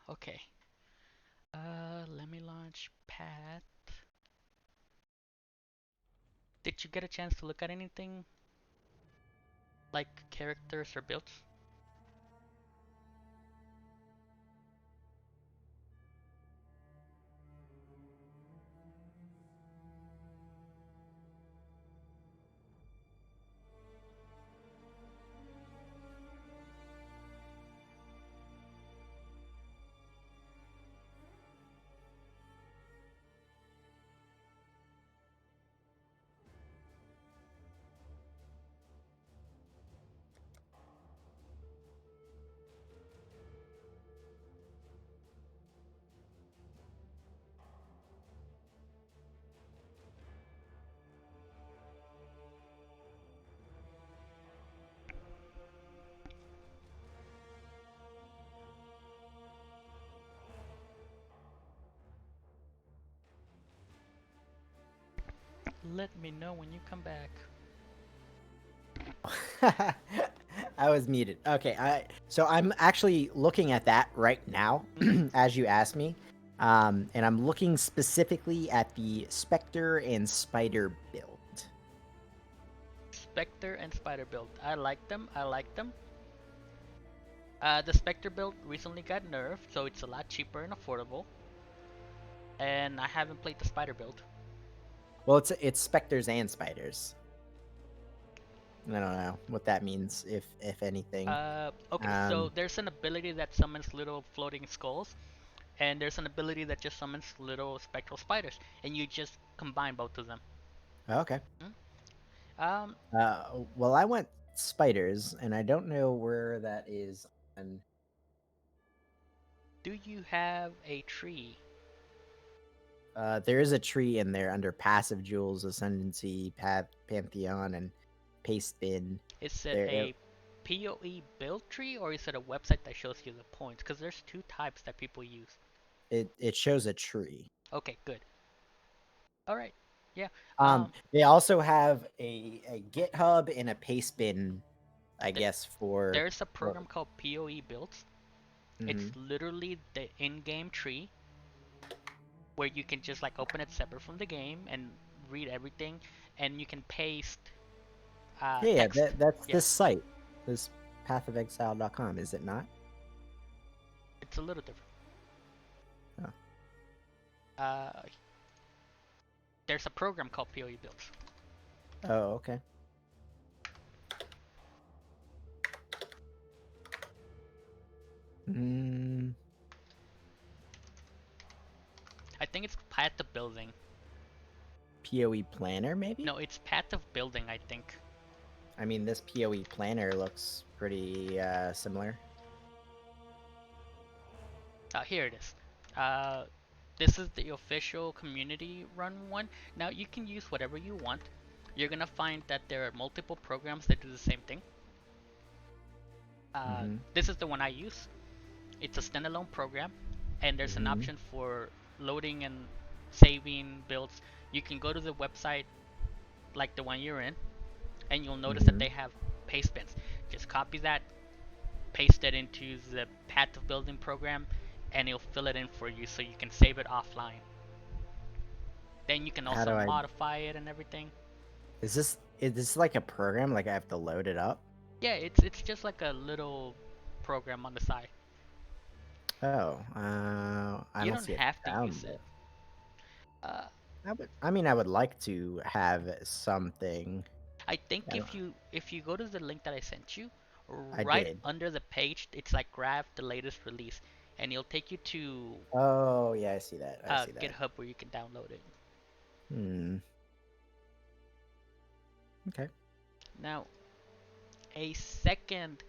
Okay. Let me launch Path. Did you get a chance to look at anything like characters or builds? Let me know when you come back. I was muted. Okay, so I'm actually looking at that right now Hmm. as you asked me. And I'm looking specifically at the Spectre and Spider build. Spectre and Spider build. I like them. I like them. The Spectre build recently got nerfed, so it's a lot cheaper and affordable. And I haven't played the Spider build. Well, it's Spectres and Spiders. I don't know what that means, if anything. Okay, so Um, there's an ability that summons little floating skulls, and there's an ability that just summons little spectral spiders, and you just combine both of them. okay. Hmm? Um, Well, I went Spiders, and I don't know where that is on. do you have a tree? There is a tree in there under passive jewels, ascendancy, pantheon, and paste bin. Is it There, a POE build tree, or is it a website that shows you the points? Because there's two types that people use. it shows a tree. Okay, good. All right. Yeah. They also have a GitHub and a paste bin, I Th- guess for. there's a Well, program called POE builds. It's mm-hmm. literally the in-game tree where you can just like open it separate from the game and read everything, and you can paste Yeah, text. that's Yeah, this site, this pathofexile.com, is it not? it's a little different. Oh, Uh, there's a program called POE builds. oh okay. Mm, I think it's Path of Building. POE planner, maybe? No, it's Path of Building, I think. I mean, this POE planner looks pretty similar. Here it is. Uh, this is the official community run one. Now you can use whatever you want. You're gonna find that there are multiple programs that do the same thing. Mm-hmm. This is the one I use. It's a standalone program, and there's an Mm-hmm. option for loading and saving builds. You can go to the website like the one you're in, and you'll notice that Mm-hmm. they have paste bins. Just copy that, paste it into the Path of Building program, and it'll fill it in for you so you can save it offline. Then you can How also do I? modify it and everything. Is this like a program? Like I have to load it up? Yeah, it's just like a little program on the side. Oh, I You don't don't see it have to use download. it. Uh, I mean, I would like to have something. I think I don't. if you go to the link that I sent you, I right did. under the page, it's like grab the latest release, and it'll take you to Oh yeah, I see that. I see that. GitHub where you can download it. Hmm. Okay. Now, a second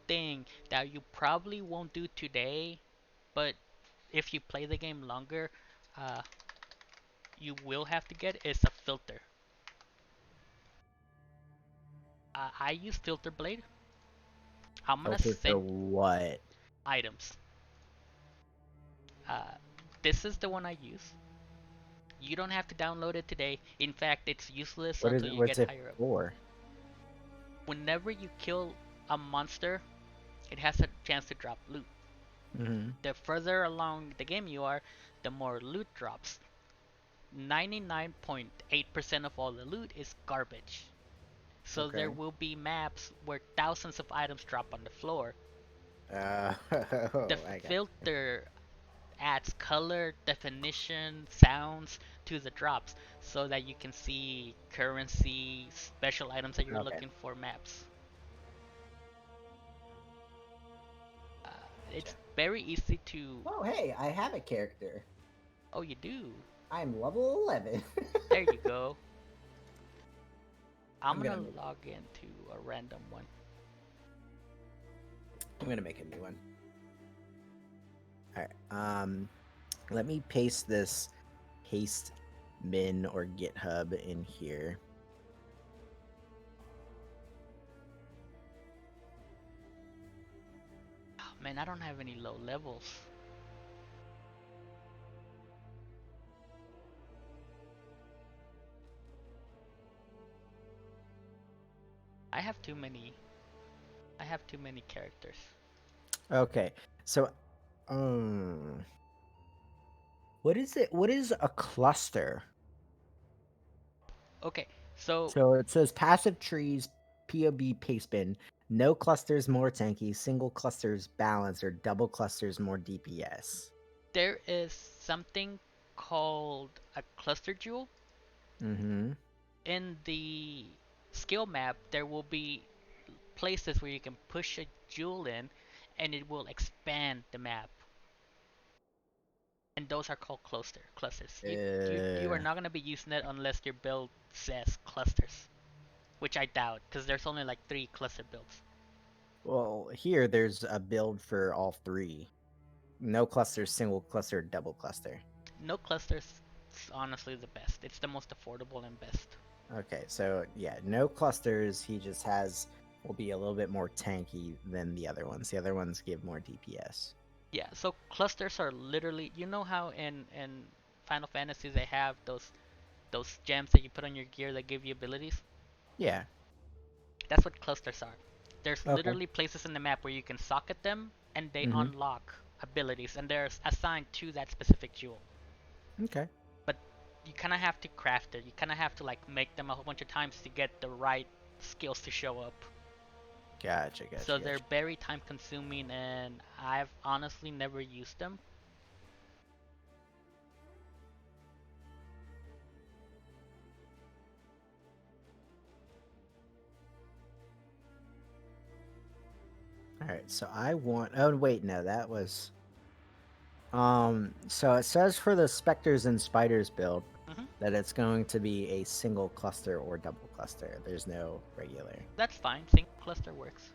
thing that you probably won't do today, but if you play the game longer, uh, you will have to get is a filter. I use Filter Blade. I'm gonna Filter for send what? items. Uh, this is the one I use. You don't have to download it today. In fact, it's useless What is until it? you What's get it higher up. for? Whenever you kill a monster, it has a chance to drop loot. Mm-hmm. The further along the game you are, the more loot drops. 99.8% of all the loot is garbage. So there Okay. will be maps where thousands of items drop on the floor. The I got you. filter adds color, definition, sounds to the drops so that you can see currency, special items that you're Okay. looking for maps. Uh, it's Gotcha. very easy to. Oh, hey, I have a character. Oh, you do. I'm level 11. There you go. I'm I'm gonna gonna make. log into a random one. I'm gonna make a new one. All right. Let me paste this paste min or GitHub in here. Oh, man, I don't have any low levels. I have too many. I have too many characters. Okay. So, um, what is it? What is a cluster? Okay, so So it says passive trees, POB pastebin. No clusters more tanky, single clusters balance, or double clusters more DPS. there is something called a cluster jewel. Mm-hmm. In the skill map, there will be places where you can push a jewel in and it will expand the map. And those are called clusters. You are Uh, not gonna be using it unless your build says clusters, which I doubt, because there's only like 3 cluster builds. well, here there's a build for all three. No clusters, single cluster, double cluster. No clusters is honestly the best. It's the most affordable and best. Okay, so yeah, no clusters. He just has will be a little bit more tanky than the other ones. The other ones give more DPS. Yeah, so clusters are literally, you know how in Final Fantasy they have those gems that you put on your gear that give you abilities? Yeah. That's what clusters are. There's Okay. literally places in the map where you can socket them and they Mm-hmm. unlock abilities and they're assigned to that specific jewel. Okay. But you kind of have to craft it. You kind of have to like make them a whole bunch of times to get the right skills to show up. Gotcha. So Gotcha. they're Gotcha. very time consuming and I've honestly never used them. All right. So I want. Oh wait, no, that was. So it says for the specters and spiders build Hmm. that it's going to be a single cluster or double cluster. There's no regular. That's fine. Single cluster works.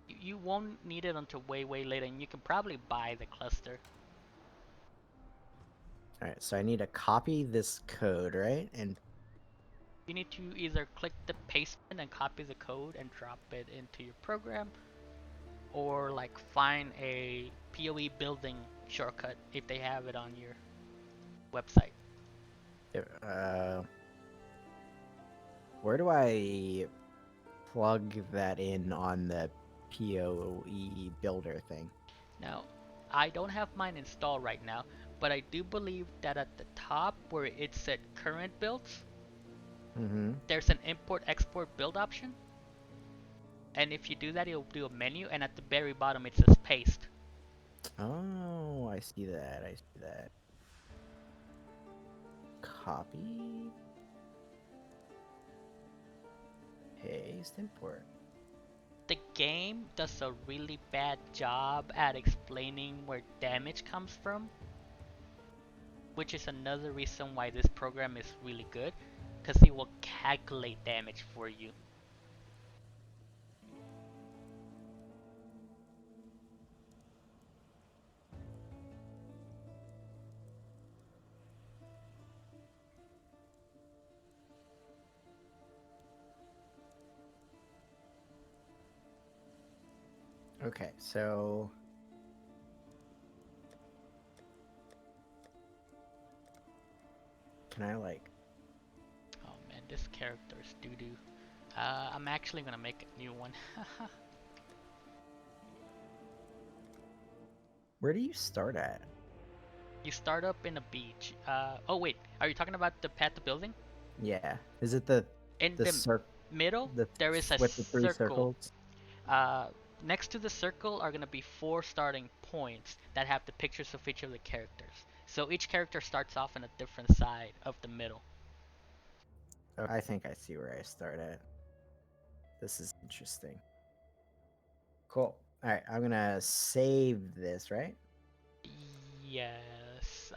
You won't need it until way later and you can probably buy the cluster. All right. So I need to copy this code, right? And You need to either click the paste button and copy the code and drop it into your program, or like find a POE building shortcut if they have it on your website. uh, where do I plug that in on the POE builder thing? Now, I don't have mine installed right now, but I do believe that at the top where it said current builds, Mm-hmm. there's an import export build option. And if you do that, it'll do a menu, and at the very bottom it says paste. Oh, I see that. I see that. Copy, paste, import. The game does a really bad job at explaining where damage comes from, which is another reason why this program is really good, because it will calculate damage for you. Okay, so can I like? Oh man, this character is doo doo. I'm actually gonna make a new one. Where do you start at? You start up in a beach. Oh wait, are you talking about the path to building? Yeah. Is it In the the middle, the there is a with the three circle. circles? Uh, Next to the circle are gonna be 4 starting points that have the pictures of each of the characters. So each character starts off in a different side of the middle. Oh, I think I see where I start at. This is interesting. Cool. All right, I'm gonna save this, right? Yes.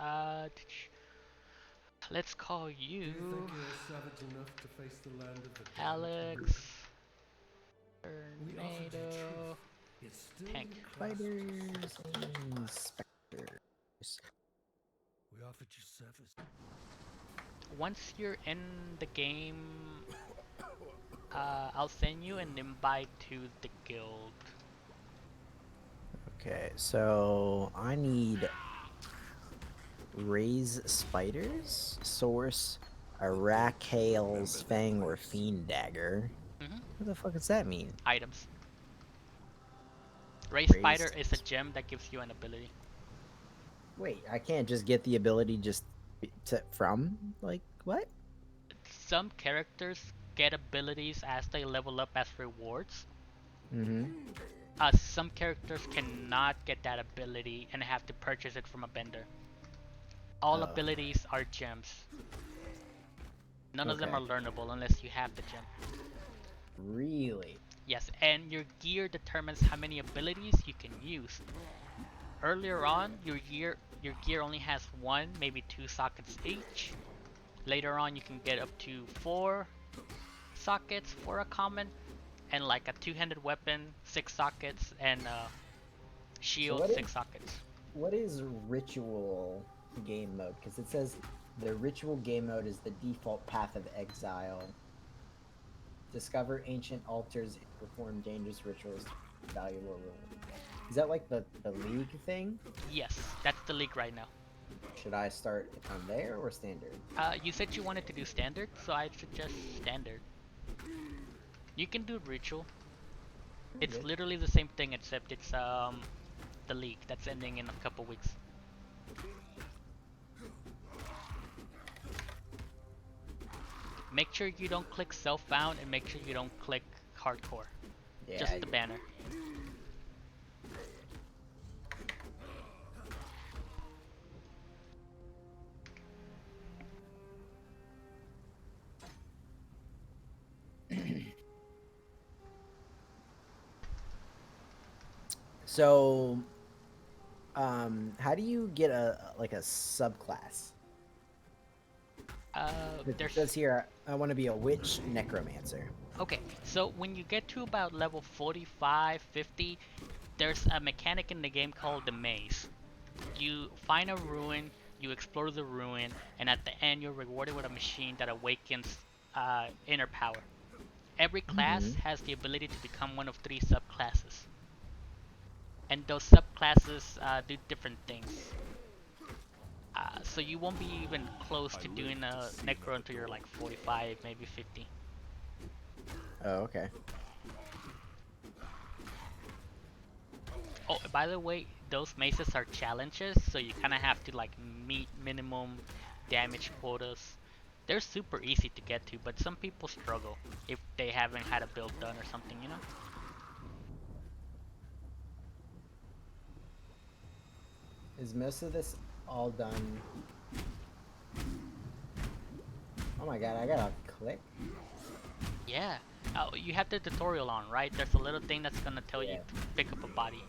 Let's call Do you think you you're savage enough to face the land of the damned? Alex We offered you Tornado truth, yet still Tank. you clasped Spiders falsehood. and specters. We offered you service. Once you're in the game, I'll send you an invite to the guild. Okay, so I need raise spiders, source, a Rakale's Fang or Fiend Dagger. Hmm. What the fuck does that mean? Items. Ray Spider Raised. is a gem that gives you an ability. Wait, I can't just get the ability just from like what? Some characters get abilities as they level up as rewards. Mm-hmm. Some characters cannot get that ability and have to purchase it from a vendor. All Oh, abilities are gems. None of them okay. are learnable unless you have the gem. Really? Yes, and your gear determines how many abilities you can use. Earlier on, your gear only has 1, maybe 2 sockets each. Later on, you can get up to 4 sockets for a common, and like a two-handed weapon, 6 sockets, and So shield, 6 sockets. what is ritual game mode? Because it says the ritual game mode is the default path of exile. Discover ancient altars and perform dangerous rituals to valuable reward. Is that like the league thing? Yes, that's the league right now. Should I start on there or standard? You said you wanted to do standard, so I'd suggest standard. You can do ritual. It's Good. literally the same thing except it's the league that's ending in a couple weeks. Make sure you don't click self-found and make sure you don't click hardcore. Yeah. Just the banner. So, how do you get a subclass? It There's says here I want to be a witch necromancer. Okay, so when you get to about level 45, 50, there's a mechanic in the game called the maze. You find a ruin, you explore the ruin, and at the end you're rewarded with a machine that awakens inner power. Every class has the ability to become one of 3 subclasses. And those subclasses do different things. So you won't be even close to doing a necro until you're like 45, maybe 50. Oh, okay. Oh, by the way, those mazes are challenges, so you kind of have to like meet minimum damage quotas. They're super easy to get to, but some people struggle if they haven't had a build done or something, you know? Is most of this all done? Oh my god, I gotta click. Yeah. Oh, you have the tutorial on, right? There's a little thing that's gonna tell you Yeah. to pick up a body.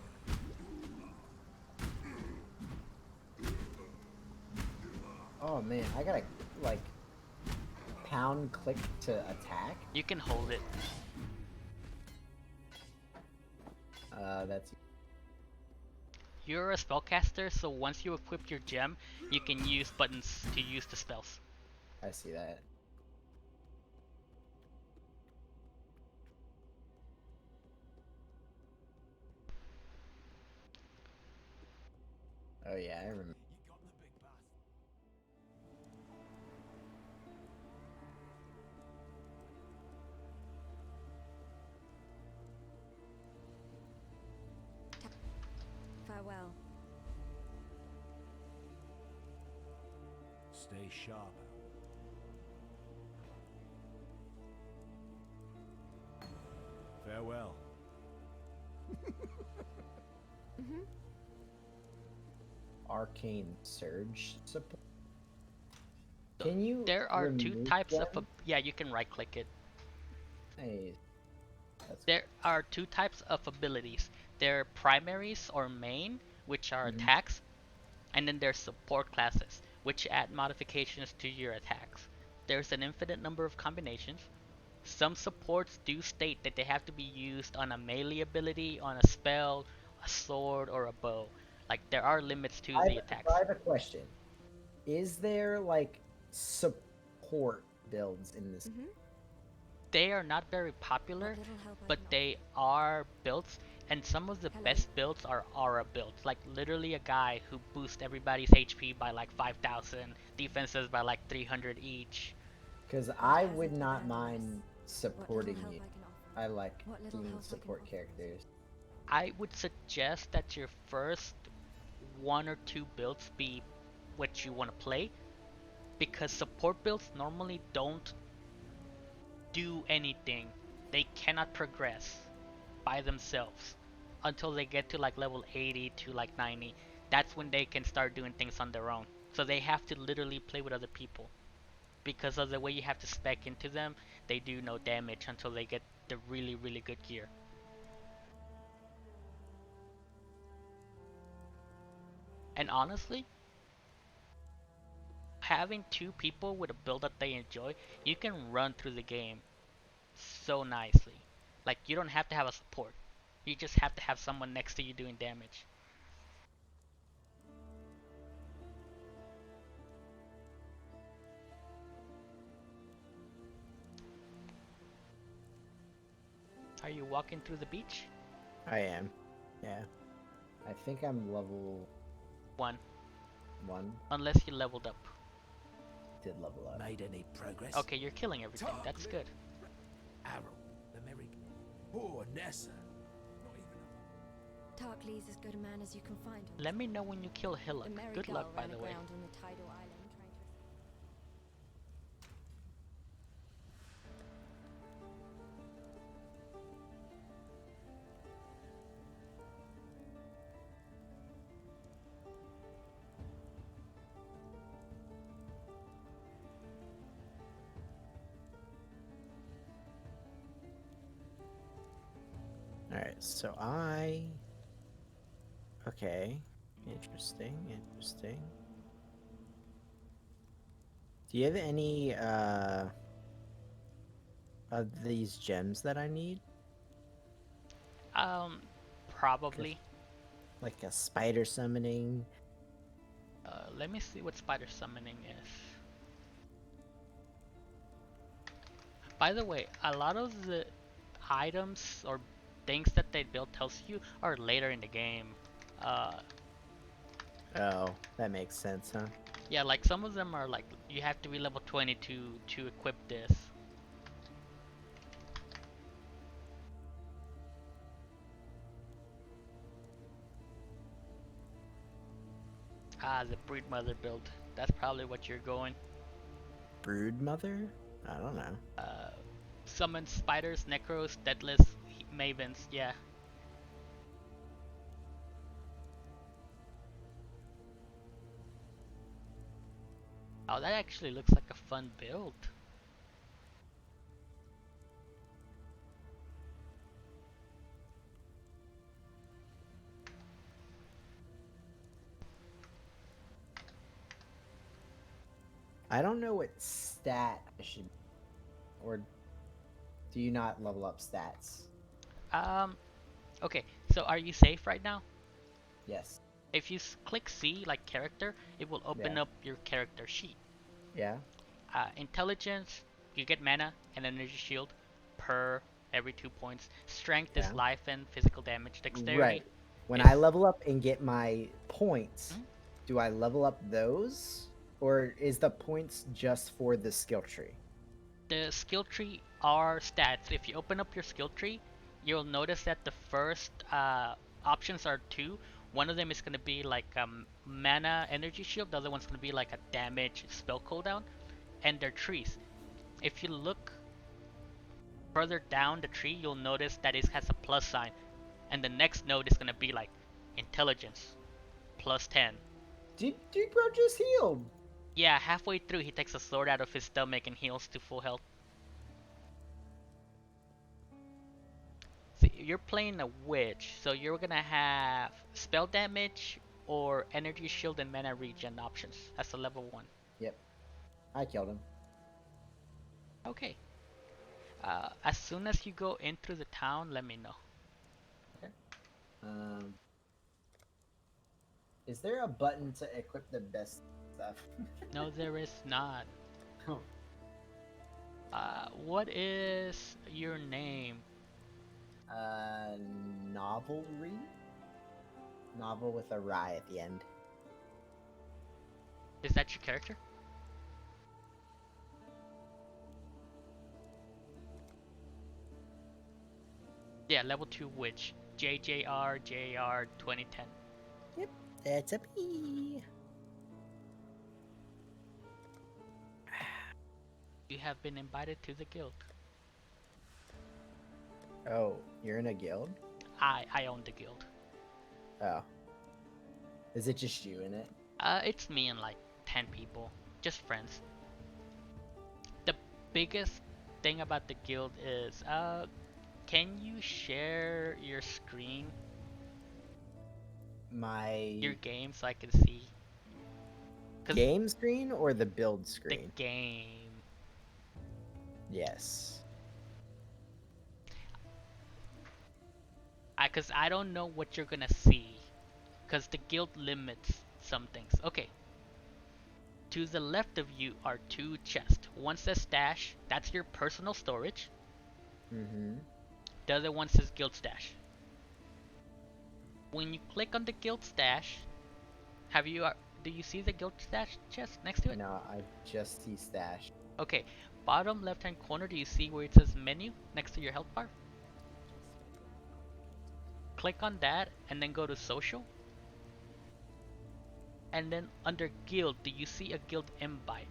Oh man, I gotta like pound click to attack. You can hold it. That's You're a spellcaster, so once you equip your gem, you can use buttons to use the spells. I see that. Oh yeah, I remember. Farewell. Stay sharp. Farewell. Arcane Surge support. So Can you there are two remove types of them? yeah, you can right click it. Hey, that's There are two types of abilities. There are primaries or main, which are Mhm. attacks, and then there's support classes, which add modifications to your attacks. There's an infinite number of combinations. Some supports do state that they have to be used on a melee ability, on a spell, a sword, or a bow. Like there are limits to the I attacks. have a question. Is there like support builds in this? They are not very popular, but they are builds, and some of the best builds are aura builds. Like literally a guy who boosts everybody's HP by like 5,000, defenses by like 300 each. Because I would not mind supporting you. I like being support characters. I would suggest that your first one or two builds be what you want to play, because support builds normally don't do anything. They cannot progress by themselves until they get to like level 80 to like 90. That's when they can start doing things on their own. So they have to literally play with other people. Because of the way you have to spec into them, they do no damage until they get the really, really good gear. And honestly, having two people with a build that they enjoy, you can run through the game so nicely. Like, you don't have to have a support. You just have to have someone next to you doing damage. Are you walking through the beach? I am. Yeah. I think I'm level 1. 1. Unless you leveled up. Did level up. Made any progress? Okay, you're killing everything. That's good. Arrow, the Merry. Poor Nessa. Not even. Tarklee's as good a man as you can find. Let me know when you kill Hillock. The merry Good girl luck, by ran the way. aground on the tidal island trying to. Alright, so Okay. Interesting, interesting. Do you have any, of these gems that I need? Probably. Like a spider summoning? Let me see what spider summoning is. By the way, a lot of the items or things that they build tells you are later in the game. Oh, that makes sense, huh? Yeah, like some of them are like you have to be level 22 to equip this. Ah, the breed mother build. That's probably what you're going. Brood mother? I don't know. Summon spiders, necros, deadless, mavens. Yeah. Oh, that actually looks like a fun build. I don't know what stat I should, or do you not level up stats? Okay, so are you safe right now? Yes. If you click C, like character, it will open Yeah. up your character sheet. Yeah. Intelligence, you get mana and energy shield per every 2 points. Strength is Yeah. life and physical damage. Dexterity. Right. When is- I level up and get my points, Mhm. do I level up those? Or is the points just for the skill tree? The skill tree are stats. If you open up your skill tree, you'll notice that the first options are 2. One of them is gonna be like a mana energy shield. The other one's gonna be like a damage spell cooldown, and they're trees. If you look further down the tree, you'll notice that it has a plus sign, and the next node is gonna be like intelligence plus 10. Dude, bro just healed. Yeah, halfway through he takes a sword out of his stomach and heals to full health. See, you're playing a witch, so you're gonna have spell damage or energy shield and mana regen options as a level 1. Yep. I killed him. Okay. As soon as you go into the town, let me know. Um, is there a button to equip the best stuff? No, there is not. Oh. What is your name? Novelry? Novel with a rye at the end. Is that your character? Yeah, level 2 witch. JJR 2010. Yep, that's a me. You have been invited to the guild. Oh, you're in a guild? I own the guild. Oh. Is it just you in it? It's me and like 10 people. Just friends. The biggest thing about the guild is, can you share your screen? Your game so I can see? Game screen or the build The screen? game. Yes. Cause I don't know what you're gonna see. Cause the guild limits some things. Okay. To the left of you are 2 chests. One says stash, that's your personal storage. Mm-hmm. The other one says guild stash. When you click on the guild stash, do you see the guild stash chest next to it? No, I just see stash. Okay, bottom left hand corner, do you see where it says menu next to your health bar? Click on that and then go to social. And then under guild, do you see a guild invite?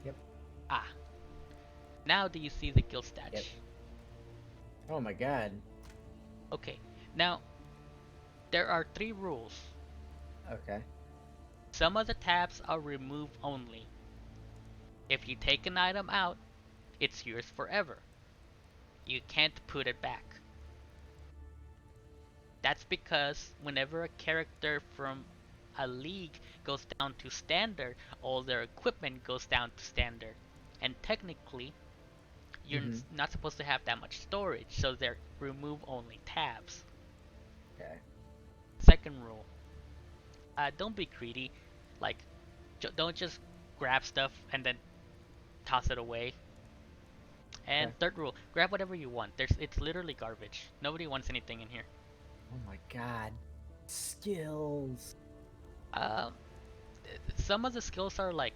Yep. Ah. Now do you see the guild stash? Yep. Oh my god. Okay, now there are 3 rules. Okay. Some of the tabs are remove only. If you take an item out, it's yours forever. You can't put it back. That's because whenever a character from a league goes down to standard, all their equipment goes down to standard. And technically, you're not supposed to have that much storage, so they're remove only tabs. Okay. Second rule, don't be greedy. Like, don't just grab stuff and then toss it away. And Okay. third rule, grab whatever you want. It's literally garbage. Nobody wants anything in here. Oh my god. Skills. Some of the skills are like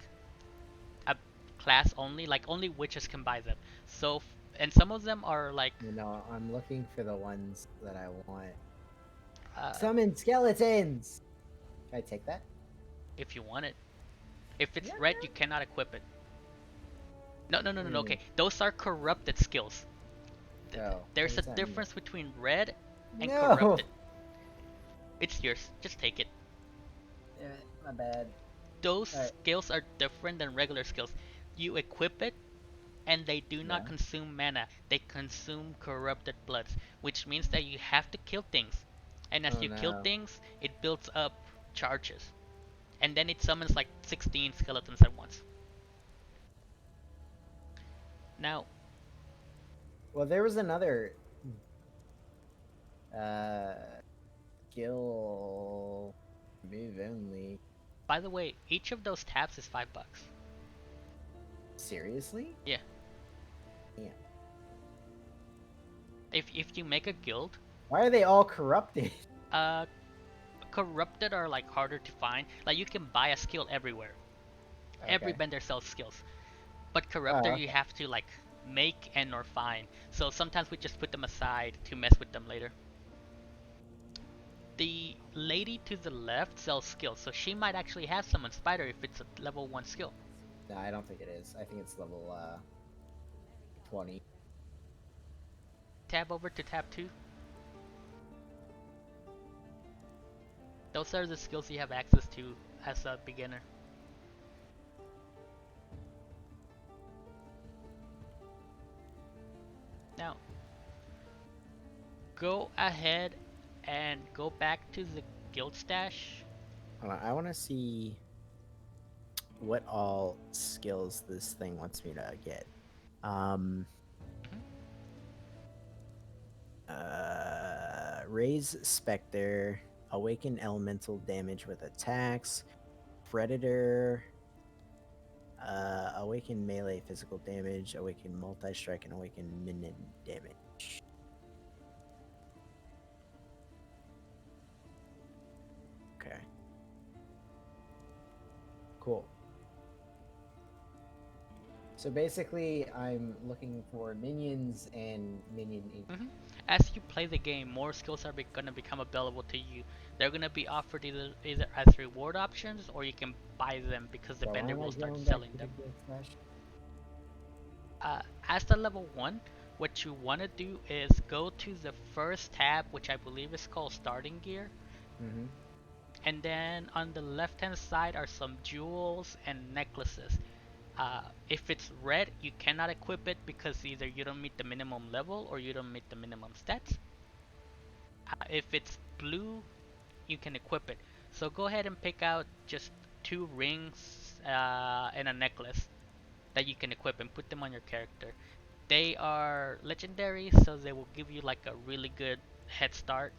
a class only, like only witches can buy them. So, and some of them are like You know, I'm looking for the ones that I want. uh, Summon skeletons! Can I take that? if you want it. If it's Yeah. red, you cannot equip it. No. Mm. Okay, those are corrupted skills. Oh, There's a what does that mean? difference between red and No! corrupted. It's yours. Just take it. Damn it, my bad. Those Alright. skills are different than regular skills. You equip it, and they do not Yeah. consume mana. They consume corrupted bloods, which means that you have to kill things. And as Oh, you kill no. things, it builds up charges. And then it summons like 16 skeletons at once. Now, Well, there was another skill move only. by the way, each of those tabs is $5. Seriously? Yeah. Yeah. If you make a guild, Why are they all corrupted? corrupted are like harder to find. Like you can buy a skill everywhere. Every Okay. vendor sells skills. But corrupted okay. you have to like make and or find. So sometimes we just put them aside to mess with them later. The lady to the left sells skills, so she might actually have summon spider if it's a level 1 skill. No, I don't think it is. I think it's level 20. Tab over to tab 2. Those are the skills you have access to as a beginner. Now, go ahead and go back to the guild stash. I want to see what all skills this thing wants me to get. Raise Spectre, awaken elemental damage with attacks, Predator, awaken melee physical damage, awaken multi-strike, and awaken minion damage. Okay. Cool. So basically, I'm looking for minions and minion. As you play the game, more skills are gonna become available to you. They're gonna be offered either as reward options, or you can buy them because the So vendor how am I will start going back selling to the them. guild stash? As the level 1, what you want to do is go to the first tab, which I believe is called Starting Gear. And then on the left hand side are some jewels and necklaces. If it's red, you cannot equip it because either you don't meet the minimum level or you don't meet the minimum stats. If it's blue, you can equip it. So go ahead and pick out just 2 rings and a necklace that you can equip and put them on your character. They are legendary, so they will give you like a really good head start.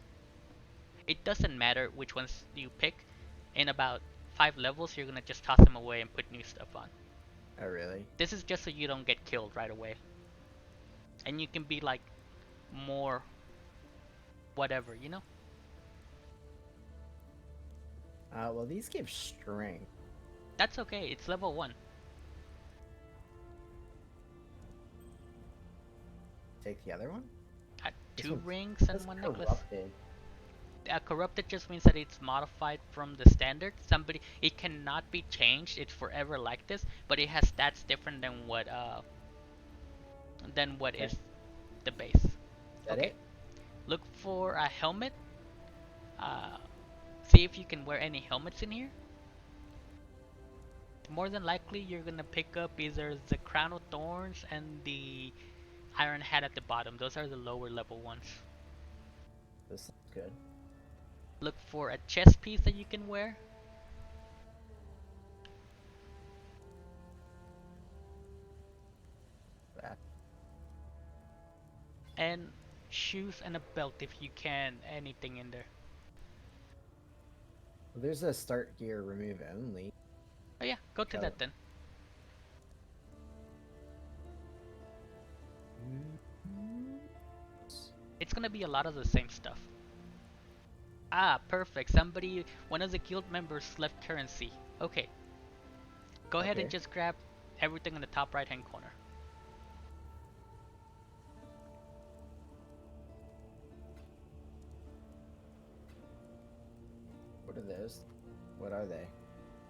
It doesn't matter which ones you pick. In about 5 levels, you're gonna just toss them away and put new stuff on. Oh, really? This is just so you don't get killed right away. And you can be like more whatever, you know? Well, these give strength. That's okay, it's level 1. Take the other one? 2 rings and 1 necklace. Corrupted. Corrupted just means that it's modified from the standard. It cannot be changed. It's forever like this, but it has stats different than what Okay. is the base. Is that Okay. it? Look for a helmet. See if you can wear any helmets in here. More than likely, you're gonna pick up either the Crown of Thorns and the Iron Hat at the bottom. Those are the lower level ones. This sounds good. Look for a chest piece that you can wear. That. And shoes and a belt if you can. Anything in there. Well, there's a start gear remove only. Oh yeah, go to that then. It's gonna be a lot of the same stuff. Ah, perfect. One of the guild members left currency. Okay. Go ahead and just grab everything in the top right hand corner. What are those? What are they?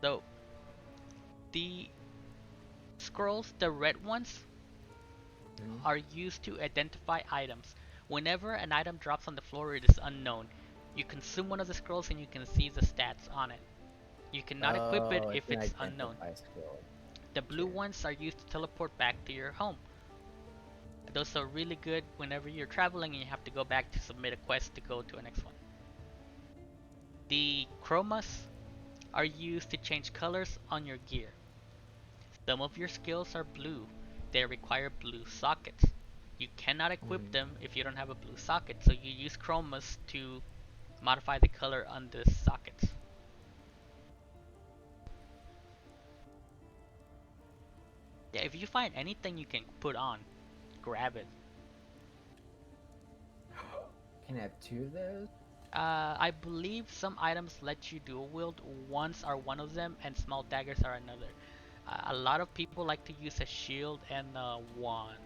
So, the scrolls, the red ones, are used to identify items. Whenever an item drops on the floor, it is unknown. You consume one of the scrolls and you can see the stats on it. You cannot equip it if it's unknown. The blue ones are used to teleport back to your home. Those are really good whenever you're traveling and you have to go back to submit a quest to go to the next one. The chromas are used to change colors on your gear. Some of your skills are blue. They require blue sockets. You cannot equip them if you don't have a blue socket, so you use chromas to modify the color on the sockets. Yeah, if you find anything you can put on, grab it. Can I have 2 of those? I believe some items let you dual wield. Wands are one of them, and small daggers are another. A lot of people like to use a shield and a wand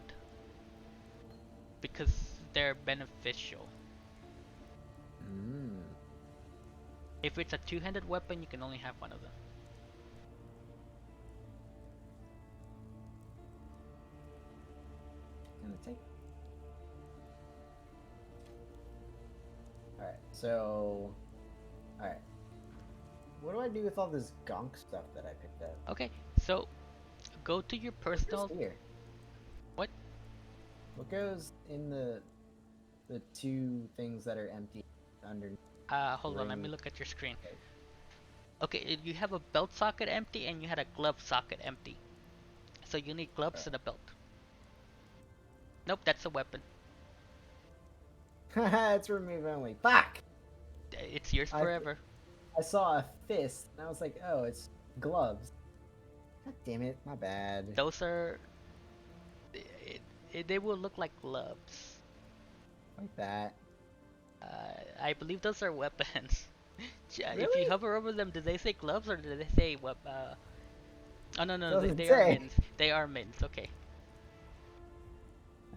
because they're beneficial. If it's a two-handed weapon, you can only have one of them. Gonna take. Alright, so. Alright. What do I do with all this gonk stuff that I picked up? Okay, so go to your What's personal. here? What? What goes in the two things that are empty underneath? Hold on, let me look at your screen. Okay, you have a belt socket empty and you had a glove socket empty. So you need gloves and a belt. Nope, that's a weapon. Haha, it's remove only. Fuck! It's yours forever. I saw a fist and I was like, oh, it's gloves. God damn it, my bad. Those are. They will look like gloves. Like that. I believe those are weapons. If Really? you hover over them, do they say gloves or do they say Oh no, Doesn't they are say. mittens. They are mittens. Okay.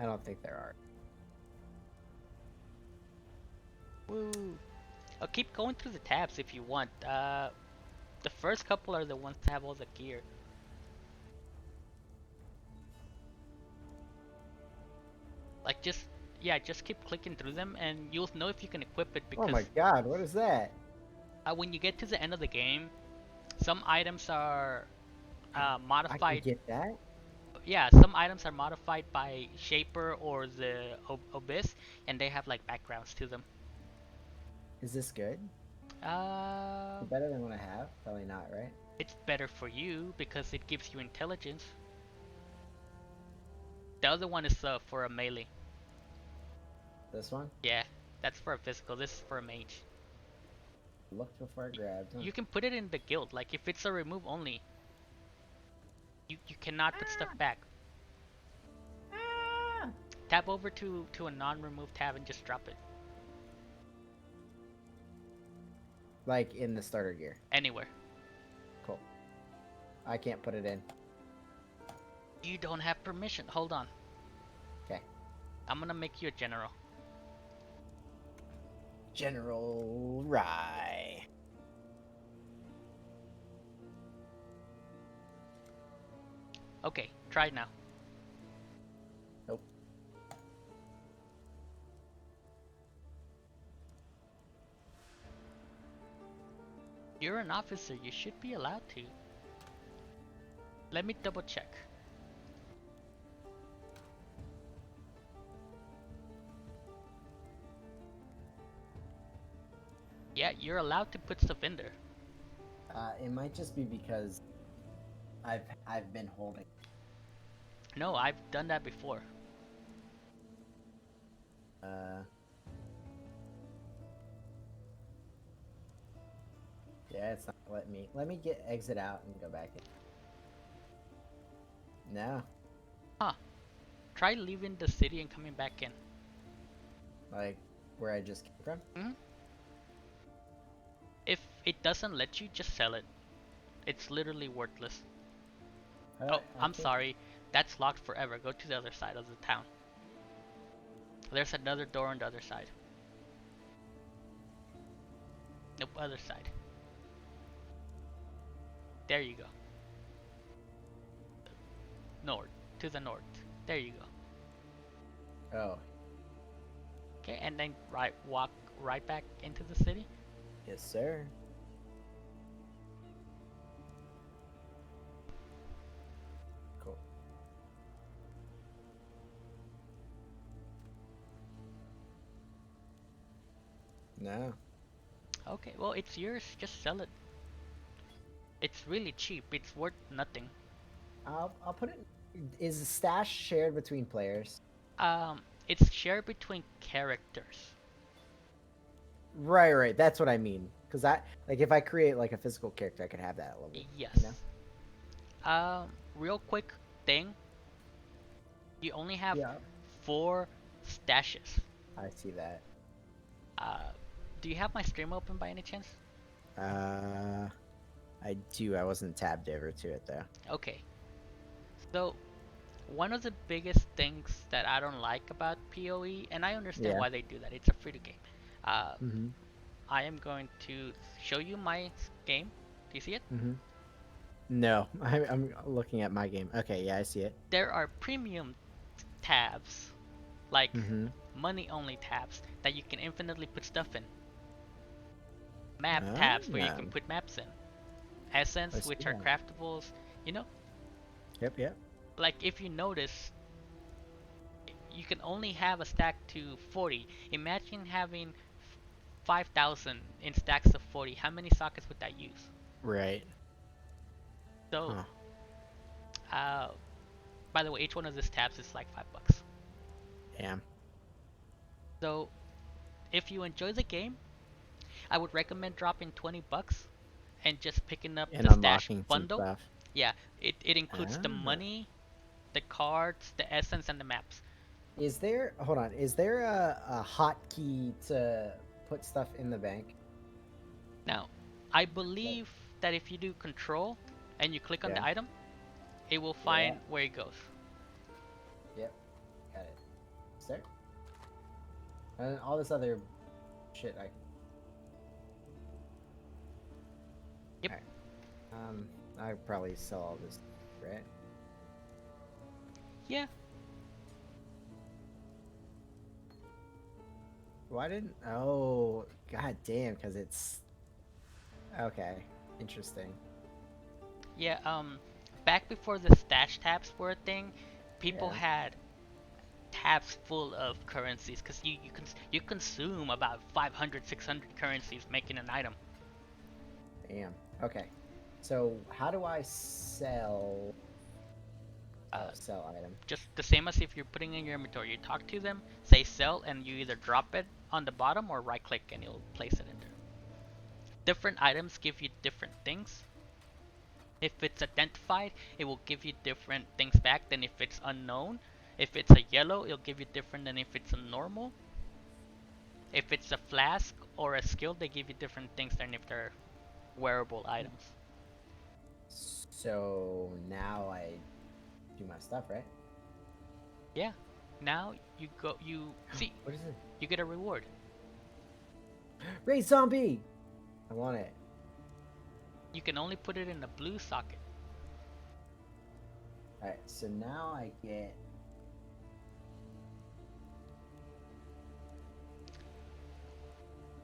I don't think there are. Woo. I'll keep going through the tabs if you want. The first couple are the ones that have all the gear. Like just keep clicking through them and you'll know if you can equip it because Oh my god, what is that? when you get to the end of the game, some items are I modified. can get that? Yeah, some items are modified by Shaper or the Abyss, and they have like backgrounds to them. Is this good? Uh, Better than what I have? Probably not, right? it's better for you because it gives you intelligence. The other one is for a melee. This one? Yeah, that's for a physical. This is for a mage. Looked before I grabbed. Huh? You can put it in the guild. Like if it's a remove only, you cannot put stuff back. Ah! Tab over to a non-remove tab and just drop it Like in the starter gear. anywhere. Cool. I can't put it in. You don't have permission. Hold on. Okay. I'm gonna make you a general. General Rye. Okay, try it now. Nope. You're an officer. You should be allowed to. Let me double check. Yeah, you're allowed to put stuff in there. It might just be because I've been holding. No, I've done that before. Yeah, it's not letting me. Let me get exit out and go back in. No, Huh. Try leaving the city and coming back in. like where I just came from. If it doesn't let you, just sell it. It's literally worthless. Oh, I I'm can't- sorry. That's locked forever. Go to the other side of the town. There's another door on the other side. Nope, other side. There you go. North. To the north. There you go. Oh, Okay, and then walk right back into the city. yes, sir. Cool. No. Okay, well, it's yours. Just sell it. It's really cheap. It's worth nothing. I'll put it. Is the stash shared between players? It's shared between characters. Right. That's what I mean. Because if I create like a physical character, I could have that level. Yes. You know? Real quick thing. You only have Yeah. 4 stashes. I see that. Do you have my stream open by any chance? I do. I wasn't tabbed over to it though. Okay. So, one of the biggest things that I don't like about POE, and I understand Yeah. why they do that. It's a free to game. Mm-hmm. I am going to show you my game. Do you see it? Mm-hmm. No, I'm looking at my game. Okay, yeah, I see it. There are premium tabs, like Mm-hmm. money only tabs that you can infinitely put stuff in. Map Oh, tabs where you can put maps in. I Essence, see which are that. craftables. You know, Yep, yep. like if you notice, you can only have a stack to 40. Imagine having 5,000 in stacks of 40. How many sockets would that use? Right. So, Huh. uh, by the way, each one of these tabs is like $5. Damn. So, if you enjoy the game, I would recommend dropping $20 and just picking up And the stash unlocking some bundle. stuff. Yeah, it includes the Ah. money, the cards, the essence, and the maps. Is there, hold on, is there a hotkey to put stuff in the bank? Now, I believe that if you do control and you click on Yeah. the item, it will Yeah. find where it goes. Yep. Got it. Is there? And all this other shit I. Yep. Alright. I probably sell all this, right? Yeah. Why didn't? Oh, god damn! Because it's. Okay. Interesting. Yeah, back before the stash tabs were a thing, people Yeah. had tabs full of currencies because you consume about 500, 600 currencies making an item. Damn. Okay. So how do I sell? Sell item. Just the same as if you're putting in your inventory. You talk to them, say sell, and you either drop it on the bottom or right click and you'll place it in there. Different items give you different things. If it's identified, it will give you different things back than if it's unknown. If it's a yellow, it'll give you different than if it's a normal. If it's a flask or a skill, they give you different things than if they're wearable items. So now I do my stuff, right? Yeah. Now you see, What is it? you get a reward. Raise zombie! I want it. You can only put it in a blue socket. Alright, so now I get.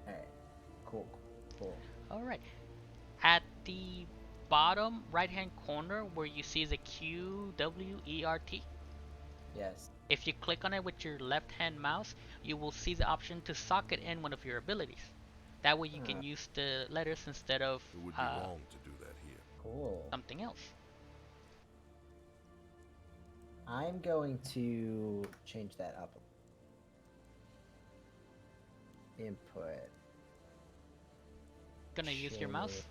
Alright, cool. Alright. At the bottom right hand corner where you see the QWERT, Yes. if you click on it with your left hand mouse, you will see the option to socket in one of your abilities. That way you can use the letters instead of It would be wrong to do that here. Cool. something else. I'm going to change that up. Input. Gonna use your mouse?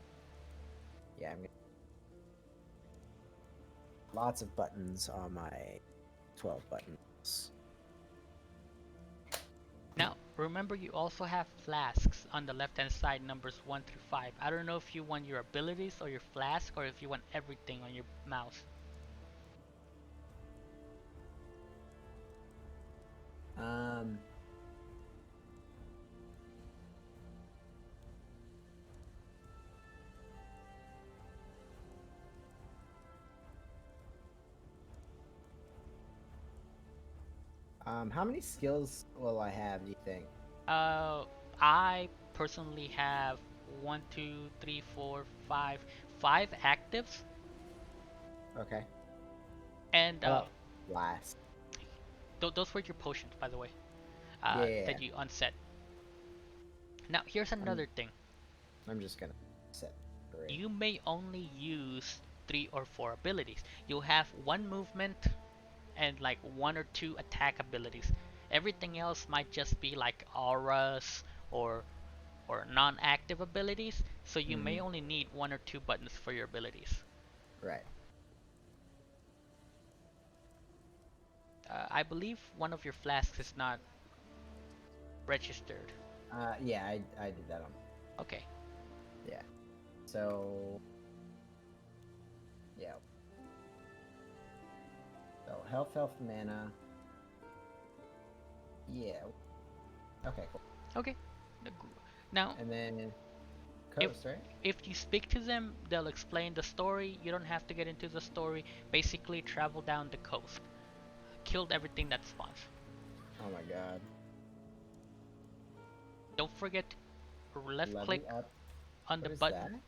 Yeah, I'm gonna. Lots of buttons on my 12 buttons. Now, remember you also have flasks on the left hand side, numbers 1 through 5. I don't know if you want your abilities or your flask or if you want everything on your mouse. How many skills will I have, do you think? I personally have 1, 2, 3, 4, 5, 5 actives. Okay. And Last. those were your potions, by the way, Yeah. that you unset. Now, here's another thing. I'm just gonna set 3. You may only use 3 or 4 abilities. You'll have 1 movement and like 1 or 2 attack abilities. Everything else might just be like auras or non-active abilities, so you may only need 1 or 2 buttons for your abilities. Right. I believe one of your flasks is not registered. Yeah, I did that on. Okay. Yeah. So. Yeah. So health, mana. Yeah. Okay, cool. Okay. Now, And then if coast, right? if you speak to them, they'll explain the story. You don't have to get into the story. Basically, travel down the coast, killed everything that spawns. Oh my god. Don't forget to left click Level up. on the What is button. that?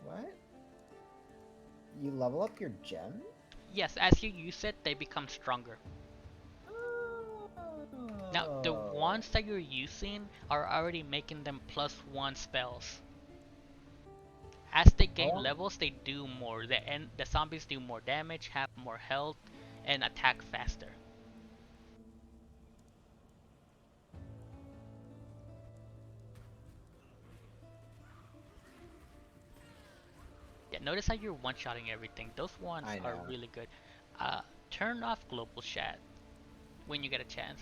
What? You level up your gem? Yes, as you use it, they become stronger. Now, the Oh. ones that you're using are already making them +1 spells. As the game Oh. levels, they do more. The zombies do more damage, have more health, and attack faster. Yeah, notice how you're one-shotting everything. Those ones I are know. really good. Uh, Turn off global chat when you get a chance,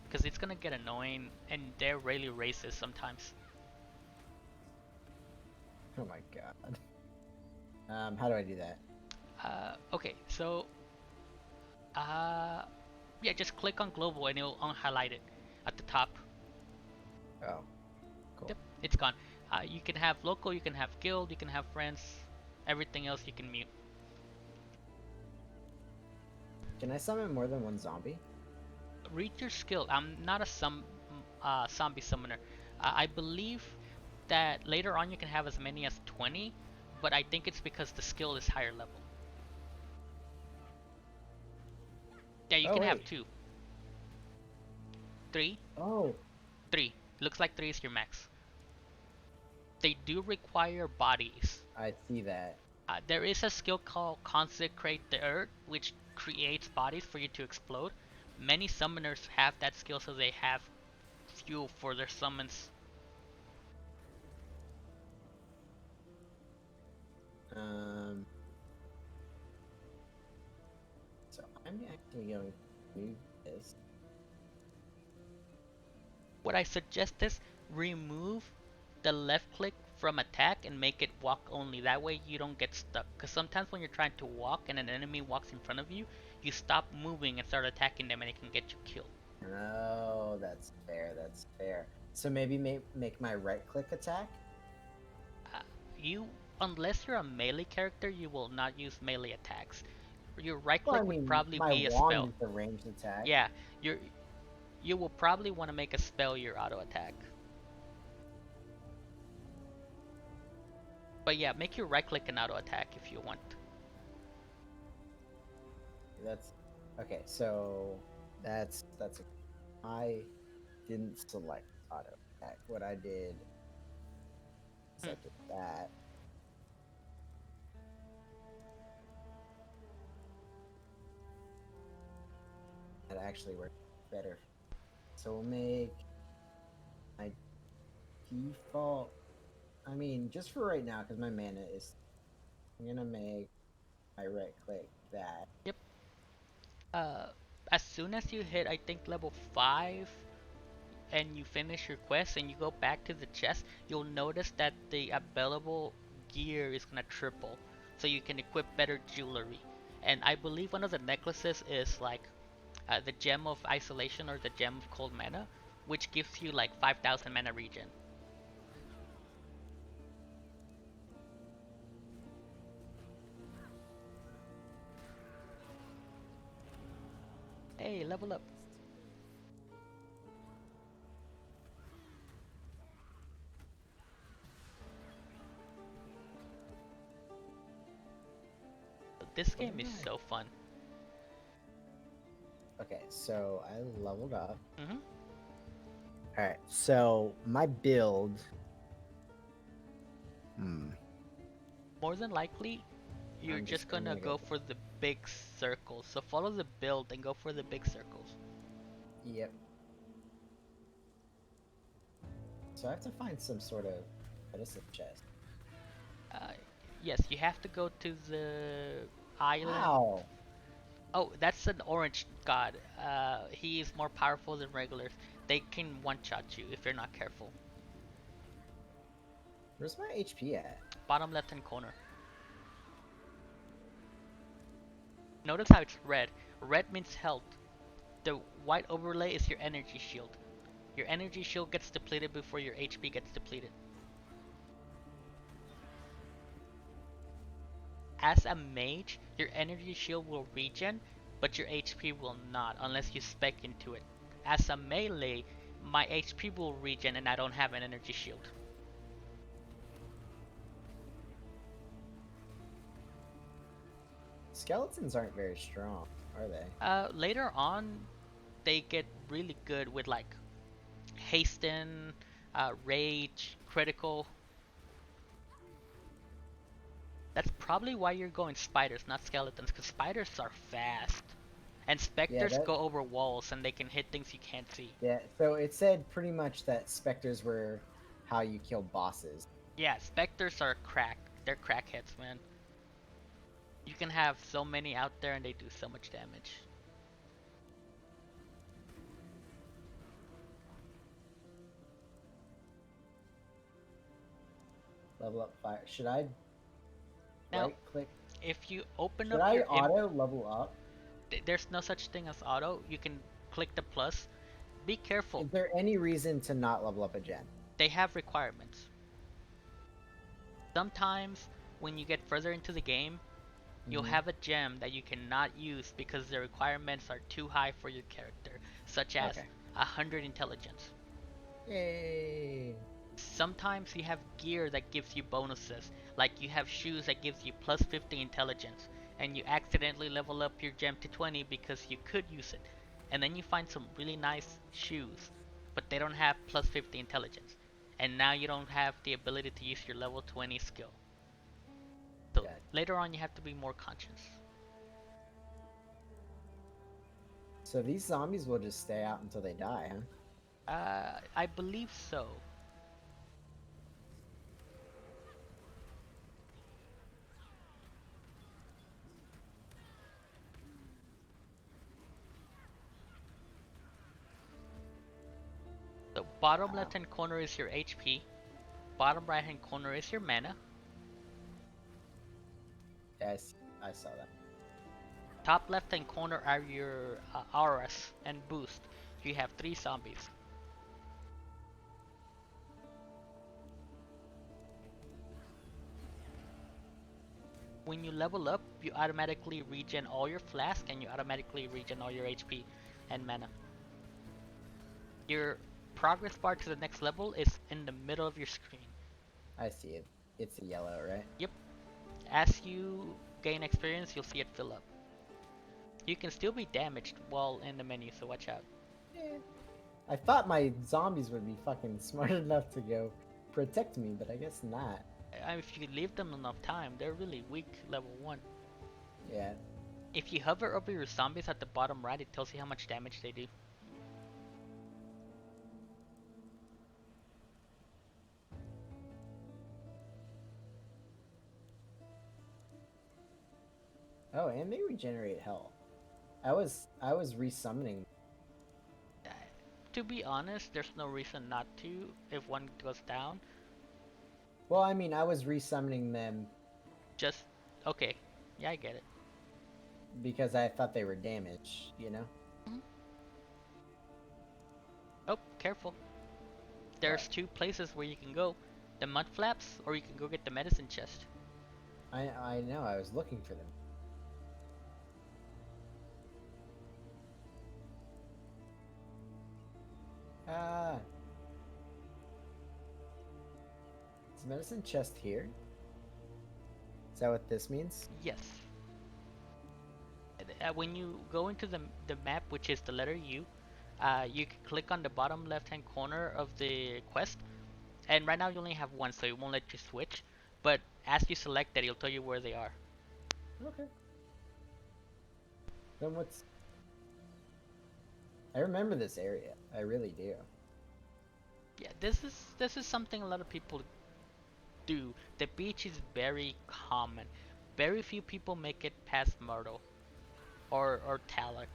because it's gonna get annoying, and they're really racist sometimes. Oh my god. How do I do that? Okay, so yeah, just click on global and it'll unhighlight it at the top. Oh, cool. Yep, it's gone. You can have local, you can have guild, you can have friends, everything else you can mute. Can I summon more than one zombie? Read your skill. I'm not a zombie summoner. I believe that later on you can have as many as 20, but I think it's because the skill is higher level. Yeah, you Oh, can have wait. 2. 3? Oh. 3. Looks like 3 is your max. They do require bodies. I see that. There is a skill called Consecrate the Earth, which creates bodies for you to explode. Many summoners have that skill so they have fuel for their summons. So I'm actually going to move this. What I suggest is remove the left click from attack and make it walk only. That way you don't get stuck. Because sometimes when you're trying to walk and an enemy walks in front of you, you stop moving and start attacking them and it can get you killed. Oh, that's fair. That's fair. So maybe make my right click attack? Uh, Unless you're a melee character, you will not use melee attacks. Your right Well, I click would mean, probably my be a wand spell. is a ranged attack. Yeah, you will probably want to make a spell your auto attack. But yeah, make your right click an auto attack if you want. That's okay. So that's I didn't select auto attack. What I did is I did that. That actually worked better. So we'll make my default. I mean, just for right now, because my mana is. I'm gonna make my right click that. Yep. Uh, as soon as you hit, I think level 5, and you finish your quest and you go back to the chest, you'll notice that the available gear is gonna triple, so you can equip better jewelry. And I believe one of the necklaces is like the gem of isolation or the gem of cold mana, which gives you like 5,000 mana regen. Hey, level up. This What game am is I? so fun. Okay, so I leveled up. Hmm. All right, so my build. More than likely, you're I'm just gonna gonna go go. for the big circles. So follow the build and go for the big circles. Yep. So I have to find some sort of medicine chest. Uh, yes, you have to go to the island. How? Oh, that's an orange god. He is more powerful than regulars. They can one-shot you if you're not careful. Where's my HP at? Bottom left-hand corner. Notice how it's red. Red means health. The white overlay is your energy shield. Your energy shield gets depleted before your HP gets depleted. As a mage, your energy shield will regen, but your HP will not unless you spec into it. As a melee, my HP will regen and I don't have an energy shield. Skeletons aren't very strong, are they? Later on, they get really good with like hasten, rage, critical. That's probably why you're going spiders, not skeletons, because spiders are fast. And Yeah, specters go over walls and they can hit things you can't see. yeah. So it said pretty much that specters were how you kill bosses. Yeah, specters are crack. They're crackheads, man. You can have so many out there and they do so much damage. Level up fire. Should I Now, right click? if you open Should up I your auto level up? there's no such thing as auto. You can click the plus. Be careful. Is there any reason to not level up a gen? They have requirements. Sometimes when you get further into the game, you'll Mhm. have a gem that you cannot use because the requirements are too high for your character, such as Okay. 100 intelligence. Yay! Sometimes you have gear that gives you bonuses, like you have shoes that gives you plus 50 intelligence, and you accidentally level up your gem to 20 because you could use it. And then you find some really nice shoes, but they don't have plus 50 intelligence. And now you don't have the ability to use your level 20 skill. So Got it. later on you have to be more conscious. So these zombies will just stay out until they die, huh? I believe so. The bottom Wow. left hand corner is your HP. Bottom right hand corner is your mana. Yes, I saw that. Top left hand corner are your auras and boost. You have 3 zombies. When you level up, you automatically regen all your flask and you automatically regen all your HP and mana. Your progress bar to the next level is in the middle of your screen. I see it. It's yellow, right? Yep. As you gain experience, you'll see it fill up. You can still be damaged while in the menu, so watch out. Yeah. I thought my zombies would be fucking smart enough to go protect me, but I guess not. If you leave them enough time, they're really weak level 1. Yeah. If you hover over your zombies at the bottom right, it tells you how much damage they do. Oh, and they regenerate health. I was resummoning. To be honest, there's no reason not to if one goes down. Well, I mean, I was resummoning them Just, okay, yeah, I get it. because I thought they were damaged, you know? Oh, careful. There's 2 places where you can go. The mud flaps, or you can go get the medicine chest. I know, I was looking for them. Ah. Is the medicine chest here? Is that what this means? Yes. When you go into the map, which is the letter U, you can click on the bottom left hand corner of the quest. And right now you only have one, so it won't let you switch. But as you select that, it'll tell you where they are. Okay. Then what's... I remember this area. I really do. Yeah, this is something a lot of people do. The beach is very common. Very few people make it past Myrtle or Talak.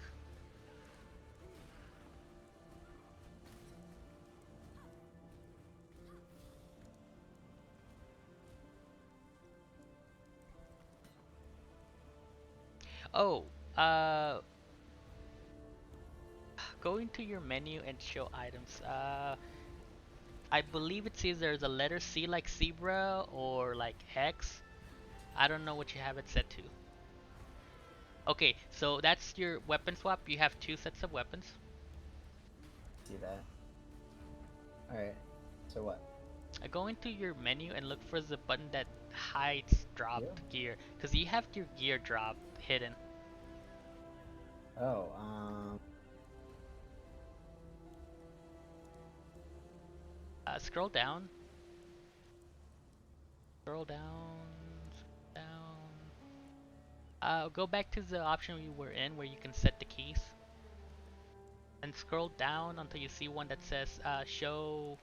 Oh, go into your menu and show items. I believe it says there's a letter C like zebra or like X. I don't know what you have it set to. Okay, so that's your weapon swap. You have two sets of weapons. See that? Alright. So what? Go into your menu and look for the button that hides dropped gear, because you have your gear drop hidden. Oh, Scroll down. Scroll down. Down. Go back to the option you were in where you can set the keys. And scroll down until you see one that says show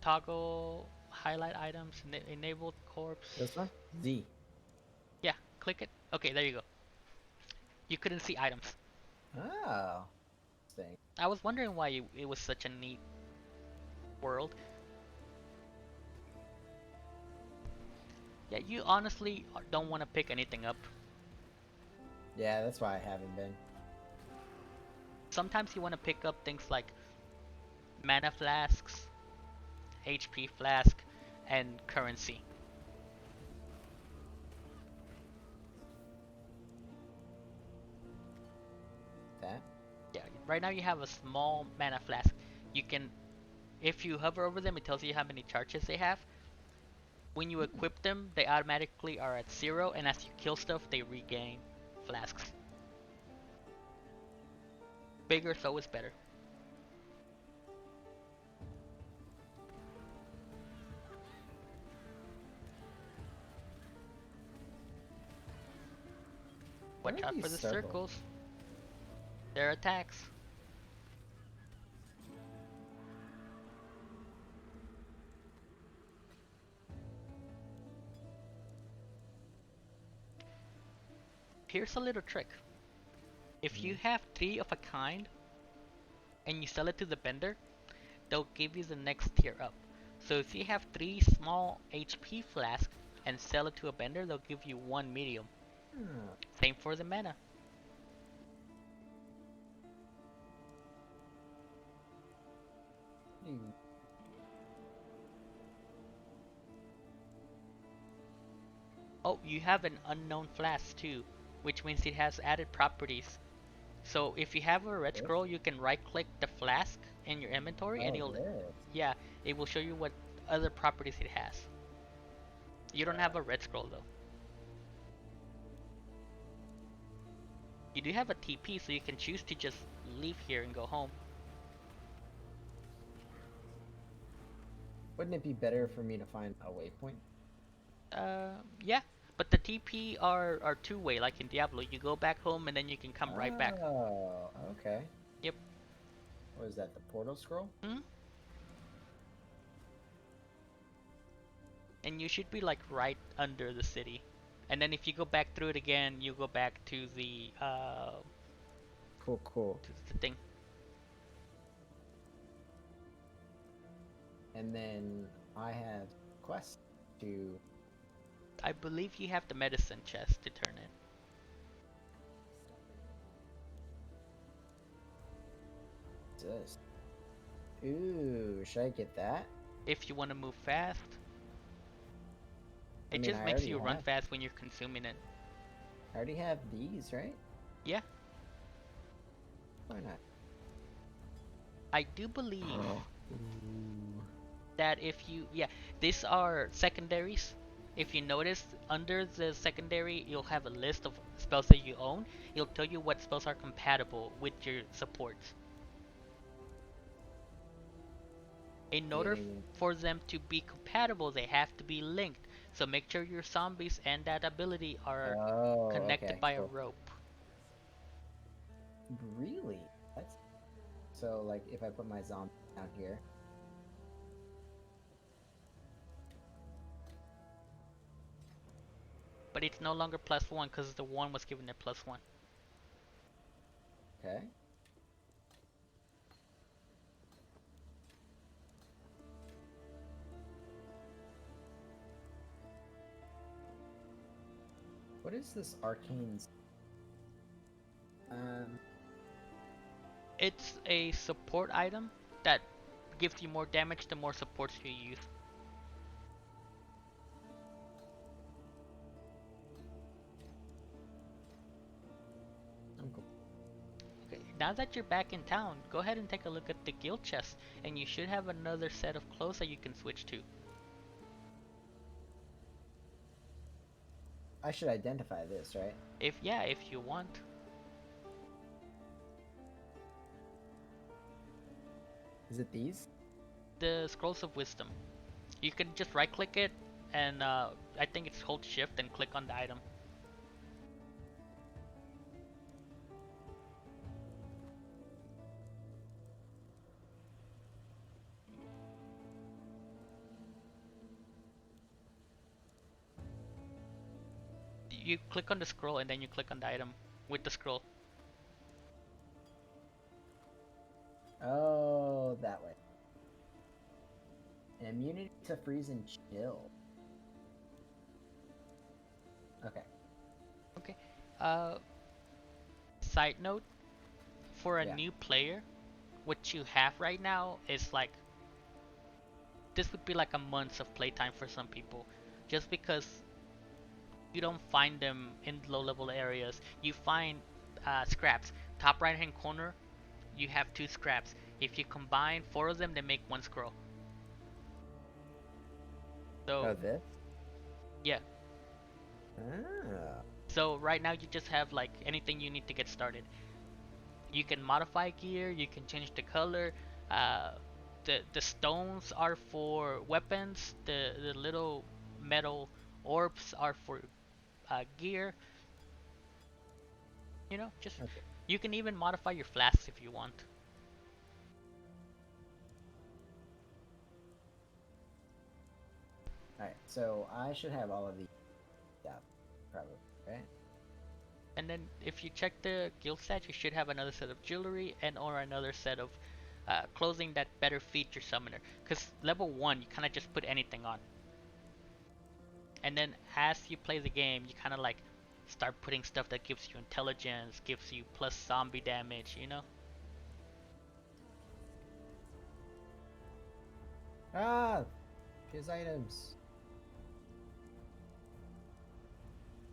toggle highlight items enabled corpse. this one? Z. Yeah, click it. Okay, there you go. You couldn't see items. Oh. Interesting. I was wondering why it was such a neat world. Yeah, you honestly don't want to pick anything up. Yeah, that's why I haven't been. Sometimes you want to pick up things like mana flasks, HP flask, and currency. That? Yeah, right now you have a small mana flask. You can, if you hover over them, it tells you how many charges they have. When you equip them, they automatically are at 0, and as you kill stuff, they regain flasks. Bigger, so is better. Watch out for the circles. They're attacks. Here's a little trick. If you have 3 of a kind and you sell it to the vendor, they'll give you the next tier up. So if you have 3 small HP flasks and sell it to a vendor, they'll give you 1 medium. Same for the mana. Oh, you have an unknown flask too, which means it has added properties. So if you have a red scroll, you can right click the flask in your inventory and yeah, it will show you what other properties it has. You don't have a red scroll though. You do have a TP, so you can choose to just leave here and go home. Wouldn't it be better for me to find a waypoint? Yeah, but the TP are two-way, like in Diablo. You go back home and then you can come right back. Oh, okay. Yep. What is that, the portal scroll? Hmm? And you should be like right under the city. And then if you go back through it again, you go back to the Cool. to the thing. And then I have quests to... I believe you have the medicine chest to turn in. What's this? Ooh, should I get that? If you want to move fast. It just makes you run fast when you're consuming it. I already have these, right? Yeah. Why not? I do believe that if you... Yeah, these are secondaries. If you notice, under the secondary, you'll have a list of spells that you own. It'll tell you what spells are compatible with your supports. In order for them to be compatible, they have to be linked. So make sure your zombies and that ability are connected by a rope. Really? That's... So, like, if I put my zombie down here... But it's no longer +1 because the 1 was given it +1. Okay. What is this arcane? It's a support item that gives you more damage the more supports you use. I'm cool. Okay, now that you're back in town, go ahead and take a look at the guild chest, and you should have another set of clothes that you can switch to. I should identify this, right? If you want. Is it these? The scrolls of wisdom. You can just right click it and I think it's hold shift and click on the item. You click on the scroll and then you click on the item with the scroll. Oh, that way. An immunity to freeze and chill. Okay. Okay. Uh, Side note, for a Yeah. new player, what you have right now is like this would be like a month of playtime for some people, just because you don't find them in low level areas. You find scraps. Top right hand corner, you have 2 scraps. If you combine 4 of them, they make 1 scroll. Oh, So this? yeah. Ah. So right now you just have like anything you need to get started. You can modify gear. You can change the color. Uh, the stones are for weapons. The little metal orbs are for gear. You know, just Okay. you can even modify your flasks if you want. Alright, so I should have all of these stuff, probably, right? And then if you check the guild stats, you should have another set of jewelry and or another set of clothing that better feat your summoner. Because level 1, you kind of just put anything on. And then as you play the game, you kind of like start putting stuff that gives you intelligence, gives you plus zombie damage, you know? Ah! His items.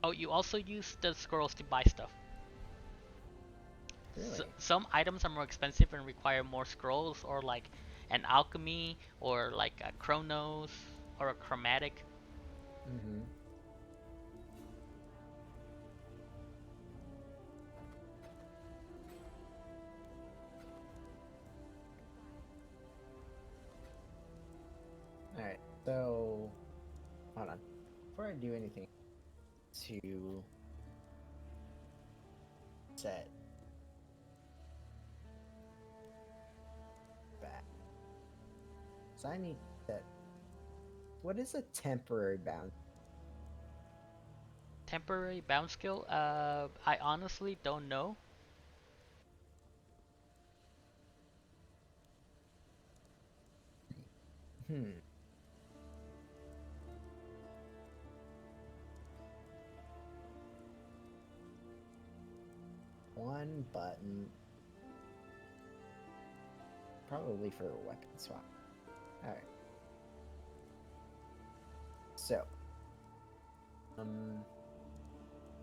Oh, you also use the scrolls to buy stuff. Really? Some items are more expensive and require more scrolls, or like an alchemy, or like a chronos, or a chromatic. Mm-hmm. Alright, so... Hold on. Before I do anything to set back. So I need that. What is a temporary bound? Temporary bound skill? I honestly don't know. Hmm. One button. Probably for a weapon swap. Alright. So.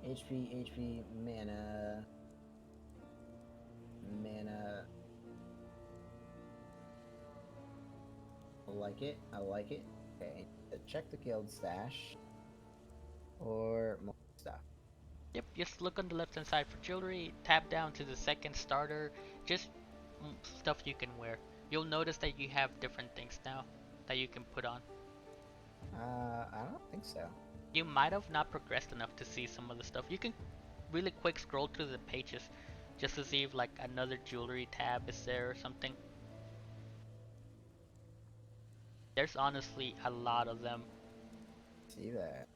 HP, mana. Mana. I like it. I like it. Okay. Check the guild stash. Or more stuff. Yep, just look on the left hand side for jewelry, tap down to the second starter, just stuff you can wear. You'll notice that you have different things now that you can put on. I don't think so. You might have not progressed enough to see some of the stuff. You can really quick scroll through the pages just to see if like another jewelry tab is there or something. There's honestly a lot of them. See that.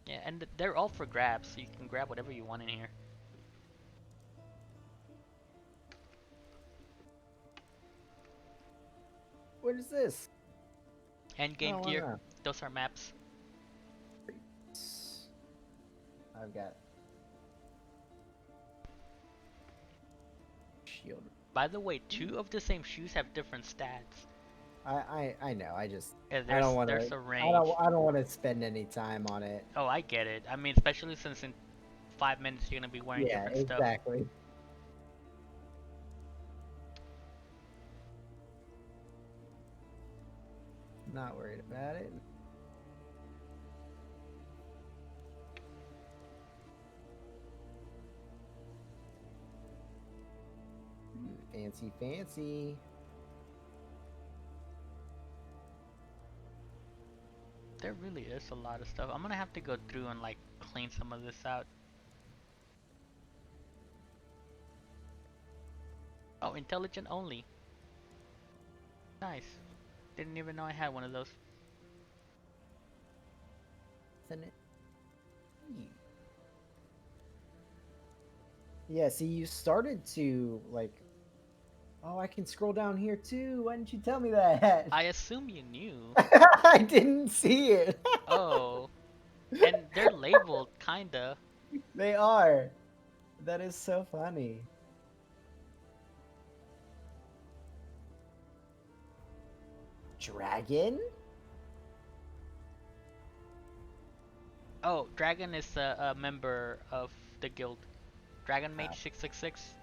Yeah, and they're all for grabs, so you can grab whatever you want in here. What is this? End game Oh, gear, wow. those are maps. I've got shield. By the way, two of the same shoes have different stats. I know. Yeah, I don't want there's to. a range. I don't want to spend any time on it. Oh, I get it. I mean, especially since in 5 minutes you're gonna be wearing Yeah, different stuff. exactly. Not worried about it. Fancy, fancy. There really is a lot of stuff. I'm gonna have to go through and like clean some of this out. Oh, intelligent only. Nice. Didn't even know I had one of those. Isn't it? Yeah, see, you started to like. Oh, I can scroll down here too. Why didn't you tell me that? I assume you knew. I didn't see it. Oh, and they're labeled, kinda. They are. That is so funny. Dragon? Oh, Dragon is a member of the guild. Dragon Mage 666.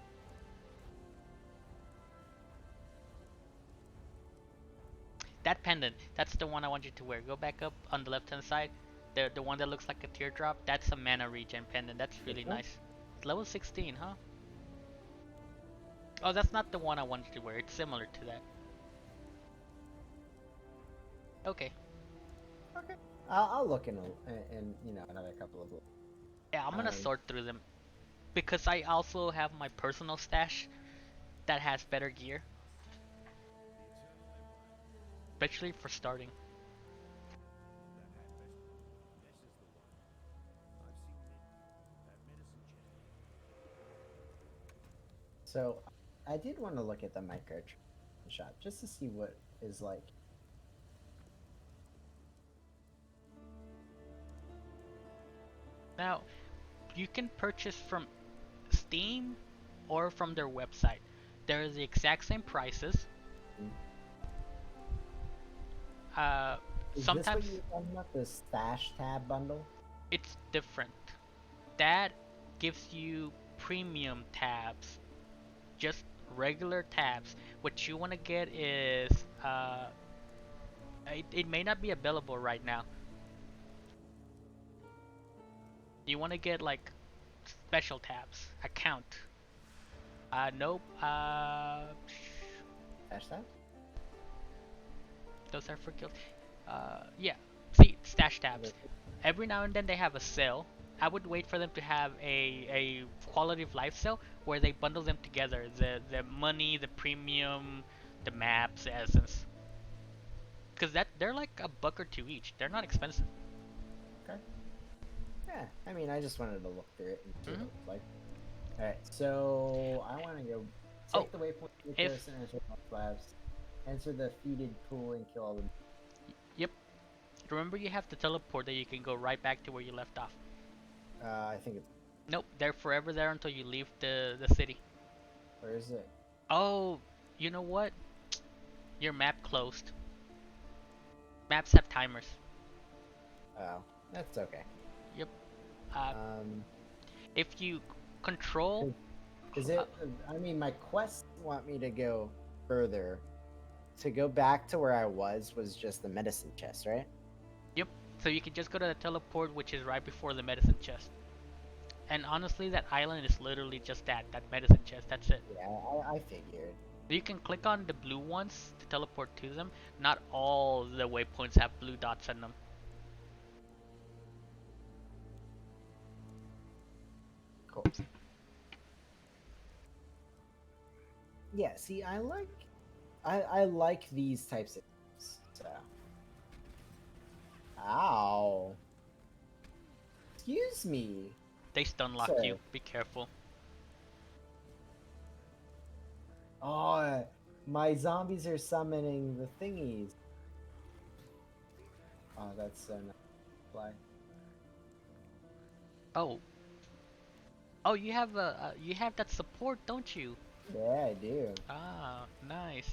That pendant, that's the one I want you to wear. Go back up on the left hand side. The one that looks like a teardrop, that's a mana regen pendant. That's really nice. It's level 16, huh? Oh, that's not the one I wanted to wear. It's similar to that. Okay. Okay. I'll look in another couple of. Yeah, I'm gonna sort through them because I also have my personal stash that has better gear, especially for starting. So, I did want to look at the micro shop just to see what is like. Now, you can purchase from Steam or from their website. They're the exact same prices. Is this what Sometimes you're talking about? The stash tab bundle? it's different. That gives you premium tabs, just regular tabs. What you want to get is it may not be available right now. You want to get like special tabs, account. Nope. Stash tab? Those are for guild. Yeah. See, stash tabs. Every now and then they have a sale. I would wait for them to have a quality of life sale where they bundle them together. The money, the premium, the maps, the essence. Because they're like a buck or two each. They're not expensive. Okay. Yeah, I mean, I just wanted to look through it and see what it was like. Alright, so I want to go take the waypoint to the coast and enter the slabs. Enter the feeded pool and kill all them. Yep. Remember, you have to teleport that you can go right back to where you left off. I think it's. Nope, they're forever there until you leave the city. Where is it? Oh, you know what? Your map closed. Maps have timers. Oh, that's okay. Yep. If you control... Is it? I mean, my quests want me to go further. To go back to where I was just the medicine chest, right? Yep. So you can just go to the teleport, which is right before the medicine chest. And honestly, that island is literally just that medicine chest. That's it. Yeah, I figured. You can click on the blue ones to teleport to them. Not all the waypoints have blue dots in them. Cool. Yeah, see, I like these types of things. So. Ow. Excuse me. They stun lock Sir. you. Be careful. Oh, my zombies are summoning the thingies. Oh, that's so nice. Fly. Oh. Oh, you have you have that support, don't you? Yeah, I do. Ah, nice.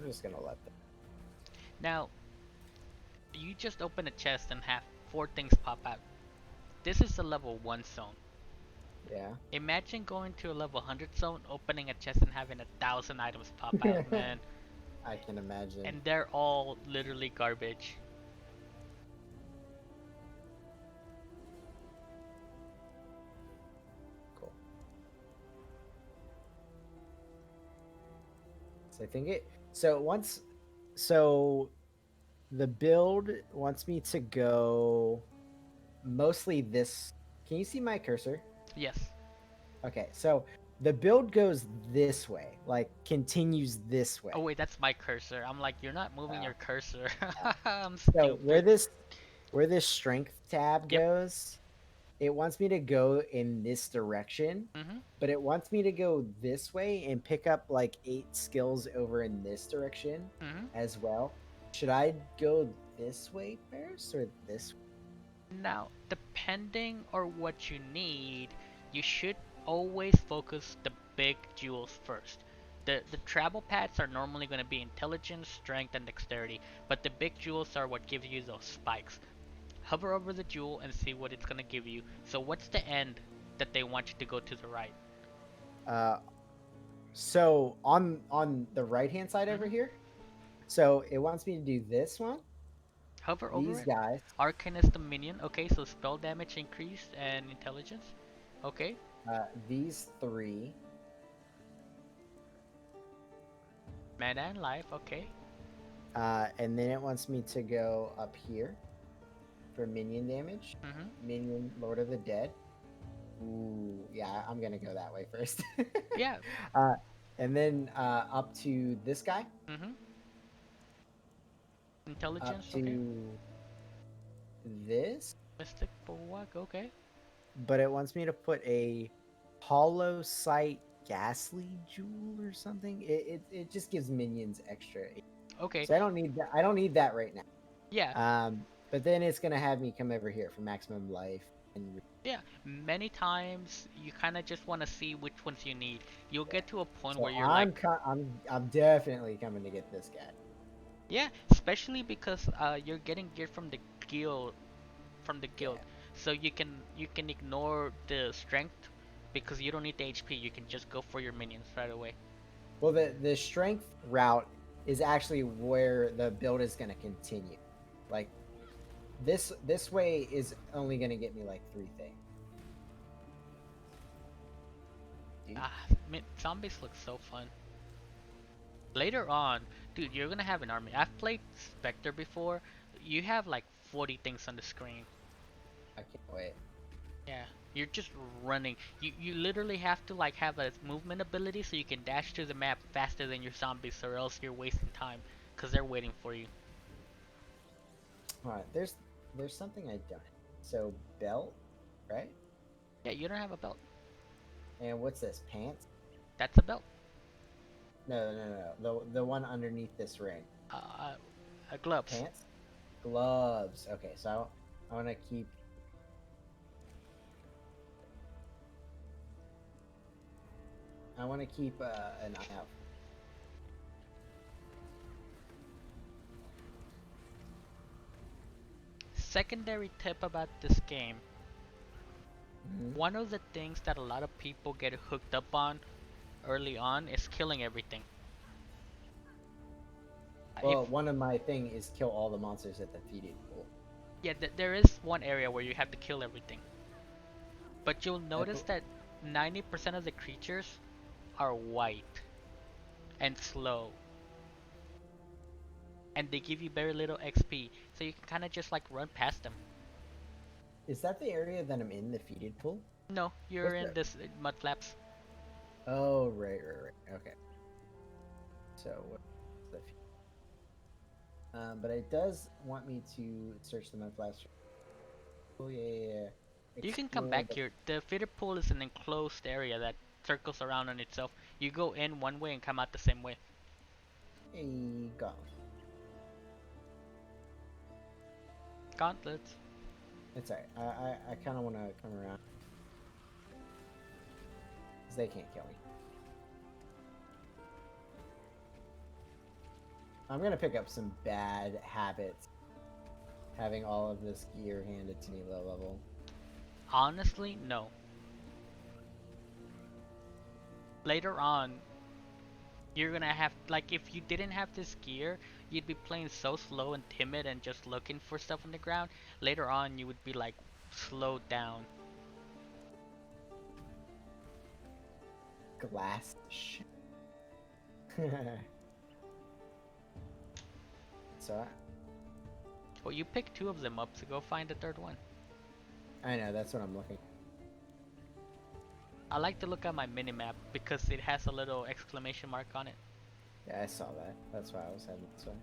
I'm just gonna let them. Now, you just open a chest and have four things pop out. This is a level 1 zone. Yeah. Imagine going to a level 100 zone, opening a chest and having 1,000 items pop out, man. I can imagine. And they're all literally garbage. Cool. So I think it. So once. So the build wants me to go mostly this. Can you see my cursor? Yes. Okay, so the build goes this way, like continues this way. Oh wait, that's my cursor. I'm like, you're not moving Uh, your cursor. uh, I'm so stupid. where this strength tab Yep. goes, it wants me to go in this direction, Mhm. but it wants me to go this way and pick up like 8 skills over in this direction Mhm. as well. Should I go this way first or this way? Now, depending on what you need, you should always focus the big jewels first. The travel pads are normally going to be intelligence, strength, and dexterity, but the big jewels are what give you those spikes. Hover over the jewel and see what it's going to give you. So what's the end that they want you to go to the right? Uh, so on the right hand side over Mhm. here, so it wants me to do this one, Hover over these it. guys, Arcane is the minion. Okay, so spell damage increased and intelligence. Okay. these three, Mana and life. Okay. and then it wants me to go up here for minion damage. Mhm. Minion Lord of the Dead. Ooh, yeah, I'm gonna go that way first. Yeah. uh, and then up to this guy, Mhm. up Intelligence. Okay. to this, Mystic Bulwark. Okay. but it wants me to put a hollow sight ghastly jewel or something. It just gives minions extra. Okay. So I don't need that. I don't need that right now. Yeah. But then it's gonna have me come over here for maximum life and Yeah. Many times you kind of just want to see which ones you need. You'll yeah. get to a point So where you're like, I'm definitely coming to get this guy. yeah, especially because you're getting gear guild from the Yeah. guild, so you can ignore the strength because you don't need the HP. You can just go for your minions right away. Well, the strength route is actually where the build is gonna continue. Like this way is only gonna get me like 3 things. Dude. Ah, zombies look so fun. Later on, dude, you're gonna have an army. I've played Spectre before. You have like 40 things on the screen. I can't wait. Yeah, you're just running. You literally have to like have a movement ability so you can dash through the map faster than your zombies, or else you're wasting time because they're waiting for you. All right, there's something I don't. So belt, right? Yeah, you don't have a belt. And what's this? Pants? That's a belt. No. The one underneath this ring. Uh, gloves. Pants, gloves. Okay, so I want to keep. I want to keep an eye out. Secondary tip about this game. Mhm. One of the things that a lot of people get hooked up on early on is killing everything. If Well, one of my thing is kill all the monsters at the feeding pool. Yeah, there is one area where you have to kill everything, but you'll I notice bel- that 90% of the creatures are white and slow, and they give you very little XP, so you can kind of just like run past them. Is that the area that I'm in, the feeding pool? No, you're What's in that? this mud flaps. Oh, right. Okay. So what's the but it does want me to search the mud flash. Oh yeah. You can come Explore back the here. The feeder pool is an enclosed area that circles around on itself. You go in one way and come out the same way. a gauntlet. gauntlets. It's alright. I kind of want to come around. Because they can't kill me. I'm going to pick up some bad habits. Having all of this gear handed to me low level. Honestly, no. Later on, you're gonna have, like, if you didn't have this gear, you'd be playing so slow and timid and just looking for stuff on the ground. Later on, you would be like slowed down. Glass shit. So Well, you picked 2 of them up, so go find the 3rd one. I know, that's what I'm looking. I like to look at my minimap because it has a little exclamation mark on it. Yeah, I saw that. That's why I was heading this way.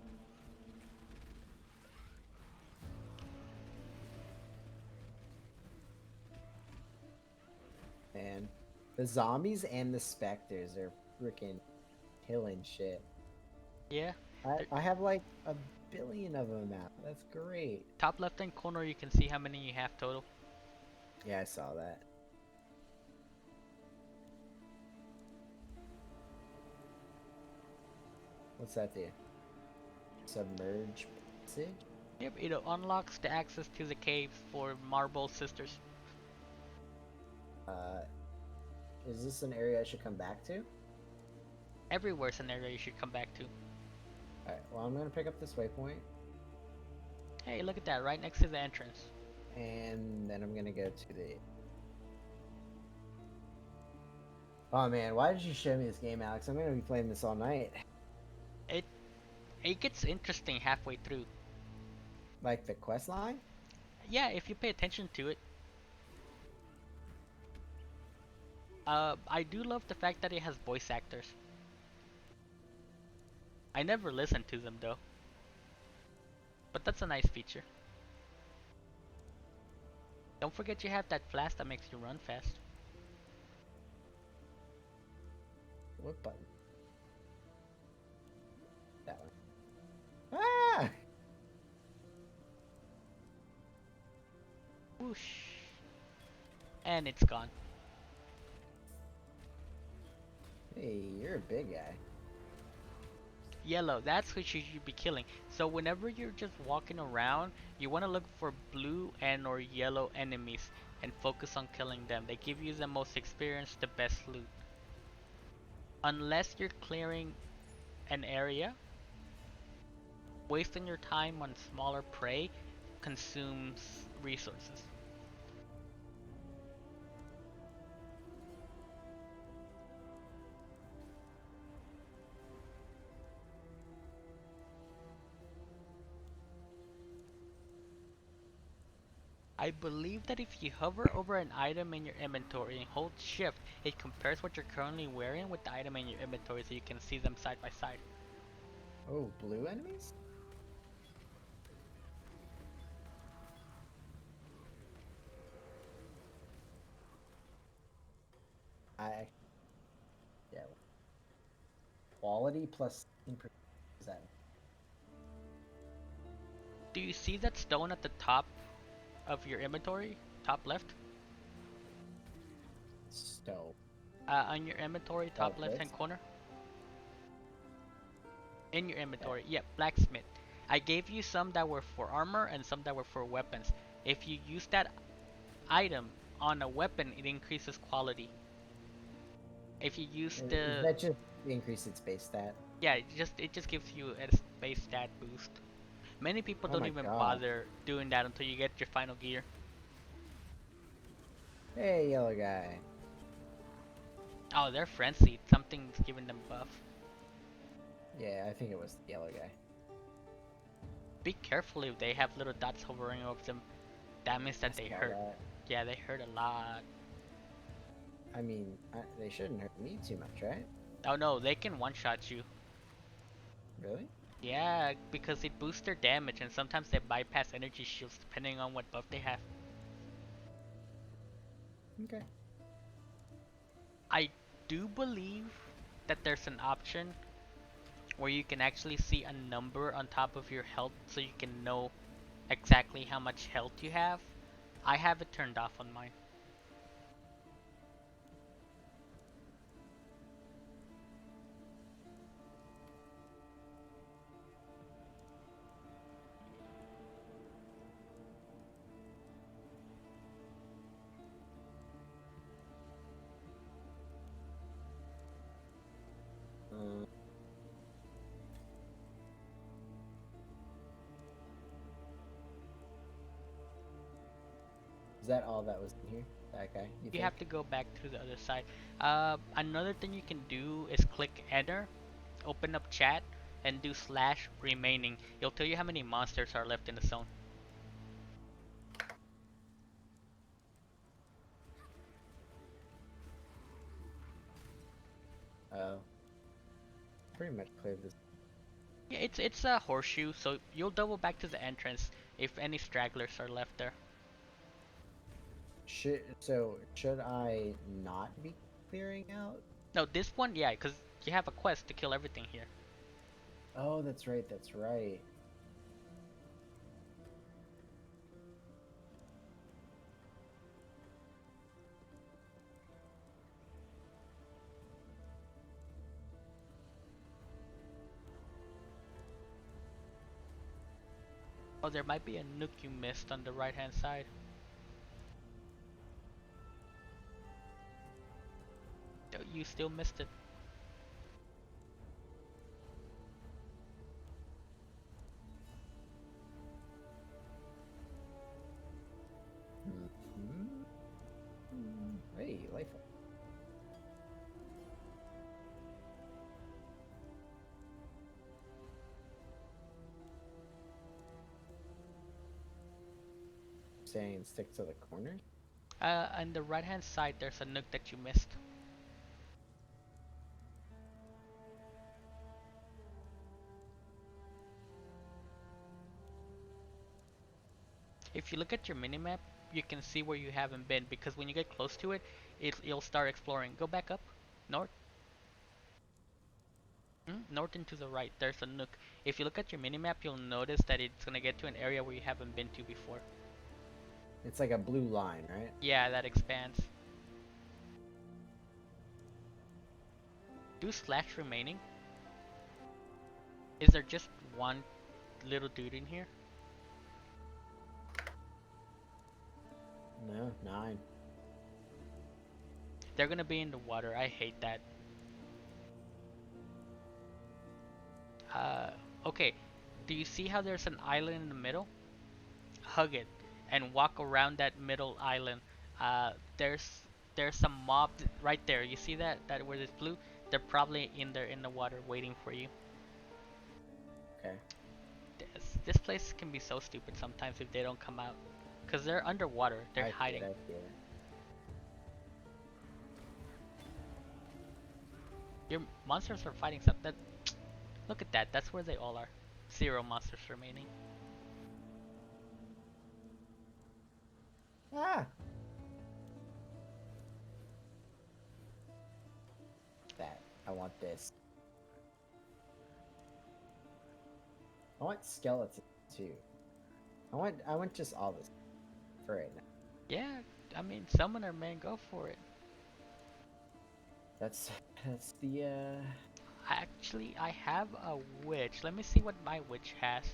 Man, the zombies and the specters are freaking killing shit. Yeah. I have like a billion of them now. That's great. Top left hand corner, you can see how many you have total. Yeah, I saw that. What's that do? Submerge passage? Yep, it unlocks the access to the caves for Marble Sisters. Is this an area I should come back to? Everywhere's an area you should come back to. Alright, well, I'm gonna pick up this waypoint. Hey, look at that, right next to the entrance. And then I'm gonna go to the... Oh man, why did you show me this game, Alex? I'm gonna be playing this all night. It gets interesting halfway through. Like the quest line? Yeah, if you pay attention to it. I do love the fact that it has voice actors. I never listen to them though. But that's a nice feature. Don't forget you have that flask that makes you run fast. What button? That one. Ah! Whoosh. And it's gone. Hey, you're a big guy. Yellow, that's who you should be killing. So whenever you're just walking around, you want to look for blue and or yellow enemies and focus on killing them. They give you the most experience, the best loot. Unless you're clearing an area, wasting your time on smaller prey consumes resources. I believe that if you hover over an item in your inventory and hold shift, it compares what you're currently wearing with the item in your inventory so you can see them side by side. Oh, blue enemies? Yeah. Quality plus improve. Is that Do you see that stone at the top of your inventory? Top left? stove? On your inventory, top Oh, left hand this? corner? In your inventory, yep, blacksmith. I gave you some that were for armor and some that were for weapons. If you use that item on a weapon, it increases quality. If you use Is the that just increase its base stat? yeah, it just gives you a space stat boost. Many people Oh don't my even God. bother doing that until you get your final gear. Hey, yellow guy. Oh, they're frenzied. Something's giving them buff. Yeah, I think it was the yellow guy. Be careful if they have little dots hovering over them. That means that I they saw hurt. that. Yeah, they hurt a lot. I mean, they shouldn't hurt me too much, right? Oh no, they can one-shot you. Really? Yeah, because it boosts their damage and sometimes they bypass energy shields depending on what buff they have. Okay. I do believe that there's an option where you can actually see a number on top of your health so you can know exactly how much health you have. I have it turned off on mine. Uh, is that all that was in here? That guy, you You think? have to go back to the other side. Another thing you can do is click enter, open up chat, and do slash remaining. It'll tell you how many monsters are left in the zone. Oh, pretty much cleared this. Yeah, it's a horseshoe, so you'll double back to the entrance if any stragglers are left there. Should I not be clearing out? No, this one, yeah, because you have a quest to kill everything here. Oh, that's right. That's right. Oh, there might be a nook you missed on the right hand side. Oh, you still missed it. Mhm. Hey, life. Saying stick to the corners. On the right hand side, there's a nook that you missed. If you look at your minimap, you can see where you haven't been because when you get close to it, you'll start exploring. Go back up, north, north and to the right. There's a nook. If you look at your minimap, you'll notice that it's gonna get to an area where you haven't been to before. It's like a blue line, right? Yeah, that expands. Do slash remaining. Is there just one little dude in here? No, 9. They're gonna be in the water. I hate that. Uh, okay. Do you see how there's an island in the middle? Hug it and walk around that middle island. Uh, there's there's some mob right there. You see that where it's blue? They're probably in there in the water waiting for you. Okay. This place can be so stupid sometimes if they don't come out, cause they're underwater. They're I hiding. feel it. Your monsters are fighting something. Look at that. That's where they all are. 0 monsters remaining. Ah! That. I want this. I want skeletons too. I want just all this for right now. Yeah, I mean, summoner man, go for it. That's the Actually, I have a witch. Let me see what my witch has.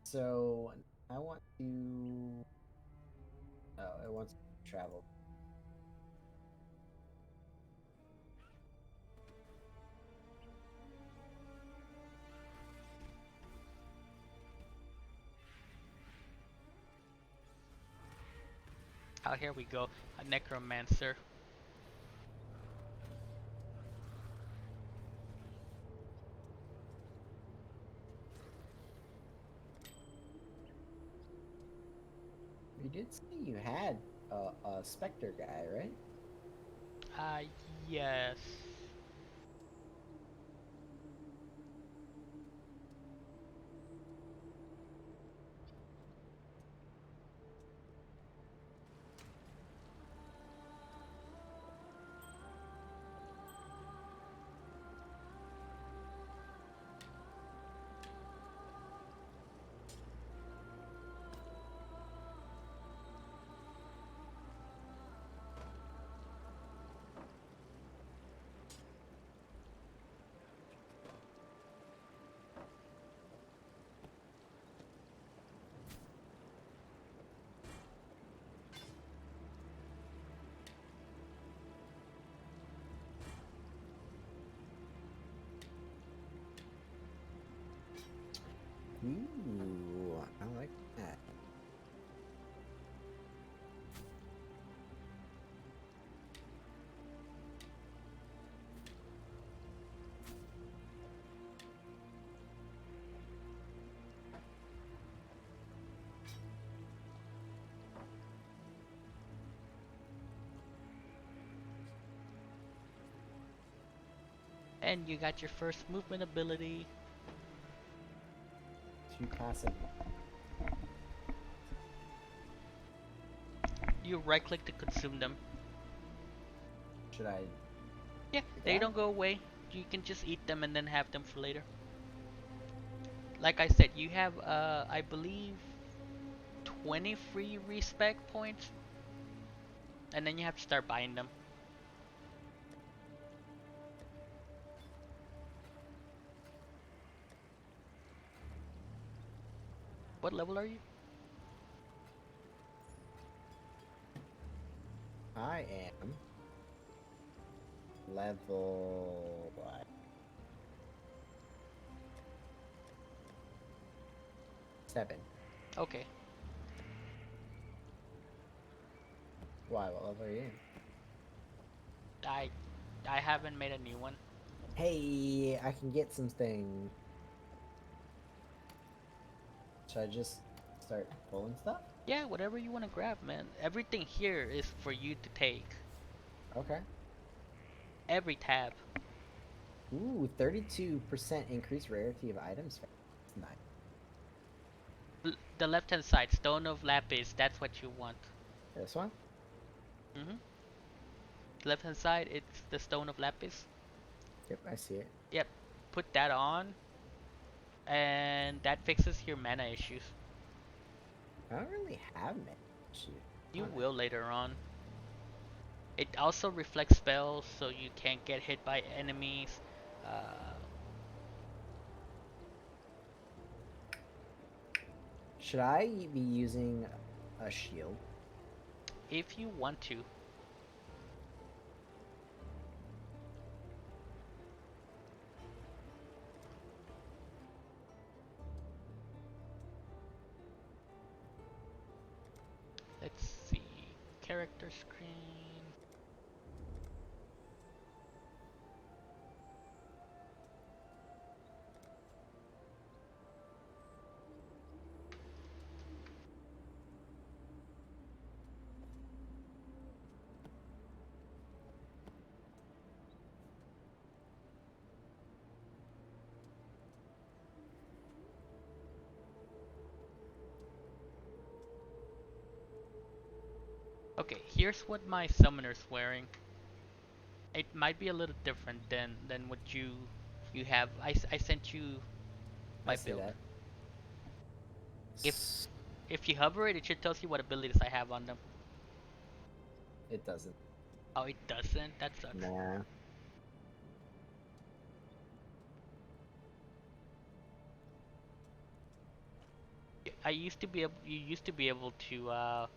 so I want to oh, it wants to travel. Oh, here we go. A necromancer. You did say you had a specter guy, right? Uh, yes. Ooh, I like that. And you got your first movement ability. 2 passive. You right click to consume them. Should I? Yeah, do they that? don't go away. You can just eat them and then have them for later. Like I said, you have I believe 20 free respec points, and then you have to start buying them. What level are you? I am level what? 7. Okay. Why? What level are you? I I haven't made a new one. Hey, I can get some things. Should I just start pulling stuff? Yeah, whatever you want to grab, man. Everything here is for you to take. Okay. Every tab. Ooh, 32% increased rarity of items. Nice. The left hand side, Stone of Lapis, that's what you want. This one? Mm-hmm. Left hand side, it's the Stone of Lapis. Yep, I see it. Yep. Put that on, and that fixes your mana issues. I don't really have many. Shoot. You On it. will later on. It also reflects spells, so you can't get hit by enemies. Uh, Should I be using a shield? if you want to. Let's see. Character screen. Okay, here's what my summoner's wearing. It might be a little different than what you have. I sent you I my see build. that. If if you hover it, it should tell you what abilities I have on them. It doesn't. Oh, it doesn't? That sucks. Nah. I used to be able. You used to be able to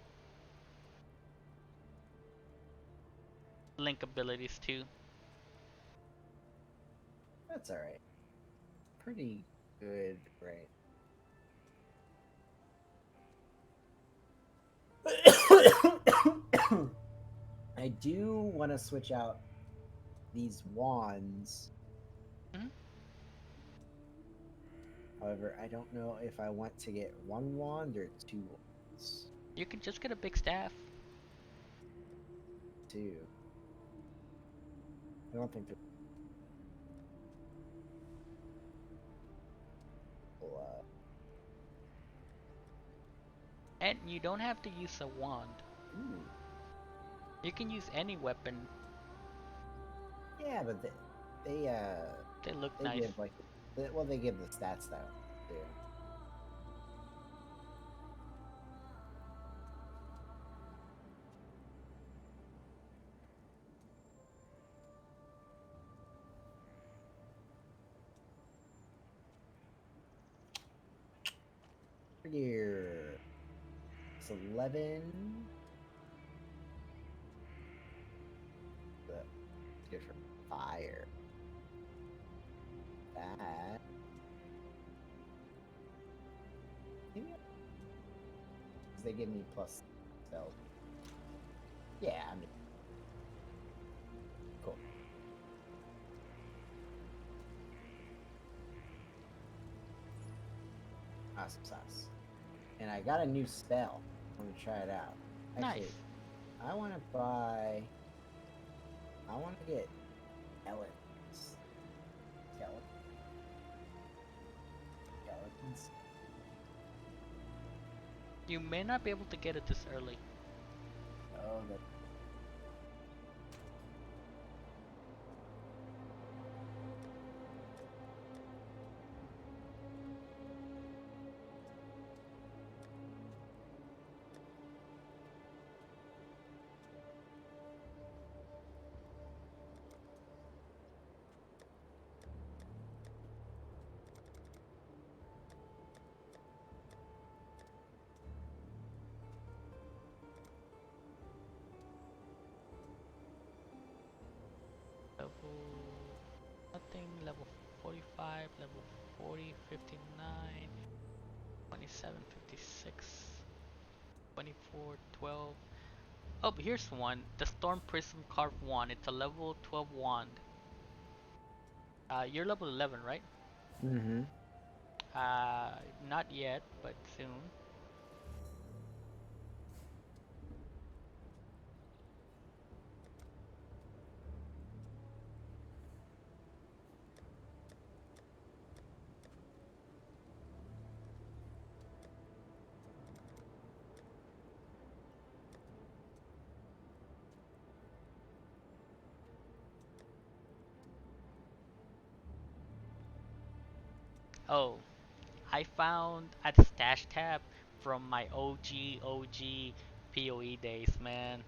link abilities too. That's alright. Pretty good, right? I do want to switch out these wands. Mhm. However, I don't know if I want to get 1 wand or 2 wands. You can just get a big staff. 2. I don't think they'll, And you don't have to use a wand. ooh. You can use any weapon. Yeah, but They look they nice. give like, well, they give the stats though too. Here, it's 11. That's good for fire. That. they give me plus spell. Yeah, I mean, cool. Awesome sauce. And I got a new spell. I'm gonna try it out. Actually, Nice. I want to buy. I want to get skeletons. Skeletons. You may not be able to get it this early. Oh, that. Level nothing, level 45, level 40, 59, 27, 56, 24, 12. Oh, here's one. The Storm Prism Carved Wand. It's a level 12 wand. You're level 11, right? Mm-hmm. Uh, Not yet, but soon. Oh, I found a stash tab from my OG POE days, man.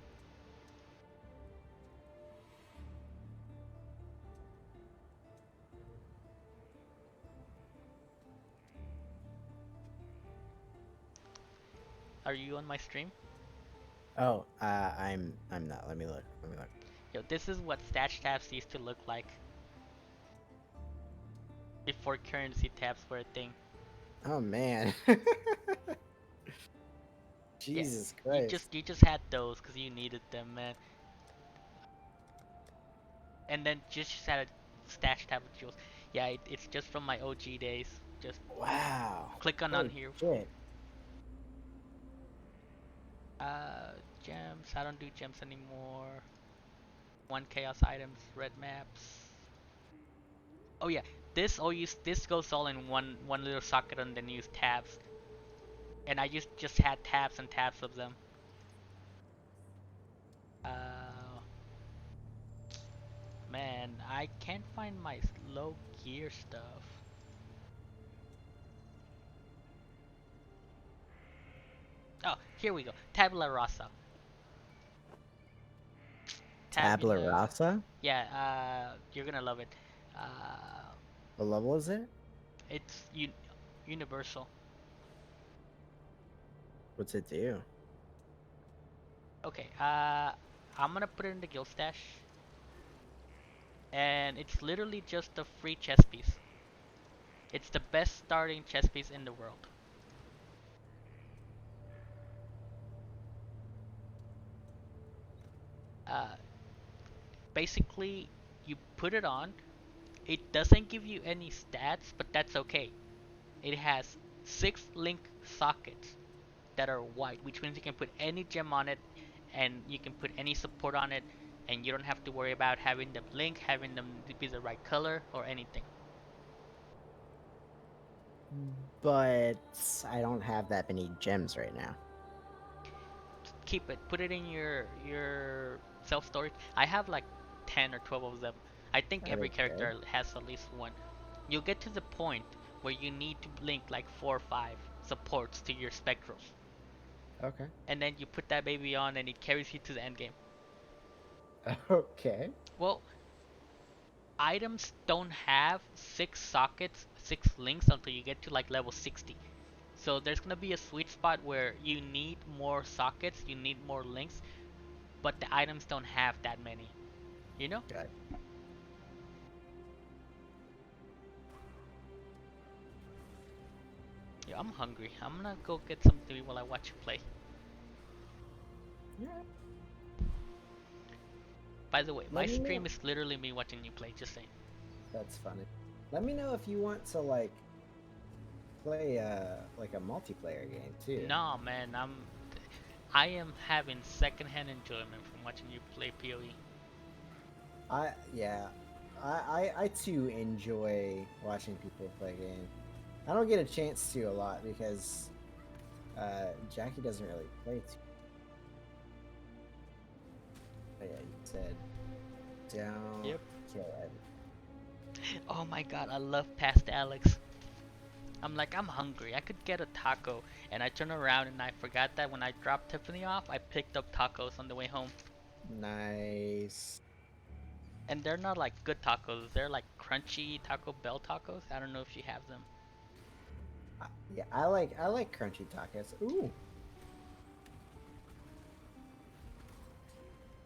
Are you on my stream? Oh, I'm not. Let me look. Let me look. Yo, this is what stash tabs used to look like before currency tabs were a thing. Oh man. Yeah, Jesus you Christ. just you just had those because you needed them, man. And then just had a stash tab with jewels. Yeah, it's just from my OG days. Just Wow. click on Holy here. shit. Gems. I don't do gems anymore. One chaos items, red maps. Oh yeah, this goes all in one little socket and then use tabs. And I just had tabs and tabs of them. Uh, Man, I can't find my low gear stuff. Oh, here we go. Tabula rasa. Tabula Tabula. rasa? Yeah, you're gonna love it. Uh, What level is it? it's universal. What's it do? Okay, I'm gonna put it in the guild stash. And it's literally just a free chess piece. It's the best starting chess piece in the world. Uh, Basically, you put it on. It doesn't give you any stats, but that's okay. It has 6 link sockets that are white, which means you can put any gem on it and you can put any support on it, and you don't have to worry about having them link, having them be the right color, or anything. But I don't have that many gems right now. Keep it. Put it in your self storage. I have like 10 or 12 of them. I think every Okay. character has at least one. You'll get to the point where you need to link like 4 or 5 supports to your spectrals, Okay. and then you put that baby on, and it carries you to the end game. Okay. Well, items don't have 6 sockets, 6 links until you get to like level 60. So there's gonna be a sweet spot where you need more sockets, you need more links, but the items don't have that many. You know? Got it. Yeah, I'm hungry. I'm gonna go get something to eat while I watch you play. Yeah. By the way, my Let me know. stream is literally me watching you play. Just saying. That's funny. Let me know if you want to like play like a multiplayer game too. No, man, I am having secondhand enjoyment from watching you play POE. Yeah, I too enjoy watching people play games. I don't get a chance to a lot because Jackie doesn't really play too. But yeah, you said don't Yep. kill it. Oh my god, I love past Alex. I'm like, I'm hungry. I could get a taco. And I turn around and I forgot that when I dropped Tiffany off, I picked up tacos on the way home. Nice. And they're not like good tacos. They're like crunchy Taco Bell tacos. I don't know if you have them. Yeah, I like crunchy tacos. Ooh,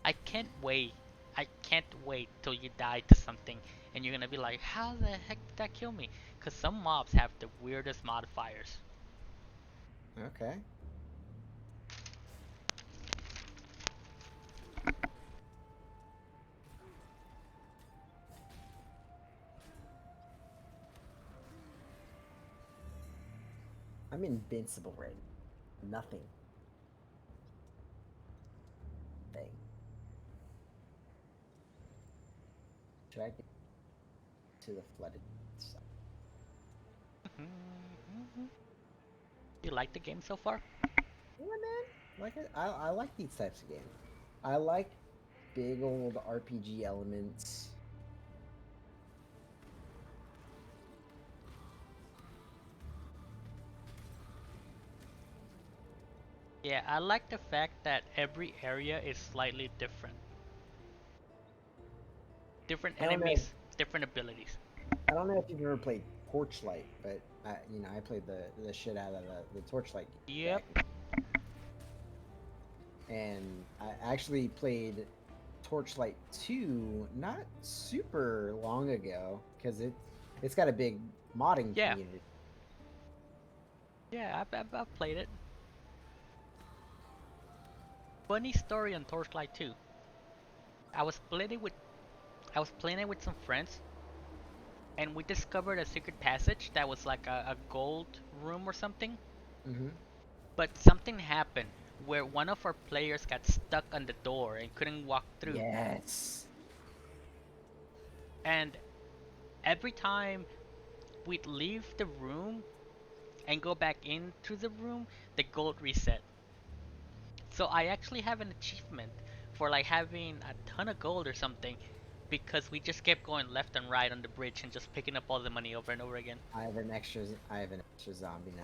I can't wait. I can't wait till you die to something and you're gonna be like, how the heck did that kill me? Because some mobs have the weirdest modifiers. okay. I'm invincible right now. Nothing. Thing. Should I get to the flooded side? You like the game so far? Yeah, man. I like these types of games. I like big old RPG elements. Yeah, I like the fact that every area is slightly different. Different I don't know. enemies, different abilities. I don't know if you've ever played Torchlight, but I played the shit out of the Torchlight game Yep. back, and I actually played Torchlight 2 not super long ago because it's got a big modding Yeah. community. Yeah, I've played it. Funny story on Torchlight 2. I was playing it with I was playing it with some friends, and we discovered a secret passage that was like a gold room or something. Mm-hmm. But something happened where one of our players got stuck on the door and couldn't walk through. Yes. And every time we'd leave the room and go back into the room, the gold reset. So I actually have an achievement for like having a ton of gold or something because we just kept going left and right on the bridge and just picking up all the money over and over again. I have an extra zombie now.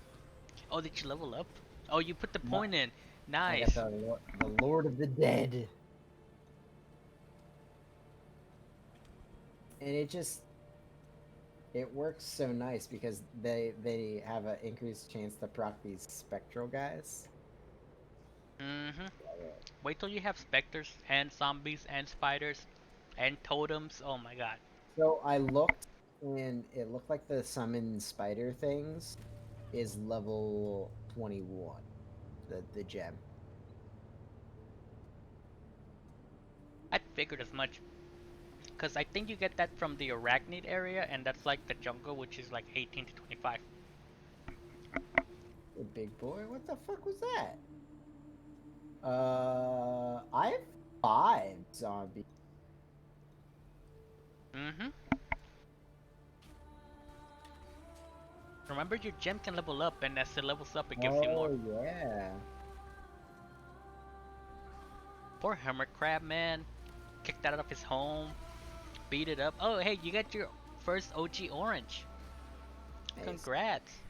Oh, did you level up? Oh, you put the No, point in. I got Nice. the Lord of the Dead, and it works so nice because they have an increased chance to proc these spectral guys. Mhm. Wait till you have specters and zombies and spiders and totems. Oh my god. So I looked, and it looked like the summon spider things is level 21. The gem. I figured as much. Because I think you get that from the arachnid area, and that's like the jungle, which is like 18 to 25. The big boy. What the fuck was that? I have 5 zombies. Mhm. Remember, your gem can level up, and as it levels up, it gives you more. Oh yeah. Poor hermit crab, man. Kicked out of his home, beat it up. Oh, hey, you got your first OG orange. Nice. Congrats.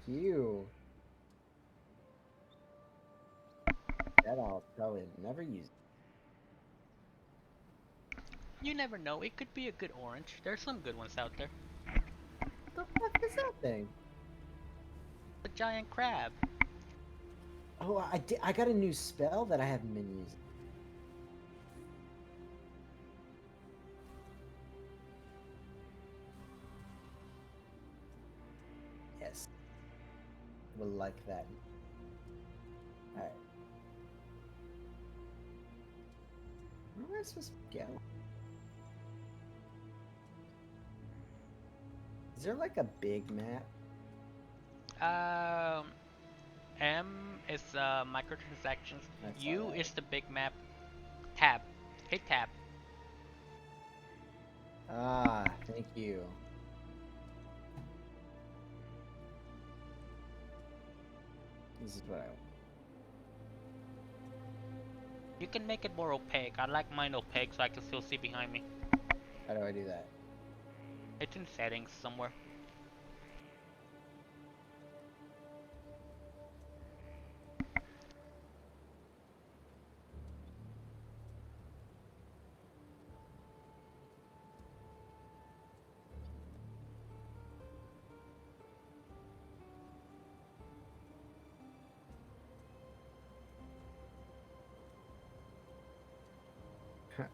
Q. That I'll probably never use. You never know, it could be a good orange. There's some good ones out there. What the fuck is that thing? The giant crab. Oh, I got a new spell that I haven't been using. Yes. Will like that. Alright. I supposed to go? Is there like a big map? Um, M is microtransactions. That's U alright. is the big map. Tab. Hit tab. Ah, thank you. This is what I want. You can make it more opaque. I like mine opaque so I can still see behind me. How do I do that? It's in settings somewhere.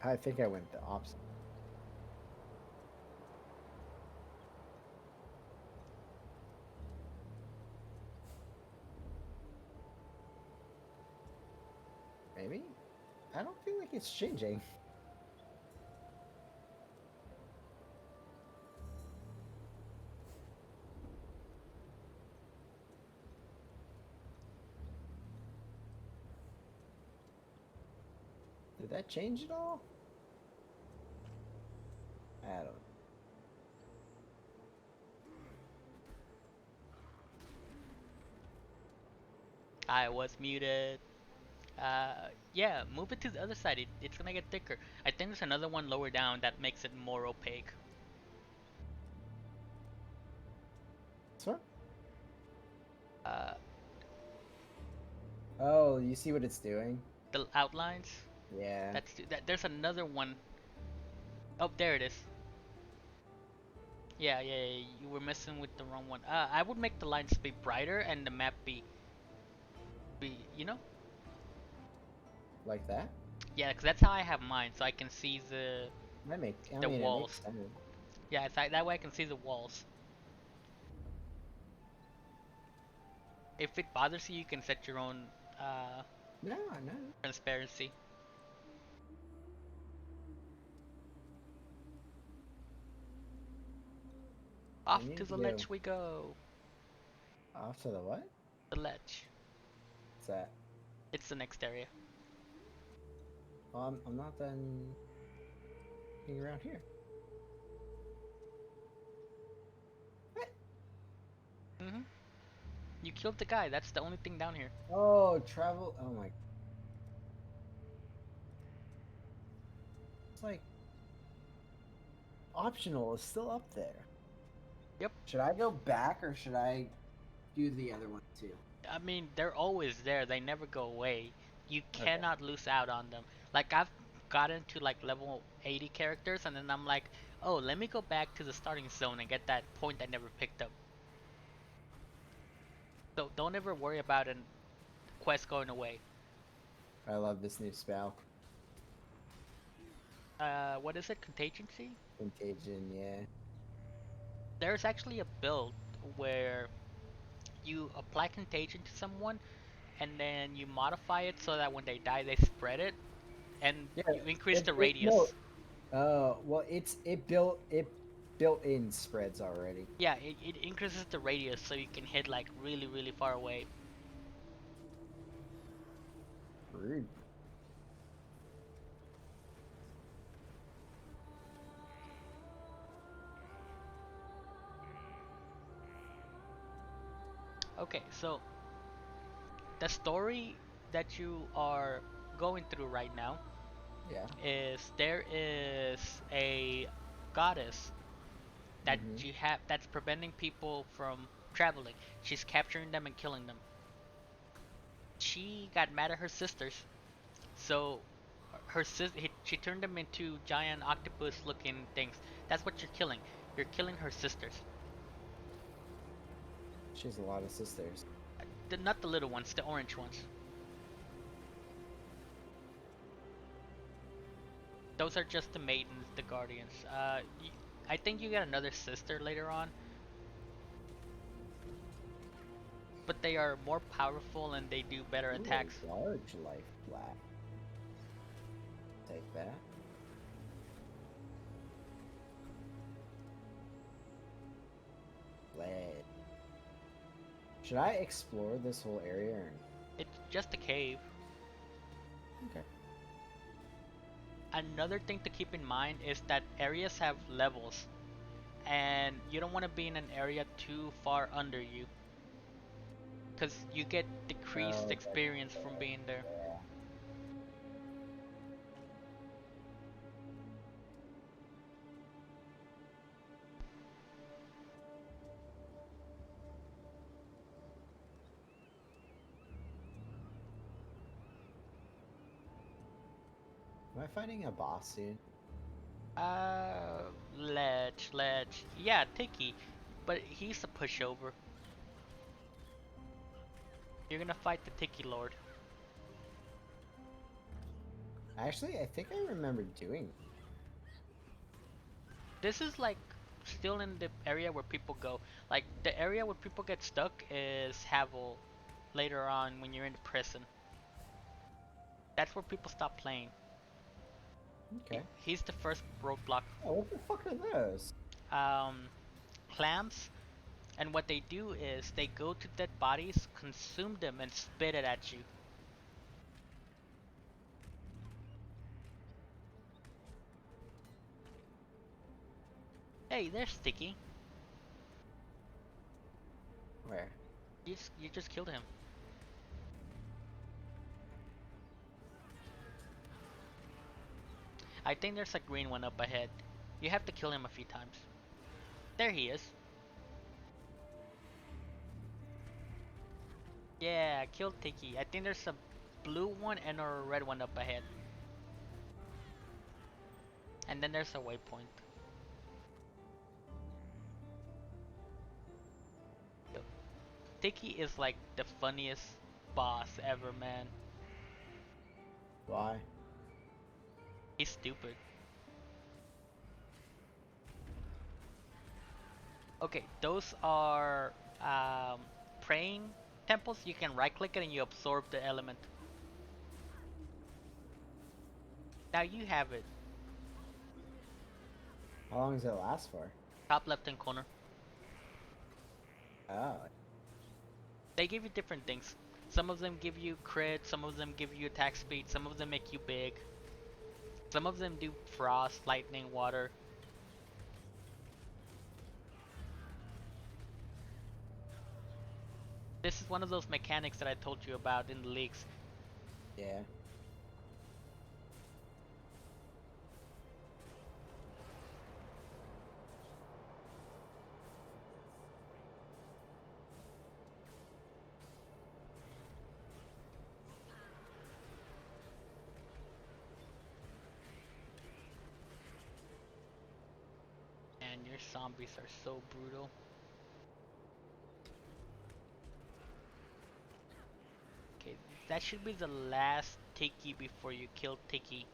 I think I went the opposite. Maybe? I don't feel like it's changing. Did that change at all? I don't know. I was muted. Yeah, move it to the other side. It's gonna get thicker. I think there's another one lower down that makes it more opaque. This one? Uh, Oh, you see what it's doing? the outlines. Yeah. There's another one. Oh, there it is. Yeah. You were messing with the wrong one. I would make the lines be brighter and the map you know? Like that? Yeah, because that's how I have mine, so I can see That make, I the mean, it makes walls. sense. Yeah, it's like, that way I can see the walls. If it bothers you, you can set your own No, no. transparency. We Off need to to the go ledge we go. off to the what? The ledge. What's that? It's the next area. Well, I'm not done being around here. What? Mhm. You killed the guy. That's the only thing down here. Oh, travel. Oh my. It's like optional is still up there. Yep. Should I go back or should I do the other one too? I mean, they're always there. They never go away. You Okay. cannot lose out on them. Like I've gotten to like level 80 characters, and then I'm like, oh, let me go back to the starting zone and get that point I never picked up. So don't ever worry about a quest going away. I love this new spell. What is it? Contingency? Contagion, yeah. There's actually a build where you apply contagion to someone, and then you modify it so that when they die, they spread it, and Yeah, you increase the it no. radius. Well, it built in spreads already. Yeah, it increases the radius so you can hit like really far away. Rude. Okay, so the story that you are going through right now Yeah. is there is a goddess that Mm-hmm. you have that's preventing people from traveling. She's capturing them and killing them. She got mad at her sisters, so she turned them into giant octopus-looking things. That's what you're killing. You're killing her sisters. She has a lot of sisters. Not the little ones, the orange ones. Those are just the maidens, the guardians. I think you get another sister later on, but they are more powerful and they do better Ooh, attacks. a large life flat. Take that. ledge. Should I explore this whole area? Or... It's just a cave. Okay. Another thing to keep in mind is that areas have levels, and you don't want to be in an area too far under you, because you get decreased Oh, experience from being there. yeah. Am I fighting a boss soon? Ledge. Yeah, Tiki, but he's a pushover. You're gonna fight the Tiki Lord. Actually, I think I remember doing. This is like still in the area where people go. Like the area where people get stuck is Havel later on when you're in the prison. That's where people stop playing. Okay. He's the first roadblock. Oh, what the fuck are those? Um, Clams, and what they do is they go to dead bodies, consume them, and spit it at you. Hey, there's Sticky. Where? You just killed him. I think there's a green one up ahead. You have to kill him a few times. There he is. Yeah, I killed Tiki. I think there's a blue one and a red one up ahead. And then there's a waypoint. Tiki is like the funniest boss ever, man. Why? He's stupid. Okay, those are praying temples. You can right click it and you absorb the element. Now you have it. How long does it last for? Top left hand corner. Oh. They give you different things. Some of them give you crit, some of them give you attack speed, some of them make you big. Some of them do frost, lightning, water. This is one of those mechanics that I told you about in the leaks. Yeah. And your zombies are so brutal. Okay, that should be the last Tiki before you kill Tiki.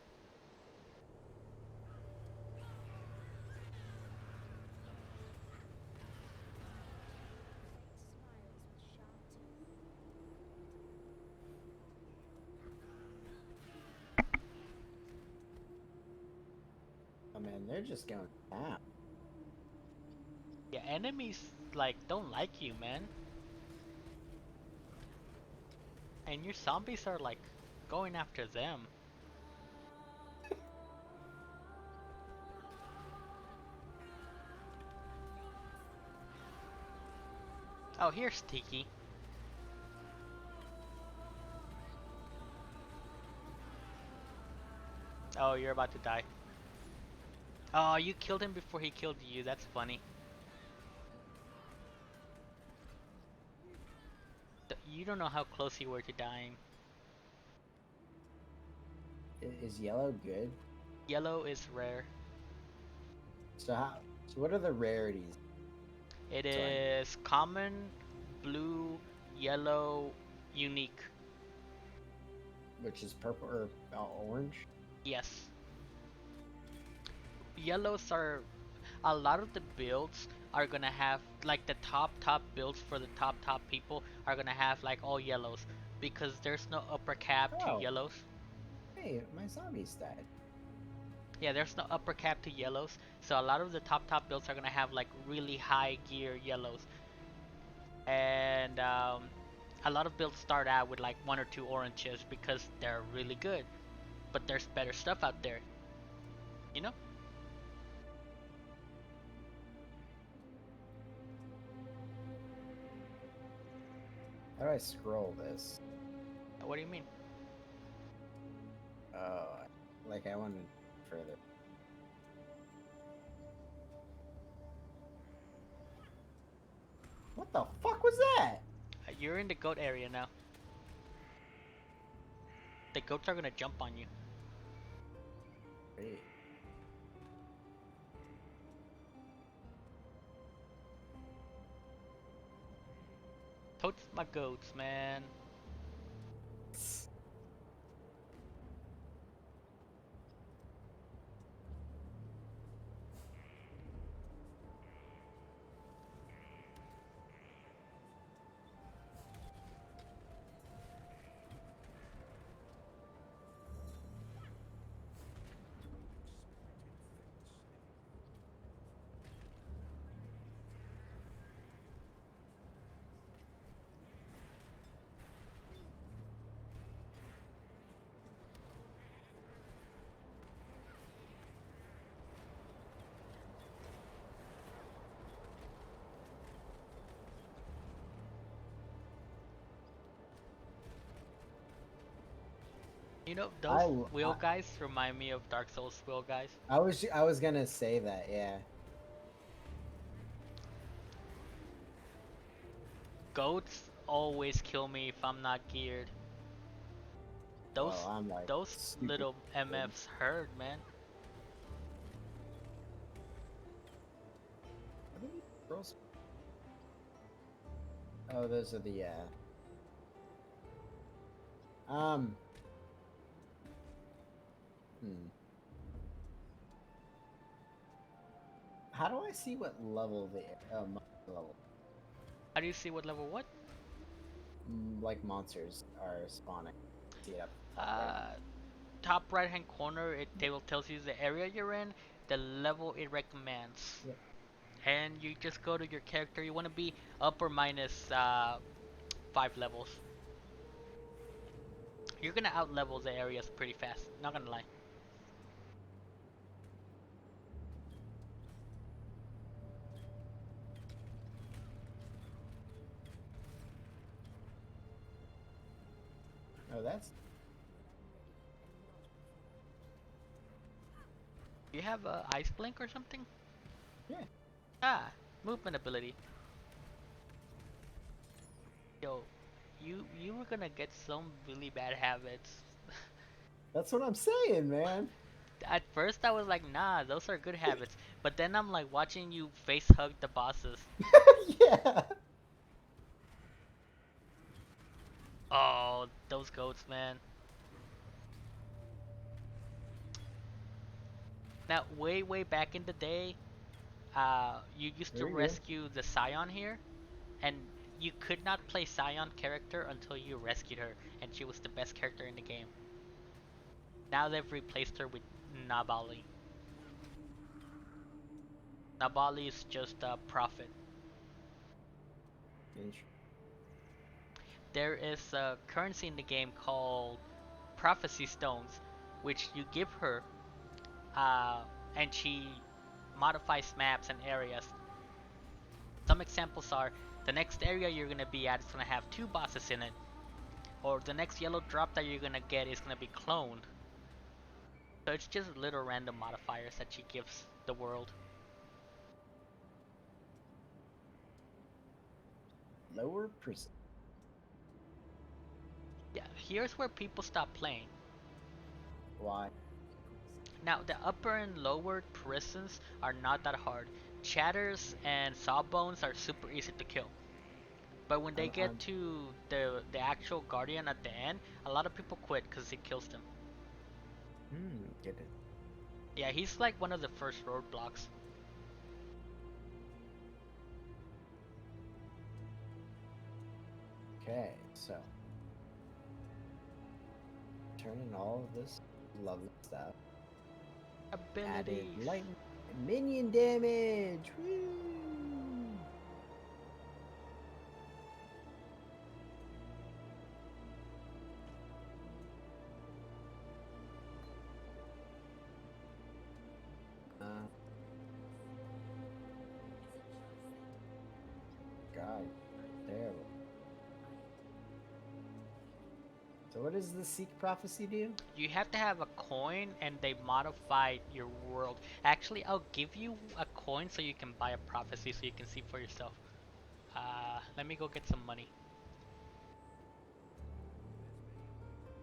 Oh man, they're just going down. Yeah, enemies like don't like you, man. And your zombies are like going after them. Oh, here's Tiki. Oh, you're about to die. Oh, you killed him before he killed you. That's funny. You don't know how close you were to dying. Is yellow good? Yellow is rare. So how? So what are the rarities? It Sorry. is common, blue, yellow, unique. Which is purple or orange? Yes. Yellows are a lot of the builds are gonna have like the top builds for the top people are gonna have like all yellows because there's no upper cap to Oh. yellows. Hey, my zombies died. Yeah, there's no upper cap to yellows, so a lot of the top builds are gonna have like really high gear yellows, and a lot of builds start out with like one or two oranges because they're really good, but there's better stuff out there, you know? How do I scroll this? What do you mean? Oh, like I wanted further. What the fuck was that? You're in the goat area now. The goats are gonna jump on you. Wait. Totes my goats, man. You know, those wheel guys remind me of Dark Souls wheel guys. I was gonna say that, yeah. Goats always kill me if I'm not geared. Those Well, I'm like those super little good. MFs hurt, man. What are these girls? Oh, those are the um hmm. How do I see what level my level How do you see what level what? like monsters are spawning? See it up top right. Uh, Top right hand corner, it table tells you the area you're in, the level it recommends, Yep. and you just go to your character. You want to be up or minus 5 levels. You're gonna out level the areas pretty fast. Not gonna lie. Oh, that's You have a ice blink or something? yeah. Ah, movement ability. Yo, you were gonna get some really bad habits. That's what I'm saying, man. At first I was like, nah, those are good habits. But then I'm like watching you face hug the bosses. Yeah. Oh, those goats, man. Now, way back in the day, you used to There you go. rescue the Scion here, and you could not play Scion character until you rescued her, and she was the best character in the game. Now they've replaced her with Nabali. Nabali is just a prophet. There is a currency in the game called prophecy stones, which you give her, uh, and she modifies maps and areas. Some examples are the next area you're gonna be at is gonna have 2 bosses in it, or the next yellow drop that you're gonna get is gonna be cloned. So it's just little random modifiers that she gives the world. Lower prison. Yeah, here's where people stop playing. Why? Now, the upper and lower prisons are not that hard. Chatters and Sawbones are super easy to kill. But when they get I'm to the actual Guardian at the end, a lot of people quit because it kills them. get it. Yeah, he's like one of the first roadblocks. Okay, so turning all of this lovely stuff. Added Abilities. light minion damage. Woo! Uh, God, terrible. So what does the Seek Prophecy do? You have to have a coin and they modify your world. Actually, I'll give you a coin so you can buy a prophecy so you can see for yourself. Let me go get some money.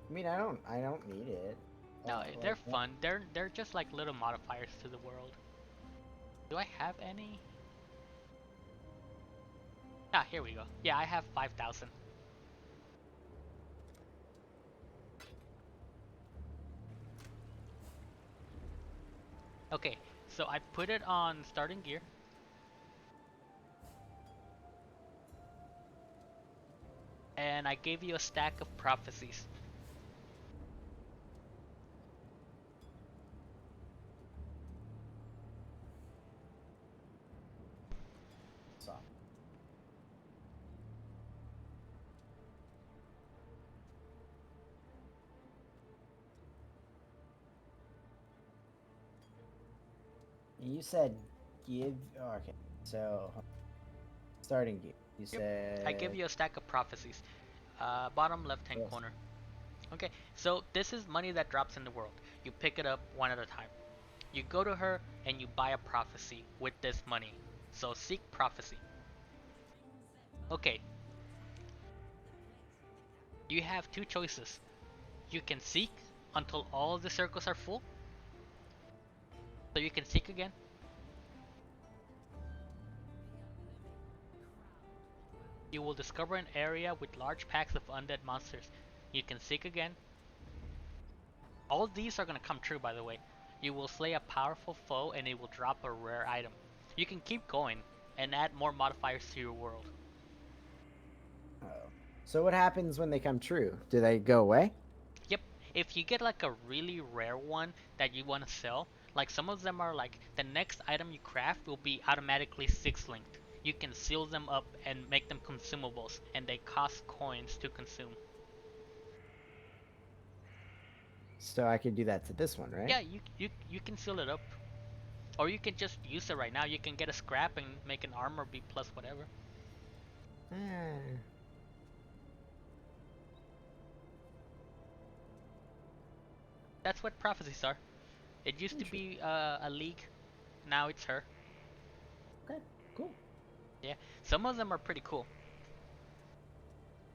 I mean, I don't need it. No, Like they're fun. They're just like little modifiers to the world. Do I have any? Ah, here we go. Yeah, I have 5,000. Okay, so I put it on starting gear. And I gave you a stack of prophecies. so. You said give. Oh, okay. So starting gear. You Yep, I give said. you a stack of prophecies. Bottom left hand Yes. corner. Okay, so this is money that drops in the world. You pick it up one at a time. You go to her and you buy a prophecy with this money. So seek prophecy. Okay, you have two choices. You can seek until all of the circles are full. So you can seek again. You will discover an area with large packs of undead monsters. You can seek again. All these are going to come true, by the way. You will slay a powerful foe and it will drop a rare item. You can keep going and add more modifiers to your world. Oh. So what happens when they come true? Do they go away? Yep, if you get like a really rare one that you want to sell, like some of them are like the next item you craft will be automatically 6 linked. You can seal them up and make them consumables, and they cost coins to consume. So I could do that to this one, right? Yeah, you can seal it up, or you can just use it right now. You can get a scrap and make an armor be plus whatever. Eh. That's what prophecies are. It used to Interesting. be a league, now it's her. Okay. Cool. Yeah, some of them are pretty cool.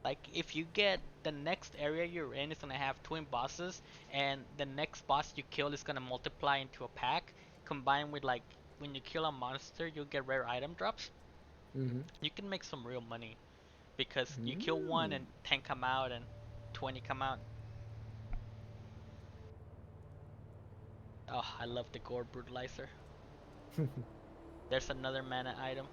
Like if you get the next area you're in is gonna have twin bosses, and the next boss you kill is gonna multiply into a pack. Combined with like when you kill a monster, you'll get rare item drops. Mm-hmm. You can make some real money because you kill one Mm. and 10 come out and 20 come out. Oh, I love the gore brutalizer. There's another mana item.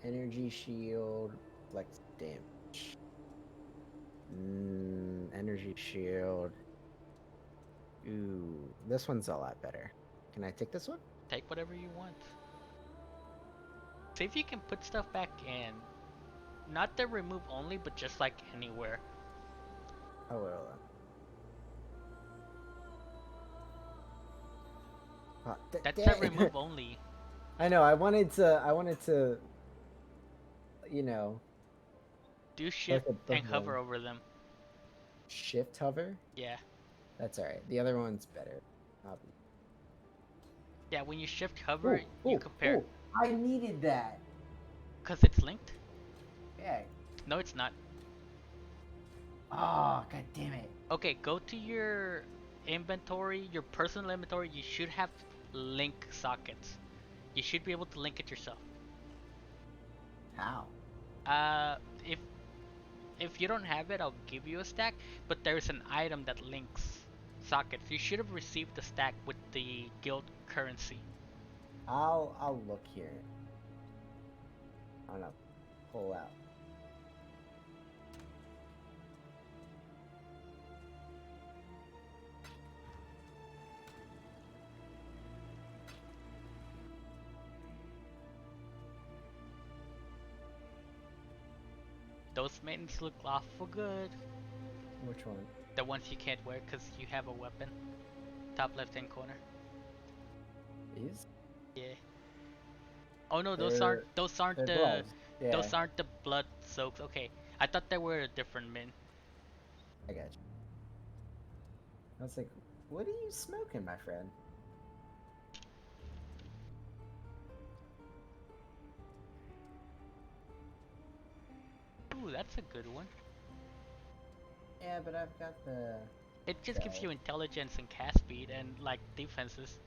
Energy shield, flex damage. Energy shield. Ooh, this one's a lot better. Can I take this one? Take whatever you want. See if you can put stuff back in. Not the remove only, but just like anywhere. Oh, well. That's a remove only. I know. I wanted to. I wanted to. You know, Do look shift at the and hover one. over them. Shift hover. Yeah. That's all right. The other one's better. Obviously. Yeah, when you shift hover, Oh, you oh, compare. oh! I needed that. Because it's linked? Yeah. No, it's not. Oh, god damn it. Okay, go to your inventory, your personal inventory. You should have link sockets. You should be able to link it yourself. How? Uh, if if you don't have it, I'll give you a stack. But there's an item that links sockets. You should have received the stack with the guild currency. I'll look here. I'm gonna pull out. Those mittens look awful good. Which one? The ones you can't wear because you have a weapon. Top left hand corner. These? Yeah. Oh no, They're those aren't they're the gloves. Yeah, those aren't the blood soaks. Okay, I thought they were a different mint. I got you. I was like, what are you smoking, my friend? Ooh, that's a good one. Yeah, but I've got the It just gives belt. you intelligence and cast speed and like defenses.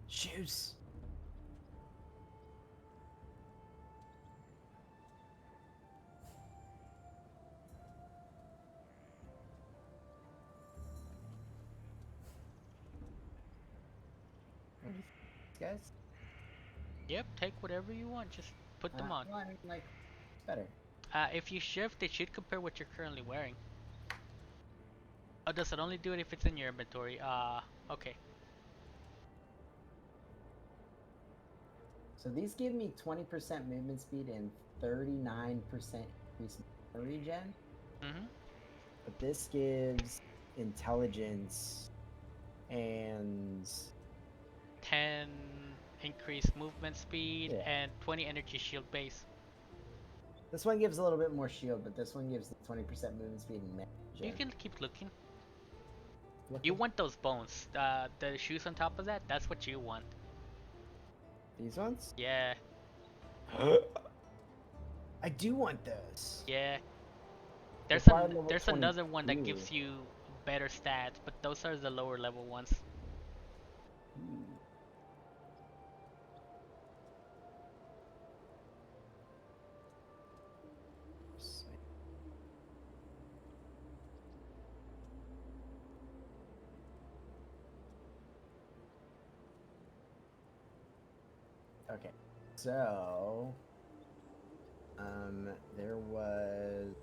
Shoes. What do you think, guys? Yep, take whatever you want. Just put them on. Well, I mean, like, better. If you shift, it should compare what you're currently wearing. Oh, does it only do it if it's in your inventory? Okay. So these give me 20% movement speed and 39% increase memory regen. Mm-hmm. But this gives intelligence and 10 increased movement speed yeah. and 20 energy shield base. This one gives a little bit more shield, but this one gives the 20% movement speed and memory You regen. can keep looking. You Looking. want those bones. The shoes on top of that, that's what you want. These ones? Yeah, I do want those. yeah. Required level There's another one that 22. gives you better stats, but those are the lower level ones. Ooh. Okay, so there was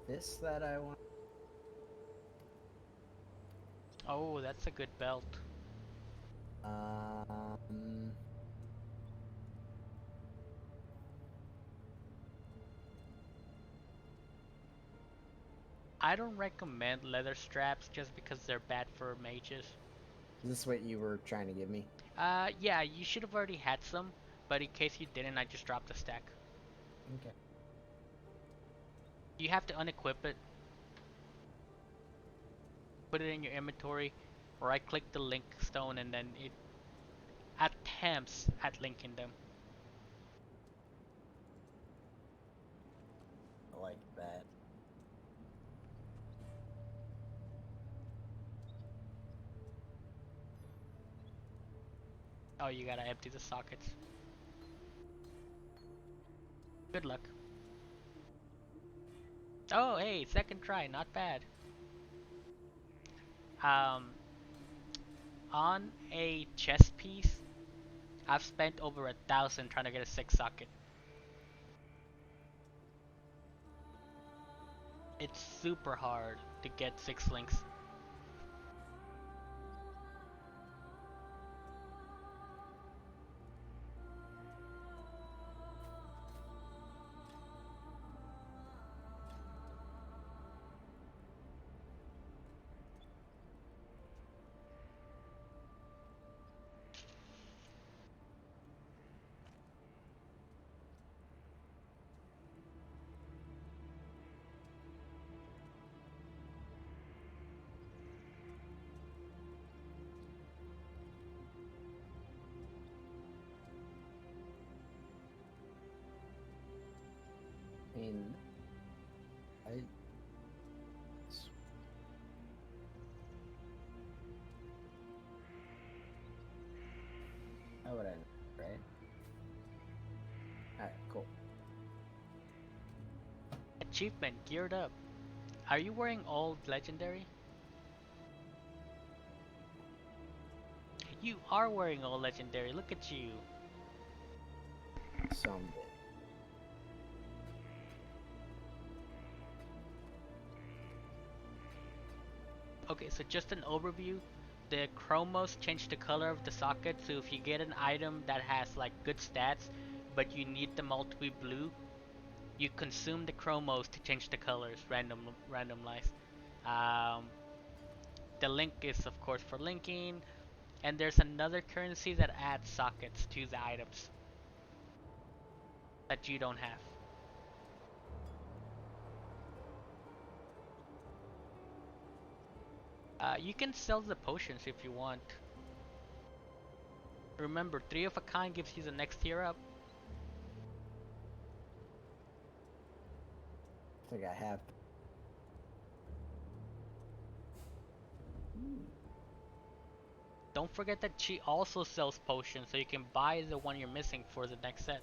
this that I want. Oh, that's a good belt. Um, I don't recommend leather straps just because they're bad for mages. is this what you were trying to give me? Yeah, you should have already had some, but in case you didn't, I just dropped a stack. Okay. You have to unequip it, put it in your inventory, right click the link stone, and then it attempts at linking them. I like that. Oh, you gotta empty the sockets. Good luck. Oh, hey, second try, not bad. Um, on a chess piece, I've spent over 1,000 trying to get a 6 socket. It's super hard to get 6 links. I mean, I. How would I know, right? Alright, cool. Achievement geared up. Are you wearing old legendary? You are wearing old legendary. Look at you. Some bit. Okay, so just an overview. the chromos change the color of the socket. So if you get an item that has like good stats, but you need them all to be blue, you consume the chromos to change the colors, randomized. Um, the link is of course for linking, and there's another currency that adds sockets to the items that you don't have. You can sell the potions if you want. Remember, 3 of a kind gives you the next tier up. I think I have. Don't forget that she also sells potions, so you can buy the one you're missing for the next set.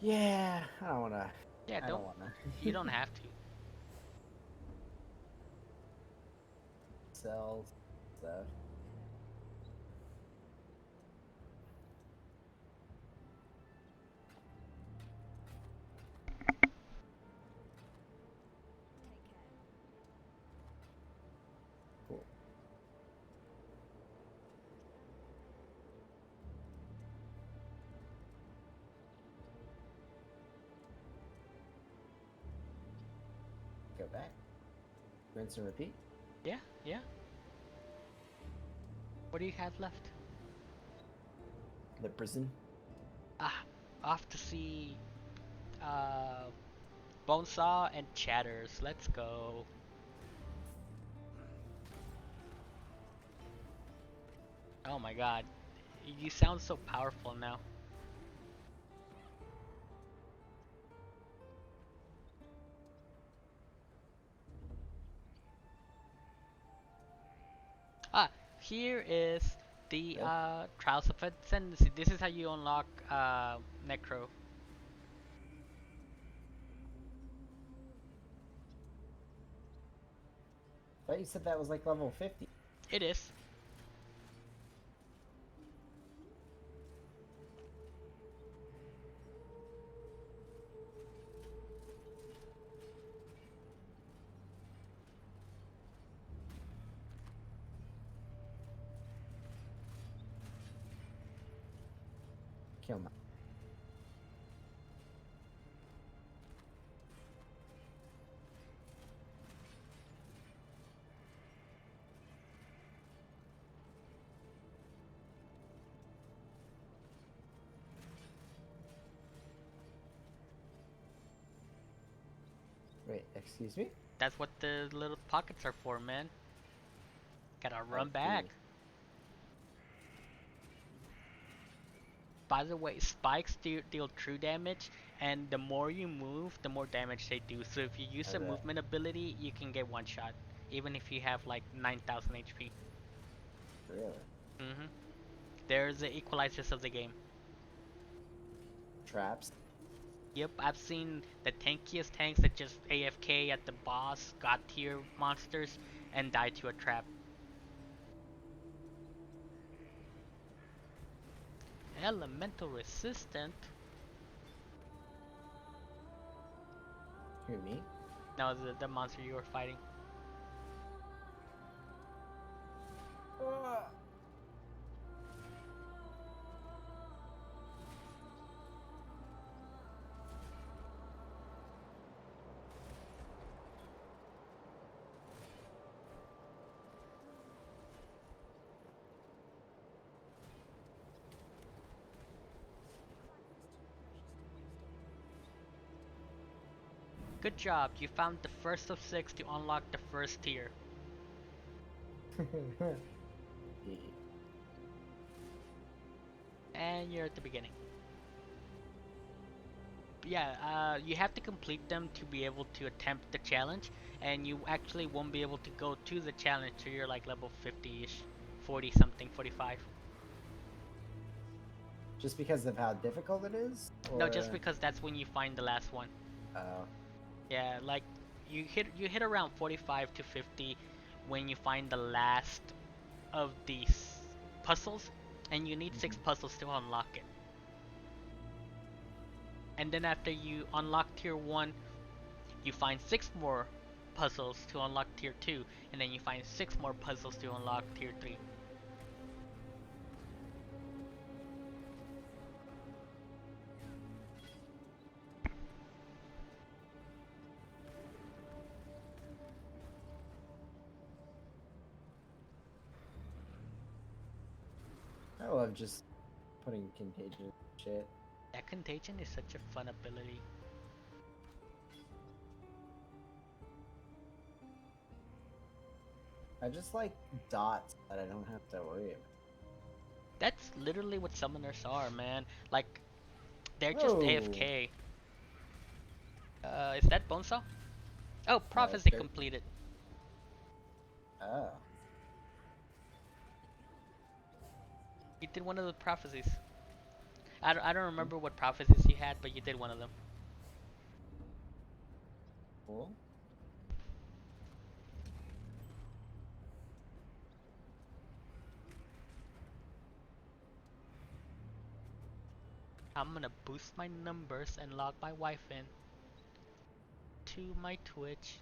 Yeah, I don't wanna. Yeah, I don't wanna. you don't have to. Sell stuff. Cool. Go back. Rinse and repeat. Yeah, yeah. What do you have left? The prison. Off to see uh, Bonesaw and Chatters. Let's go. Oh my god. You sound so powerful now. Here is the Yep. Trials of Ascendancy. This is how you unlock Necro. I thought you said that was like level 50. It is. Kill my. Wait, excuse me? That's what the little pockets are for, man. Gotta run back. Okay. By the way, spikes deal true damage, and the more you move, the more damage they do. So if you use a Okay. movement ability, you can get one shot, even if you have like 9,000 HP. Really? Mhm. They're the equalizers of the game. Traps. Yep, I've seen the tankiest tanks that just AFK at the boss, god tier monsters, and die to a trap. Elemental resistant? Who, me? No, the monster you were fighting. Good job, you found the first of 6 to unlock the first tier. Yeah. And you're at the beginning. Yeah, you have to complete them to be able to attempt the challenge, and you actually won't be able to go to the challenge till you're like level 50-ish, 40 something, 45. Just because of how difficult it is? No, just Or- because that's when you find the last one. Oh. Yeah, like you hit around 45 to 50 when you find the last of these puzzles, and you need 6 puzzles to unlock it. And then after you unlock tier 1, you find 6 more puzzles to unlock tier 2, and then you find 6 more puzzles to unlock tier 3. of just putting contagion and shit. That contagion is such a fun ability. I just like dots that I don't have to worry about. That's literally what summoners are, man. Like, they're just Oh. AFK. Is that Bonesaw? Oh, prophecy Dirt. completed. Oh. You did one of the prophecies. I don't remember what prophecies you had, but you did one of them. Cool. I'm gonna boost my numbers and log my wife in to my Twitch.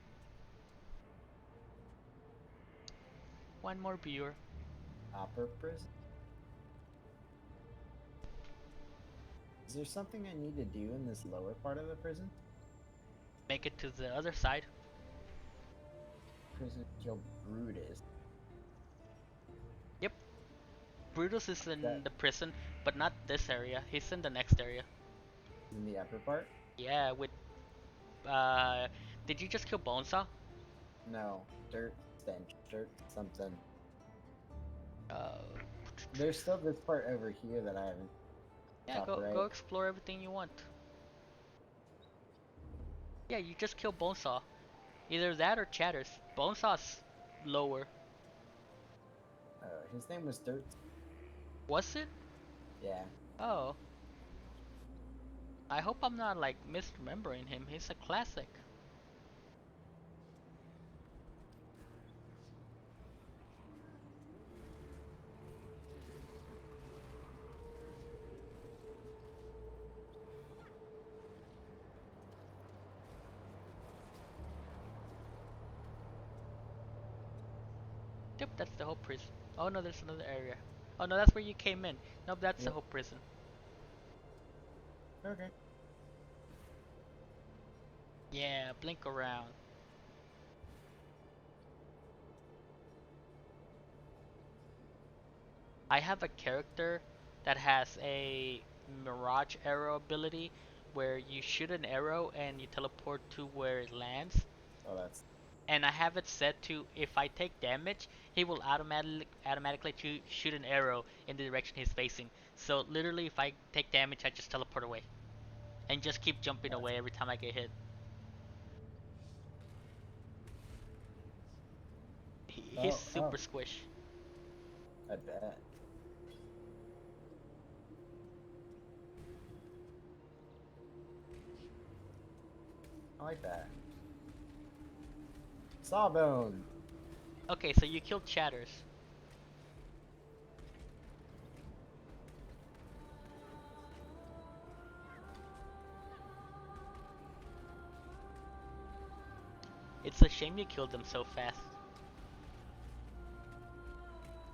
One more viewer. Upper prison. Is there something I need to do in this lower part of the prison? Make it to the other side. Prison kill Brutus. Yep. Brutus is in That the prison, but not this area. He's in the next area. in the upper part? Yeah, with uh did you just kill Bonesaw? No. Dirt stench. Dirt something. Uh There's still this part over here that I haven't. yeah, Top right. go explore everything you want. Yeah, you just killed Bonesaw. Either that or Chatters. Bonesaw's lower. His name was Dirt. Was it? Yeah. Oh. I hope I'm not like misremembering him. He's a classic. Yep, that's the whole prison. Oh no, there's another area. Oh no, that's where you came in. Nope, that's the Yep. whole prison. Okay. Yeah, blink around. I have a character that has a mirage arrow ability where you shoot an arrow and you teleport to where it lands. Oh, that's. And I have it set to if I take damage, he will automatically shoot an arrow in the direction he's facing. So literally, if I take damage, I just teleport away and just keep jumping That's away every time I get hit. He's super oh. squish. I bet. I like that. Sawbone. Okay, so you killed Chatters. It's a shame you killed them so fast.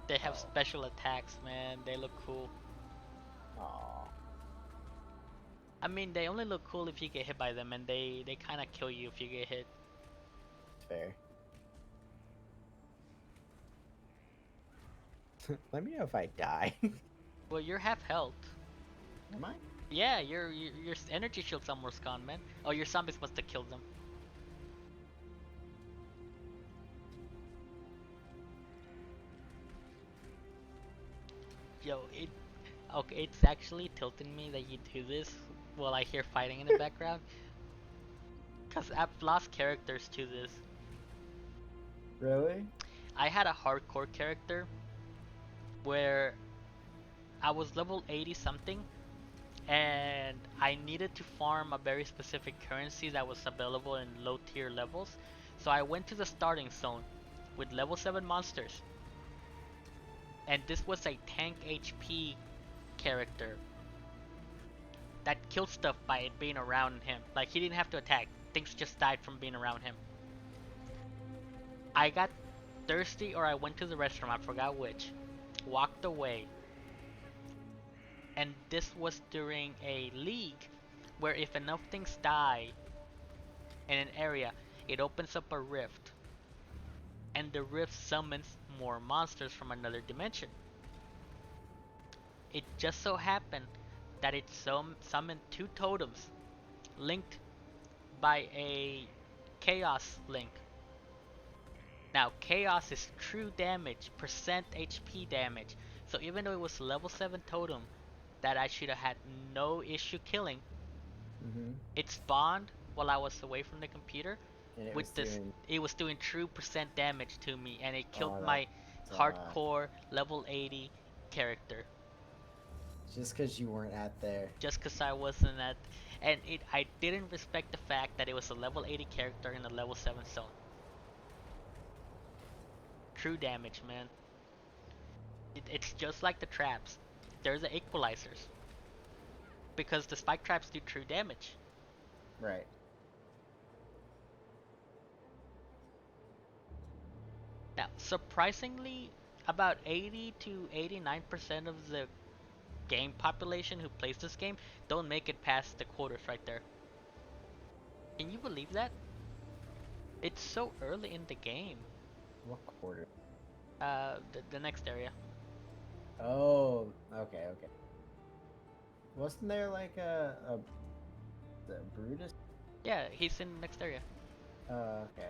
They have Oh. special attacks, man. They look cool. Aw. I mean, they only look cool if you get hit by them, and they kind of kill you if you get hit. Fair. Let me know if I die. Well, you're half health. Am I? Yeah, your energy shield's almost gone, man. Oh, your zombies must have killed them. Yo, okay, it's actually tilting me that you do this while I hear fighting in the background. Cause I've lost characters to this. Really? I had a hardcore character where I was level 80 something and I needed to farm a very specific currency that was available in low tier levels. So I went to the starting zone with level 7 monsters. And this was a tank HP character that killed stuff by it being around him. Like, he didn't have to attack. Things just died from being around him. I got thirsty or I went to the restroom, I forgot which. Walked away. And this was during a league where if enough things die in an area, it opens up a rift. And the rift summons more monsters from another dimension. It just so happened that it summoned two totems linked by a chaos link. Now, chaos is true damage, percent HP damage. So even though it was level 7 totem that I should have had no issue killing, Mm-hmm. it spawned while I was away from the computer And it was with this. doing. It was doing true percent damage to me, and it killed Oh, that. my hardcore level 80 character Just because you weren't at there. just because I wasn't at. And I didn't respect the fact that it was a level 80 character in a level 7 zone. True damage, man. It's just like the traps. They're the equalizers. Because the spike traps do true damage. Right. Now, surprisingly, about 80 to 89% of the game population who plays this game don't make it past the quarters right there. Can you believe that? It's so early in the game. What quarter? The next area. Oh, okay. Wasn't there like the Brutus? Yeah, he's in the next area. Okay.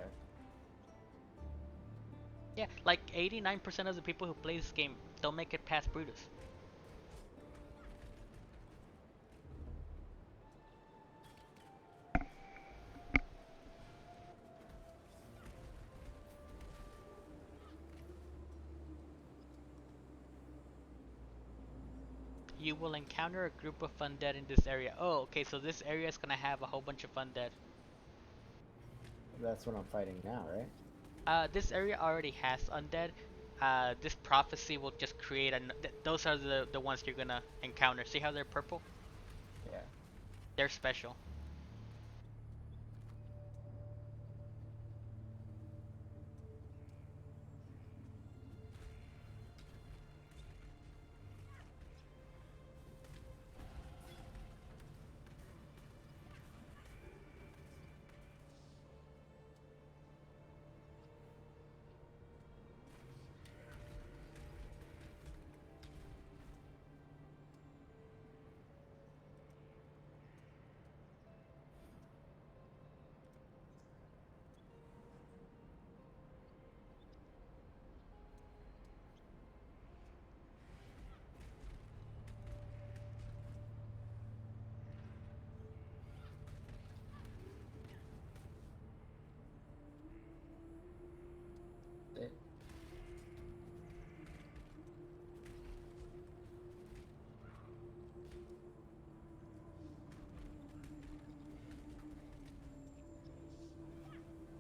Yeah, like 89% of the people who play this game don't make it past Brutus. You will encounter a group of undead in this area. Oh, okay, so this area is gonna have a whole bunch of undead. That's what I'm fighting now, right? This area already has undead. This prophecy will just create those are the ones you're gonna encounter. See how they're purple? Yeah. They're special. It,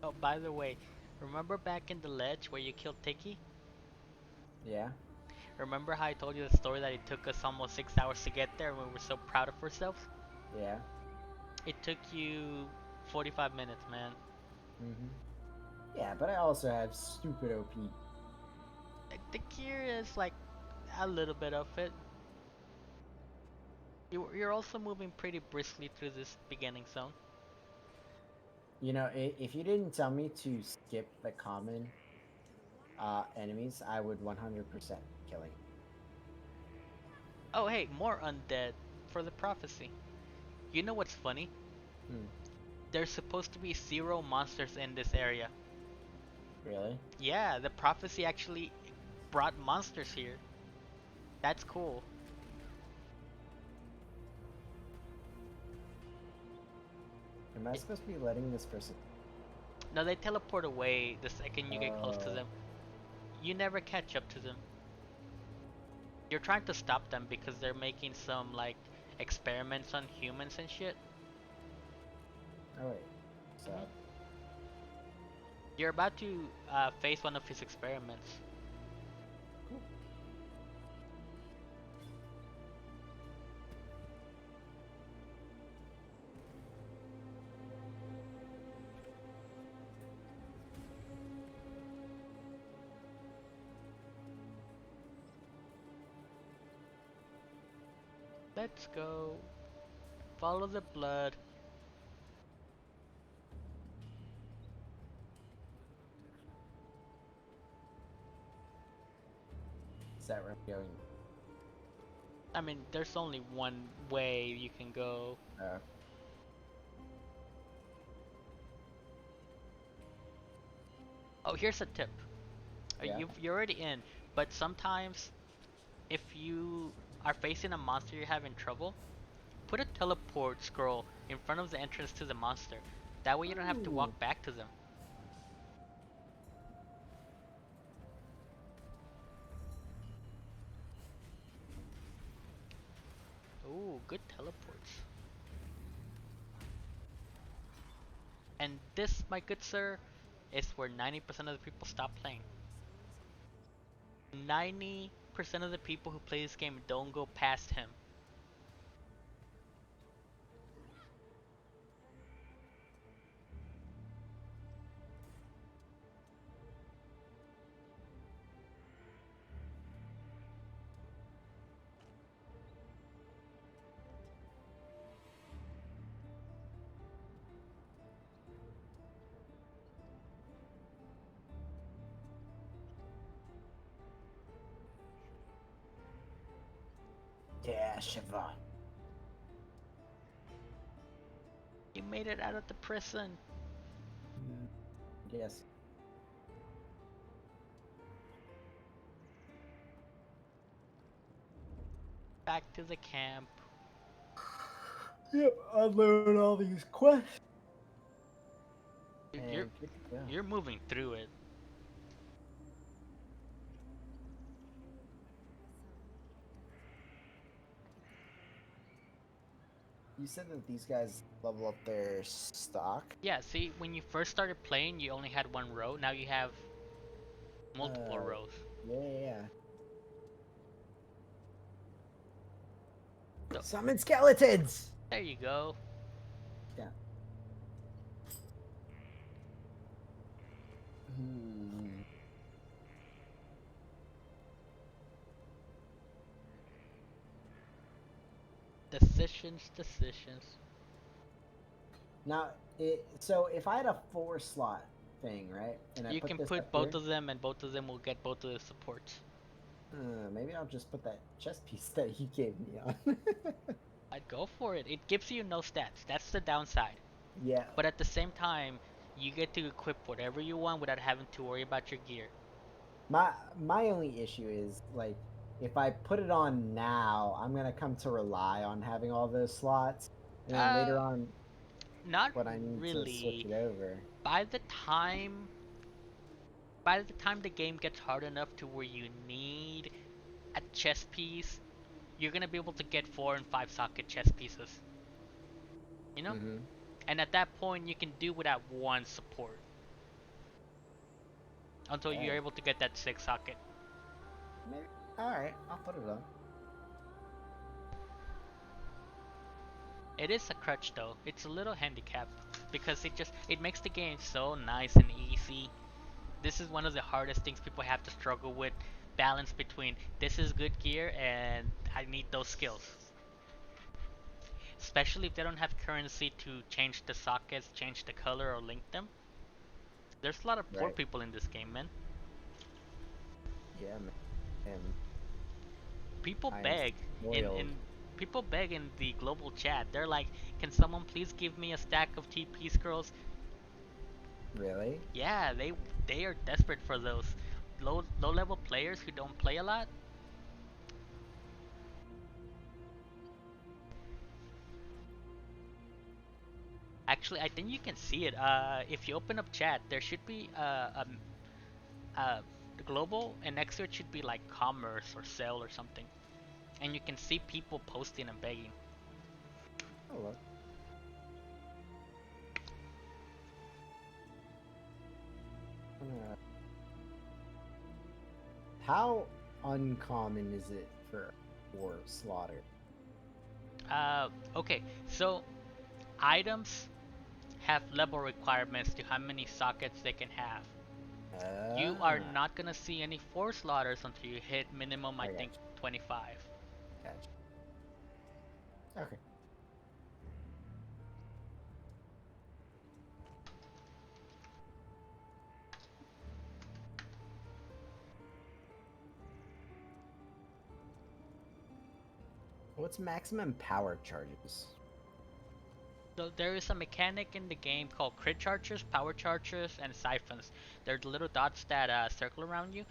Oh, by the way, remember back in the ledge where you killed Tiki? yeah. Remember how I told you the story that it took us almost 6 hours to get there and we were so proud of ourselves? Yeah. It took you 45 minutes, man. Mm-hmm. Yeah, but I also have stupid OP. The gear is like a little bit of it. You're also moving pretty briskly through this beginning zone. You know, if you didn't tell me to skip the common enemies, I would 100% killing. Oh, hey, more undead for the prophecy. You know what's funny? Hmm. There's supposed to be 0 monsters in this area. Really? Yeah, the prophecy actually brought monsters here. That's cool. Am I supposed to be letting this person? No, they teleport away the second you get close to Oh. them. You never catch up to them. You're trying to stop them because they're making some like experiments on humans and shit. Oh wait. So. Mhm. You're about to face one of his experiments. Cool. Let's go. Follow the blood. Is that where I'm going? I mean, there's only one way you can go. Uh, Oh, here's a tip. yeah. You're already in, but sometimes if you are facing a monster you're having trouble, put a teleport scroll in front of the entrance to the monster. That way you don't have to Ooh. walk back to them. Ooh, good teleports. And this, my good sir, is where 90% of the people stop playing. 90% of the people who play this game don't go past him. Yeah, Shiva. He made it out of the prison. Yes. Back to the camp. Yep, unload all these quests. Dude, And good to go. you're moving through it. You said that these guys level up their stock? Yeah, see, when you first started playing, you only had one row. Now you have multiple Uh, rows. yeah. So, Summon skeletons! there you go. Yeah. Hmm. Decisions. Now, so if I had a 4 slot thing, right, and I You put can this up put both here, of them, and both of them will get both of the supports. maybe I'll just put that chest piece that he gave me on. I'd go for it. It gives you no stats. That's the downside. Yeah. But at the same time, you get to equip whatever you want without having to worry about your gear. My only issue is like if I put it on now, I'm gonna come to rely on having all those slots, and then later Uh, on, Not when I need to switch really. it over. By the time by the time the game gets hard enough to where you need a chess piece, you're gonna be able to get 4 and 5 socket chess pieces. You know? Mm-hmm. And at that point you can do without one support. Until you're Okay. able to get that 6 socket. Maybe. All right, I'll put it on. It is a crutch though. It's a little handicapped because it makes the game so nice and easy. This is one of the hardest things people have to struggle with. Balance between this is good gear and I need those skills. Especially if they don't have currency to change the sockets, change the color, or link them. There's a lot of poor Right. people in this game, man. Yeah, man. And People I am beg spoiled. people beg in the global chat. They're like, "Can someone please give me a stack of TP scrolls?" Really? Yeah, they are desperate for those low level players who don't play a lot. Actually, I think you can see it. If you open up chat, there should be uh, global, and next to it should be like commerce or sale or something, and you can see people posting and begging. Oh look. How uncommon is it for slaughter? Okay, so items have level requirements to how many sockets they can have. You are Ah, not gonna see any 4 slaughters until you hit minimum, I I got think, 25. you. Gotcha. Okay. what's maximum power charges? So there is a mechanic in the game called crit charges, power charges, and siphons. They're the little dots that circle around you.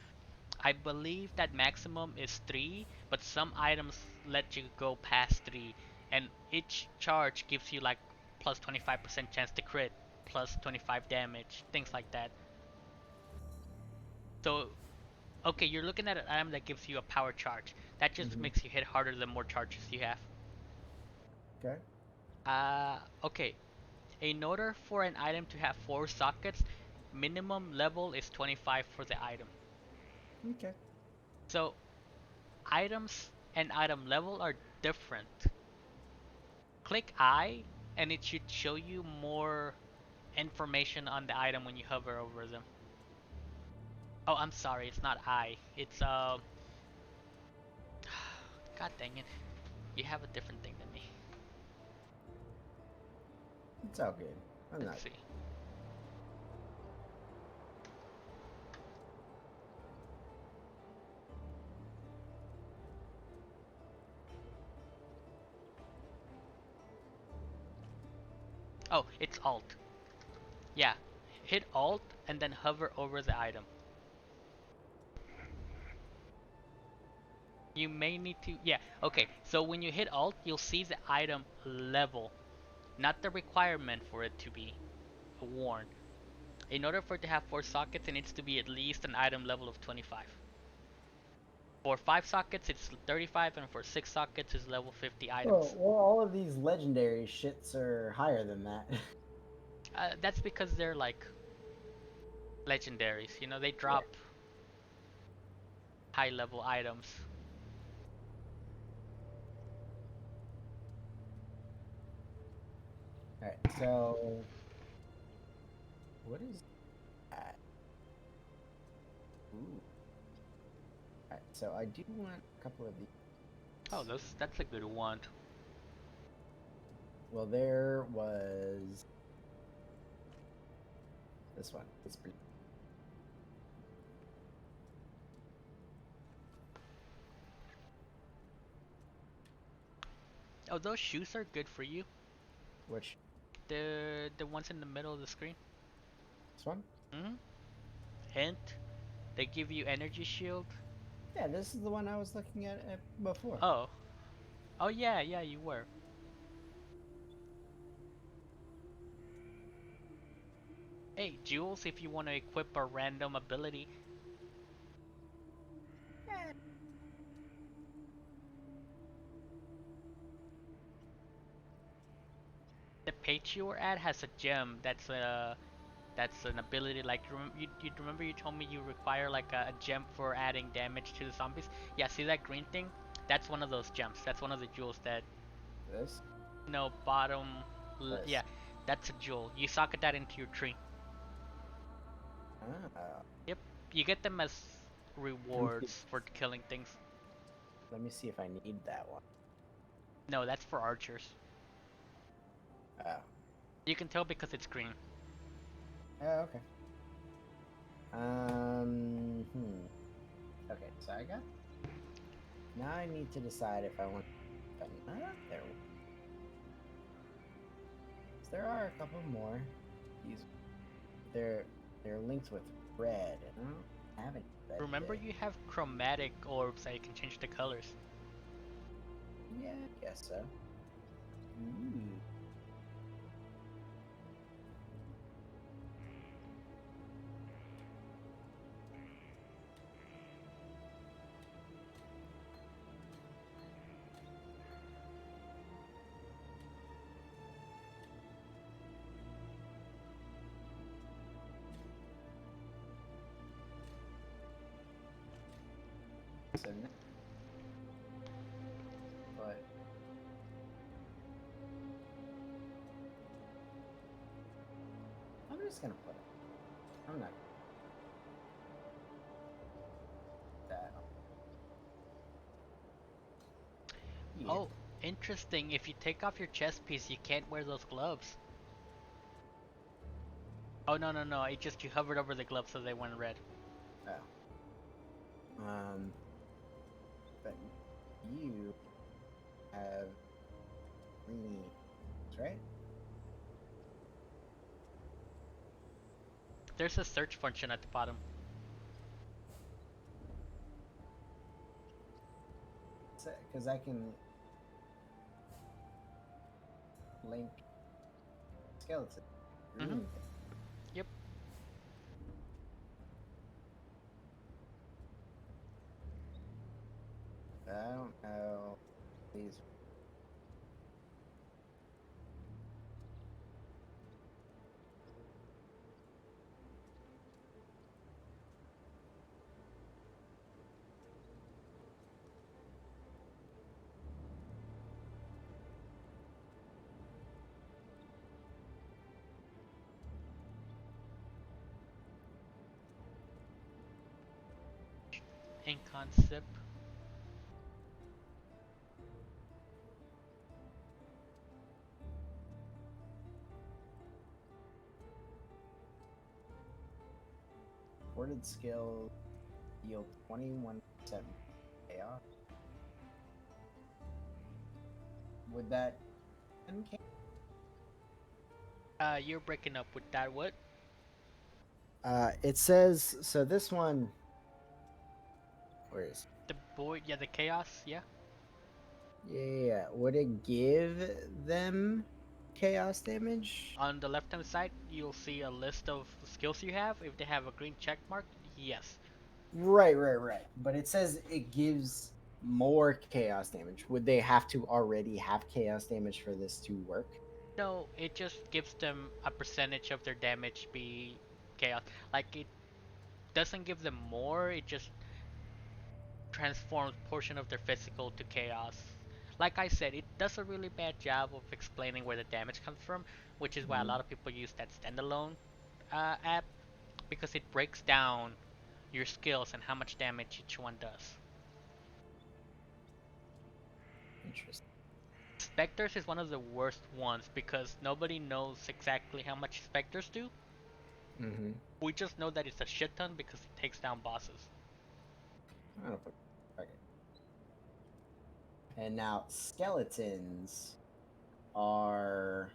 I believe that maximum is 3, but some items let you go past 3, and each charge gives you like plus 25% chance to crit, plus 25 damage, things like that. So, okay, you're looking at an item that gives you a power charge. That just Mm-hmm. makes you hit harder the more charges you have. Okay. Okay. In order for an item to have 4 sockets, minimum level is 25 for the item. Okay. So, items and item level are different. Click I, and it should show you more information on the item when you hover over them. Oh, I'm sorry, it's not I. It's God dang it. You have a different thing than me. It's all good. I'm Let's not. see. Oh, it's Alt. Yeah. Hit Alt and then hover over the item. You may need to, yeah, okay. So when you hit Alt, you'll see the item level, not the requirement for it to be worn. In order for it to have 4 sockets, it needs to be at least an item level of 25. For 5 sockets, it's 35, and for 6 sockets, it's level 50 items. Well, all of these legendary shits are higher than that. That's because they're like legendaries. You know, they Yeah. drop high level items. All right. So, what is that? Ooh. All right. So I do want a couple of these. Oh, that's a good one. Well, there was this one. It's pretty. Oh, those shoes are good for you. Which The ones in the middle of the screen. this one? Hint, they give you energy shield. Yeah, this is the one I was looking at before. Oh. Oh yeah, yeah, you were. Hey, Jules, if you want to equip a random ability. The page you were at has a gem that's an ability like you remember you told me you require like a gem for adding damage to the zombies? Yeah, see that green thing? That's one of those gems. That's one of the jewels that This. no bottom This. yeah, that's a jewel. You socket that into your tree. Ah. Yep, you get them as Let me see. rewards for killing things. Let me see if I need that one. No, that's for archers. Oh. You can tell because it's green. Oh, okay. Hmm. Okay, so I got. Now I need to decide if I want there. There are a couple more. These, they're they're linked with red. I don't have any red Remember yet. you have chromatic orbs that you can change the colors. Yeah, I guess so. Ooh. So now, but I'm just gonna put it. I'm not that. Yeah. Oh, interesting. If you take off your chest piece, you can't wear those gloves. Oh, no, no, no. It just you hovered over the gloves so they went red. Oh. But you have greeny, right? There's a search function at the bottom. Because I can link skeleton. Green Mhm. thing. Yep. I don't know these. In concept. Ported skill yield 21% chaos. Would that You're breaking up with that. What? it says so this one where is The void? Yeah, the chaos. Yeah. yeah, would it give them chaos damage? On the left hand side, you'll see a list of skills you have. If they have a green check mark, yes. Right. But it says it gives more chaos damage. Would they have to already have chaos damage for this to work? No, it just gives them a percentage of their damage be chaos. Like it doesn't give them more, it just transforms portion of their physical to chaos. Like I said, it does a really bad job of explaining where the damage comes from, which is why a Mhm. lot of people use that standalone app because it breaks down your skills and how much damage each one does. Interesting. Specters is one of the worst ones because nobody knows exactly how much specters do. Mm-hmm. We just know that it's a shit ton because it takes down bosses. Okay. And now skeletons are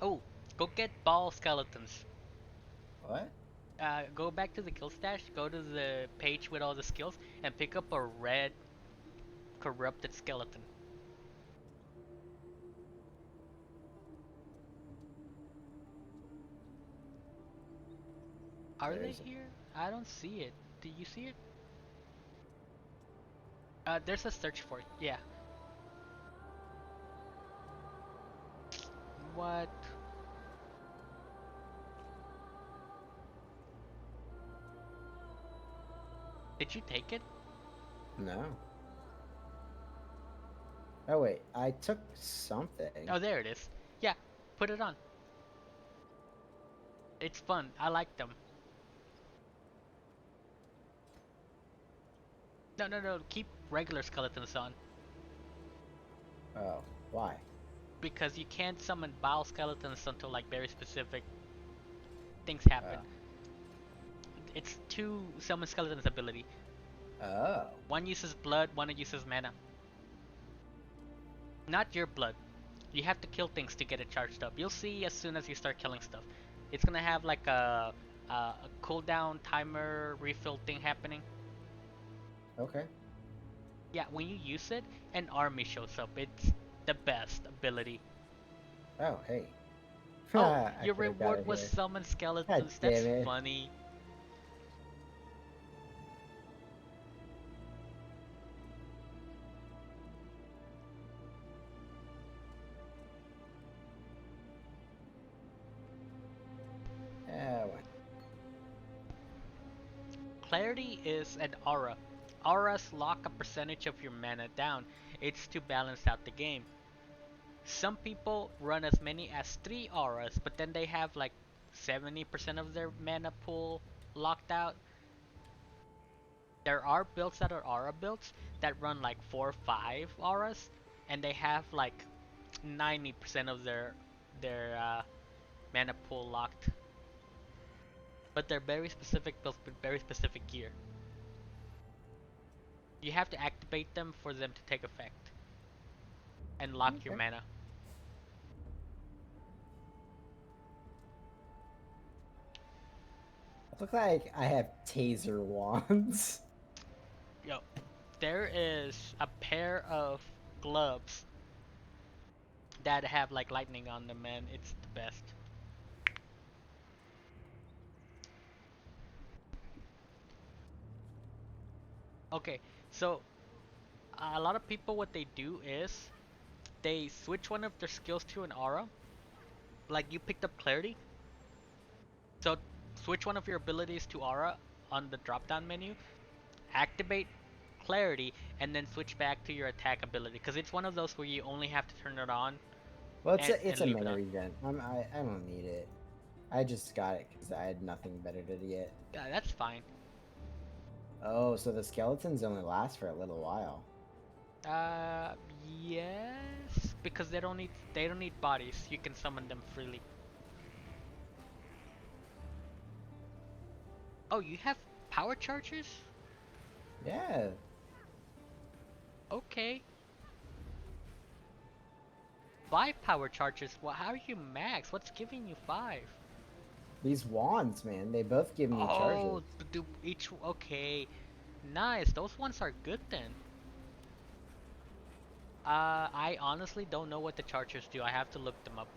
Oh, go get ball skeletons. what? Go back to the kill stash, go to the page with all the skills, and pick up a red corrupted skeleton. Are they There's here? I don't see it. Do you see it? There's a search for it. Yeah. What? Did you take it? no. Oh wait, I took something. Oh, there it is. Yeah, put it on. It's fun. I like them. No, no, no. Keep regular skeletons on Oh, why? because you can't summon bile skeletons until like very specific things Oh. happen. It's two summon skeletons ability. Oh. One uses blood, one uses mana. Not your blood. You have to kill things to get it charged up. You'll see as soon as you start killing stuff. It's gonna have like a cooldown timer refill thing happening. Okay. Yeah, when you use it, an army shows up. It's the best ability. Oh, hey. Oh, I your could have got reward it was here. summon God skeletons. That's damn it. funny. Oh, Clarity is an aura. Auras lock a percentage of your mana down. It's to balance out the game. Some people run as many as 3 auras, but then they have like 70% of their mana pool locked out. There are builds that are aura builds that run like 4 or 5 auras, and they have like 90% of their mana pool locked. But they're very specific builds with very specific gear. You have to activate them for them to take effect and lock your Okay. mana. Look like I have taser wands. Yo, there is a pair of gloves that have like lightning on them, man. It's the best. Okay, so a lot of people what they do is they switch one of their skills to an aura. Like you picked up clarity, so switch one of your abilities to aura on the drop down menu, activate clarity, and then switch back to your attack ability. Because it's one of those where you only have to turn it on Well, and it's a leave it mana on. regen. I don't need it. I just got it because I had nothing better to get. Yeah, that's fine. Oh, so the skeletons only last for a little while. Uh, yes, because they don't need bodies. You can summon them freely. Oh, you have power chargers? Yeah. Okay. 5 power chargers. Well, how are you max? What's giving you 5? These wands, man, they both give me charges. Oh, do each. Okay, nice. Those ones are good then. I honestly don't know what the chargers do. I have to look them up.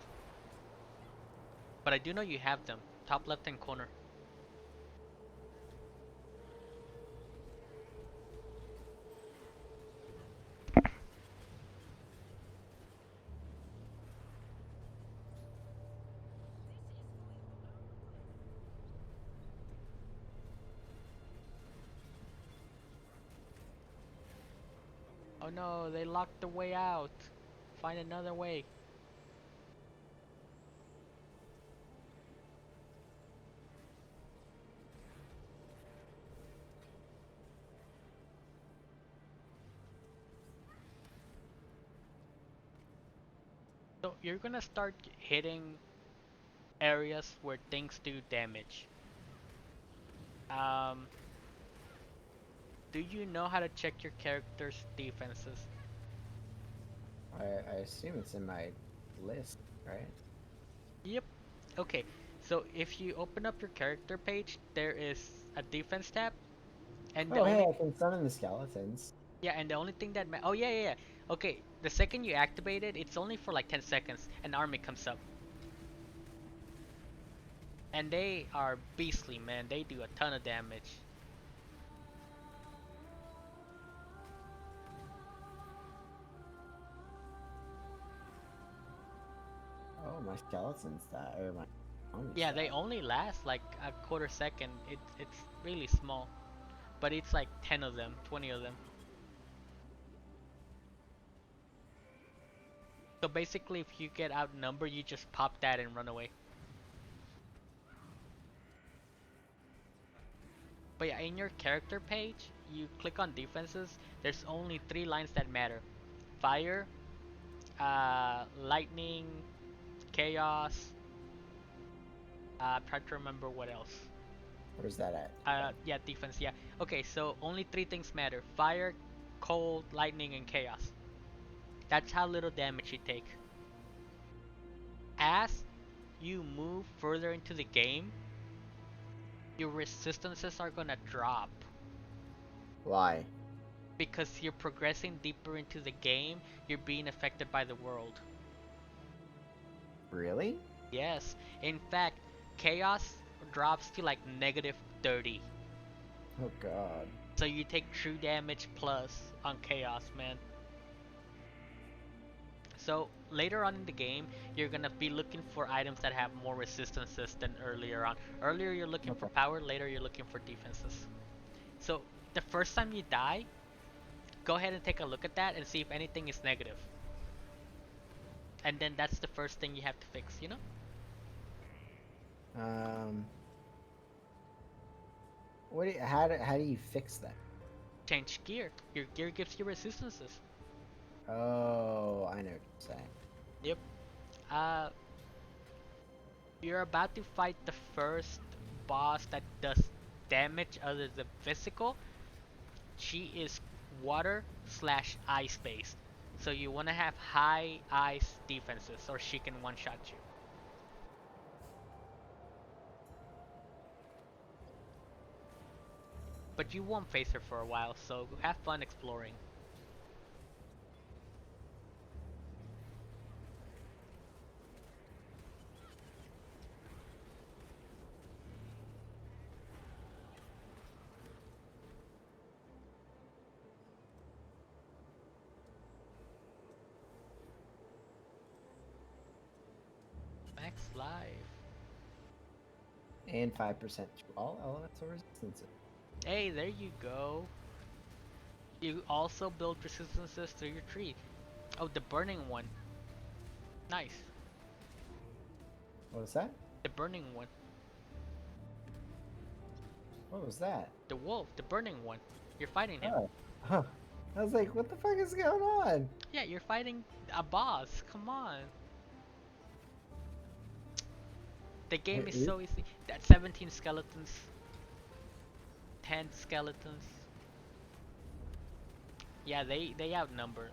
But I do know you have them. Top left hand corner. Oh no, they locked the way out. Find another way. So you're gonna start hitting areas where things do damage. Um, do you know how to check your character's defenses? I assume it's in my list, right? Yep. Okay. So if you open up your character page, there is a defense tab, and the Oh, hey, only I can summon the skeletons. yeah, and the only thing that oh yeah, yeah, yeah. Okay, the second you activate it, it's only for like 10 seconds. An army comes up, and they are beastly, man. They do a ton of damage. Oh, my skeletons die, or my armies Yeah, they die. only last like a quarter second. It's really small, but it's like 10 of them, 20 of them. So basically, if you get outnumbered, you just pop that and run away. But yeah, in your character page, you click on defenses. There's only 3 lines that matter: fire, lightning, chaos. I'm trying to remember what else. Where's that at? Yeah, defense. Yeah. Okay, so only 3 things matter: fire, cold, lightning, and chaos. That's how little damage you take. As you move further into the game, your resistances are gonna drop Why? because you're progressing deeper into the game. You're being affected by the world. Really? Yes. In fact, chaos drops to like negative 30. Oh god. So you take true damage plus on chaos, man. So later on in the game, you're gonna be looking for items that have more resistances than earlier on. Earlier you're looking for Okay. power, later you're looking for defenses. So the first time you die, go ahead and take a look at that and see if anything is negative. And then that's the first thing you have to fix, you know? Um. How do you fix that? Change gear. Your gear gives you resistances. Oh, I know what you're saying. Yep. Uh, you're about to fight the first boss that does damage other than physical. She is water slash ice based. So you want to have high ice defenses, or she can one shot you. But you won't face her for a while, so have fun exploring. Max life. And 5% to all elemental resistances. Hey, there you go. You also build resistances through your tree. Oh, the burning one. Nice. What was that? The burning one. What was that? The wolf, the burning one. You're fighting him. Oh. Huh. I was like, what the fuck is going on? Yeah, you're fighting a boss. Come on. The game is so easy. That 17 skeletons. 10 skeletons. Yeah, they outnumber.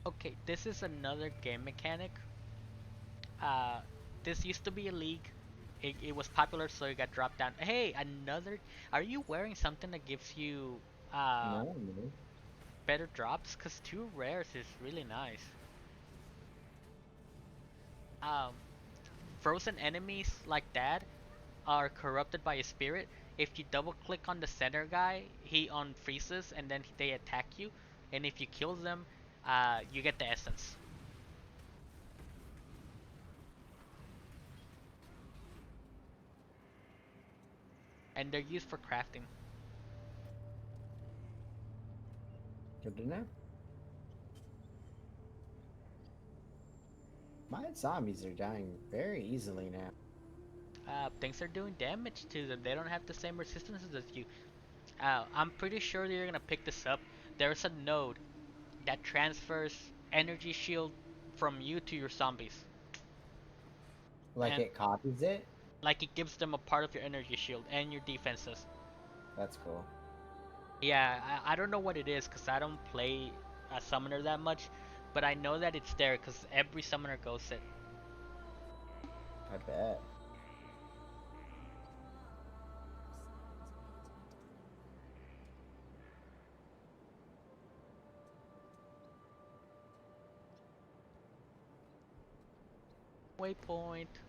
Okay, this is another game mechanic. Uh, this used to be a league. It was popular, so it got dropped down. Hey, another. Are you wearing something that gives you No, no. better drops? Cause 2 rares is really nice. Um, Frozen enemies like that are corrupted by a spirit. If you double click on the center guy, he unfreezes and then they attack you. And if you kill them, you get the essence. And they're used for crafting. Good to know. My zombies are dying very easily now. Things are doing damage to them. They don't have the same resistances as you. I'm pretty sure you're gonna pick this up. There's a node that transfers energy shield from you to your zombies. Like And it copies it? like it gives them a part of your energy shield and your defenses. That's cool. Yeah, I don't know what it is because I don't play a summoner that much, but I know that it's there because every summoner goes it. I bet. Waypoint.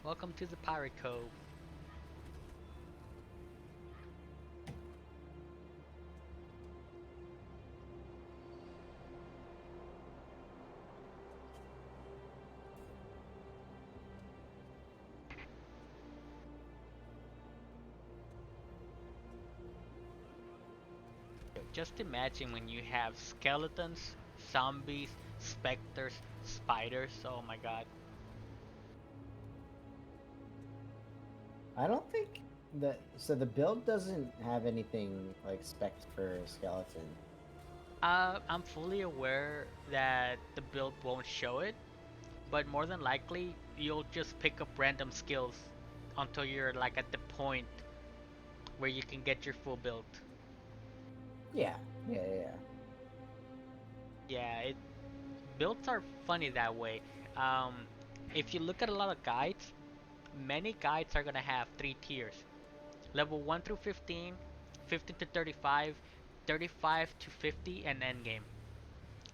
Welcome to the Pirate Cove. Just imagine when you have skeletons, zombies, specters, spiders. Oh my god. I don't think that. So the build doesn't have anything like spec for skeleton. I'm fully aware that the build won't show it, but more than likely you'll just pick up random skills until you're like at the point where you can get your full build. Yeah. Yeah. Yeah, builds are funny that way. Um, if you look at a lot of guides, many guides are gonna have 3 tiers: level 1 through 15, 15 to 35, 35 to 50, and endgame.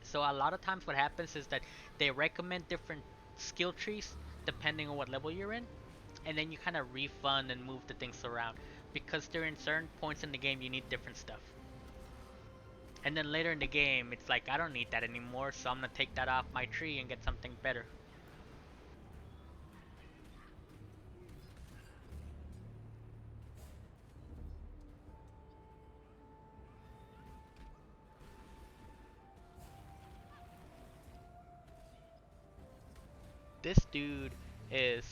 So a lot of times what happens is that they recommend different skill trees depending on what level you're in, and then you kind of refund and move the things around because during certain points in the game you need different stuff. And then later in the game, it's like I don't need that anymore, so I'm gonna take that off my tree and get something better. This dude is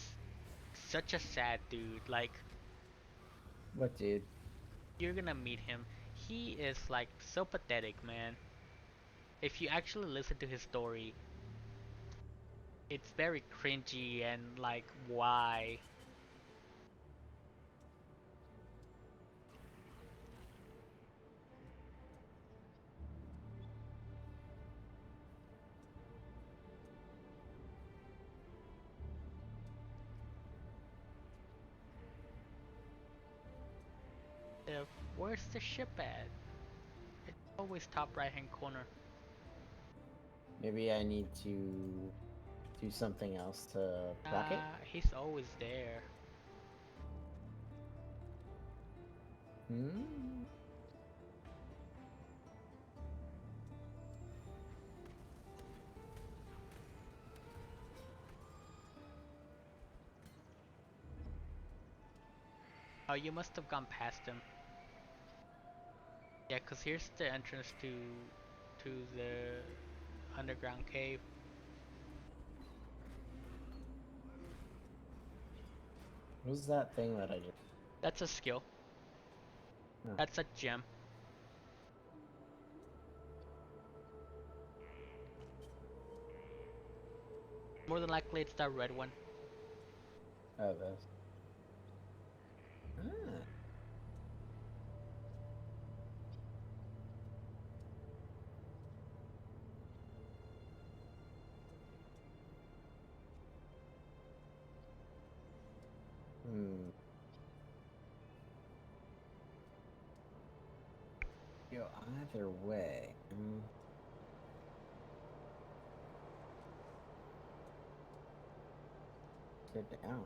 such a sad dude. Like, What, dude? you're gonna meet him. He is like so pathetic, man. If you actually listen to his story, it's very cringy and like, why? If, where's the ship at? It's always top right hand corner. Maybe I need to do something else to block it? He's always there. Hmm? Oh, you must have gone past him. Yeah, 'cause here's the entrance to the underground cave. What was that thing that I just... That's a skill. Oh. That's a gem. More than likely it's that red one. Oh, this. Ah. Hmm. Go either way. Go down.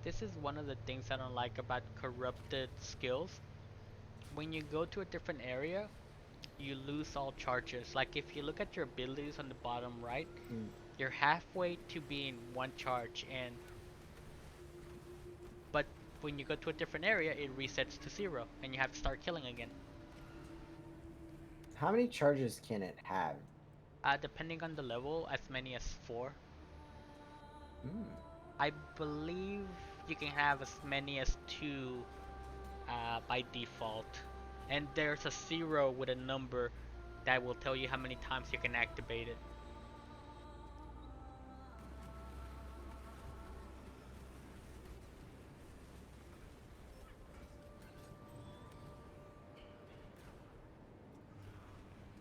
This is one of the things I don't like about corrupted skills. When you go to a different area, you lose all charges. Like if you look at your abilities on the bottom right, Hmm. you're halfway to being one charge, and but when you go to a different area, it resets to zero, and you have to start killing again. How many charges can it have? Depending on the level, as many as four. Hmm. I believe you can have as many as two by default, and there's a zero with a number that will tell you how many times you can activate it.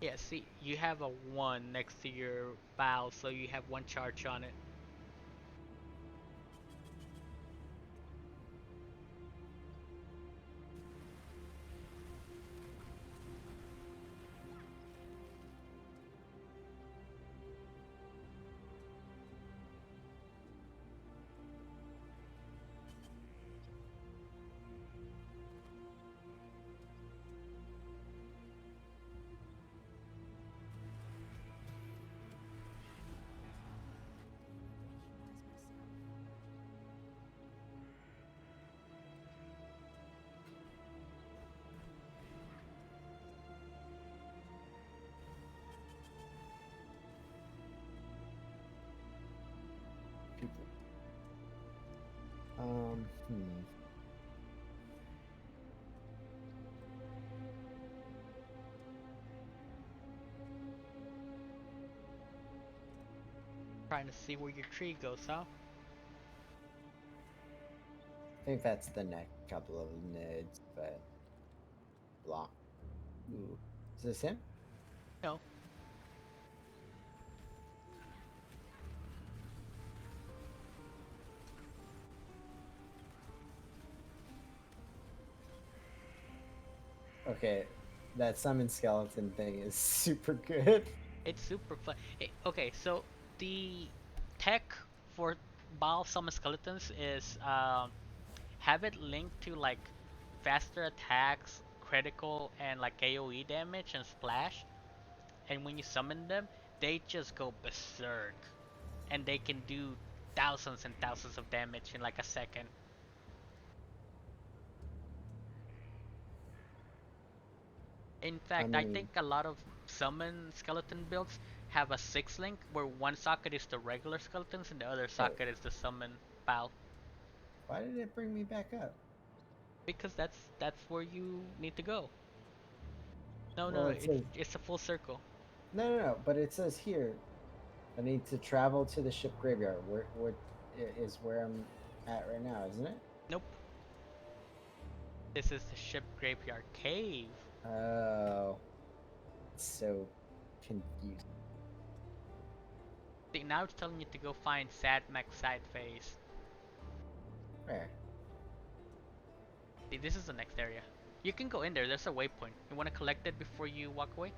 Yeah, see, you have a 1 next to your bow, so you have one charge on it. People. Hmm. Trying to see where your tree goes, huh? I think that's the next couple of nodes, but block. Ooh. Is this him? No. Okay, that summon skeleton thing is super good. It's super fun. Okay, so the tech for Baal Summon Skeletons is have it linked to like faster attacks, critical, and like AoE damage and splash. And when you summon them, they just go berserk, and they can do thousands and thousands of damage in like a second. In I fact, I mean, think a lot of summon skeleton builds have a 6 link where one socket is the regular skeletons and the other wait, socket is the summon pal. why did it bring me back up? Because that's where you need to go. No, no, Well, no, it says it's a full circle. no, but it says here I need to travel to the ship graveyard. Where is where I'm at right now, isn't it? Nope. This is the ship graveyard cave. Oh, it's so confused. See, now it's telling you to go find Sad Max side phase. Where? See, this is the next area. You can go in there. There's a waypoint. You want to collect it before you walk away?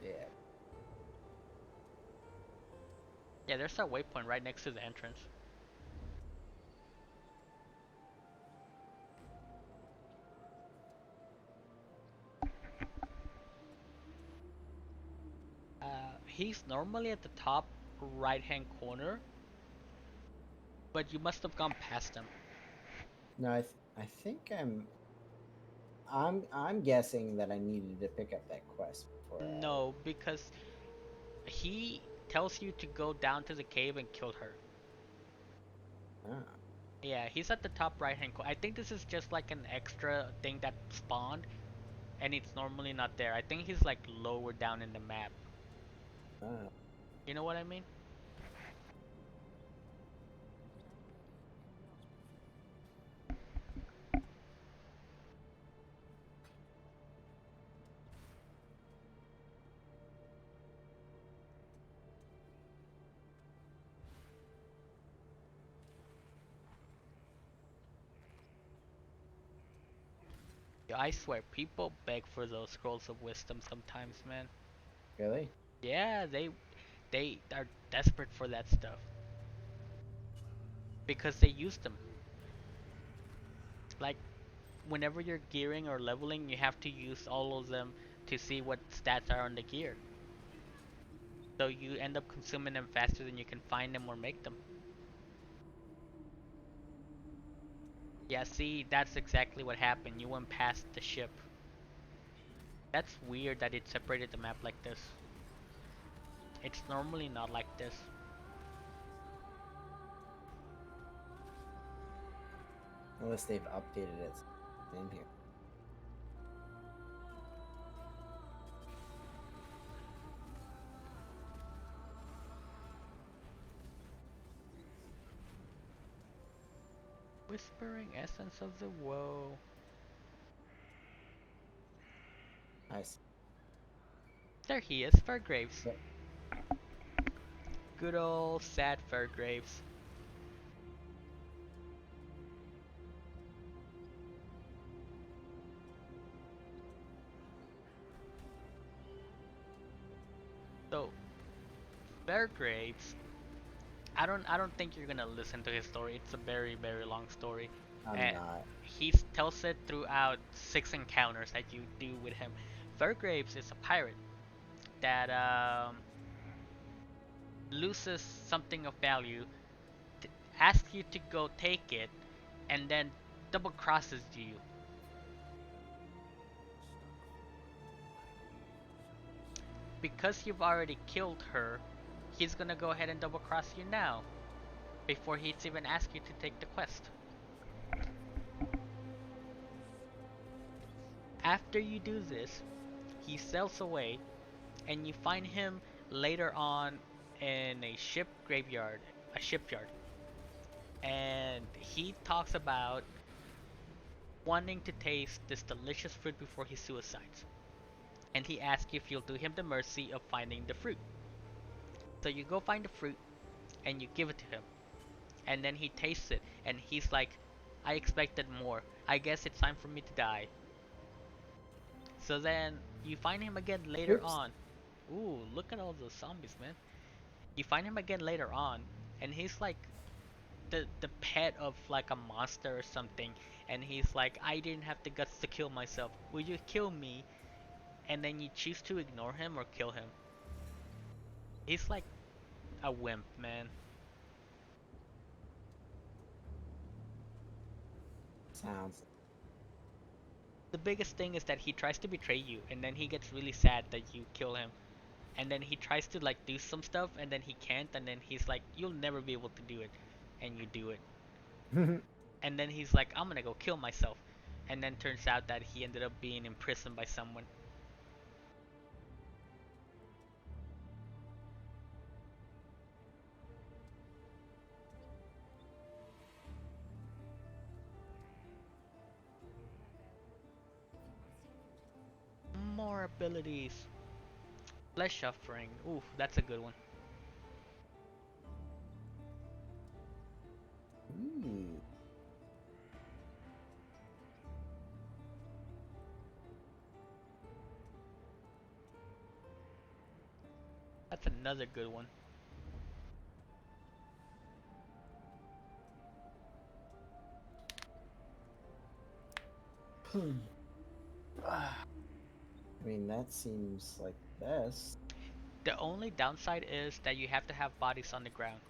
Yeah. Yeah, there's a waypoint right next to the entrance. He's normally at the top right hand corner, but you must have gone past him. No, I think I'm guessing that I needed to pick up that quest before No, because he tells you to go down to the cave and kill her. Oh. Yeah, he's at the top right hand corner. I think this is just like an extra thing that spawned, and it's normally not there. I think he's like lower down in the map. Oh. You know what I mean? Yeah, I swear, people beg for those scrolls of wisdom sometimes, man. Really? Yeah, they are desperate for that stuff because they use them. Like whenever you're gearing or leveling, you have to use all of them to see what stats are on the gear. So you end up consuming them faster than you can find them or make them. Yeah, see, that's exactly what happened. You went past the ship. That's weird that it separated the map like this. It's normally not like this. Unless they've updated it in here. Whispering essence of the woe. Nice. There he is, Fairgraves. Yep. Good old sad Fairgraves. So, Fairgraves, I don't think you're gonna listen to his story. It's a very, very long story. I'm And not. he tells it throughout 6 encounters that you do with him. Fairgraves is a pirate that loses something of value, asks you to go take it, and then double crosses you. Because you've already killed her, he's gonna go ahead and double cross you now, before he's even asked you to take the quest. After you do this, he sails away, and you find him later on in a shipyard, and he talks about wanting to taste this delicious fruit before he suicides. And he asks you if you'll do him the mercy of finding the fruit. So you go find the fruit, and you give it to him. And then he tastes it, and he's like, I expected more. I guess it's time for me to die. So then you find him again later Oops. on. Ooh, look at all those zombies, man. You find him again later on, and he's like the pet of like a monster or something. And he's like, I didn't have the guts to kill myself. Will you kill me? And then you choose to ignore him or kill him. He's like a wimp, man. Sounds. The biggest thing is that he tries to betray you, and then he gets really sad that you kill him. And then he tries to like do some stuff, and then he can't, and then he's like, "You'll never be able to do it," and you do it. And then he's like, "I'm gonna go kill myself," and then turns out that he ended up being imprisoned by someone. More abilities. Flesh offering. Ooh, that's a good one. Ooh. That's another good one. I mean, that seems like the best. The only downside is that you have to have bodies on the ground.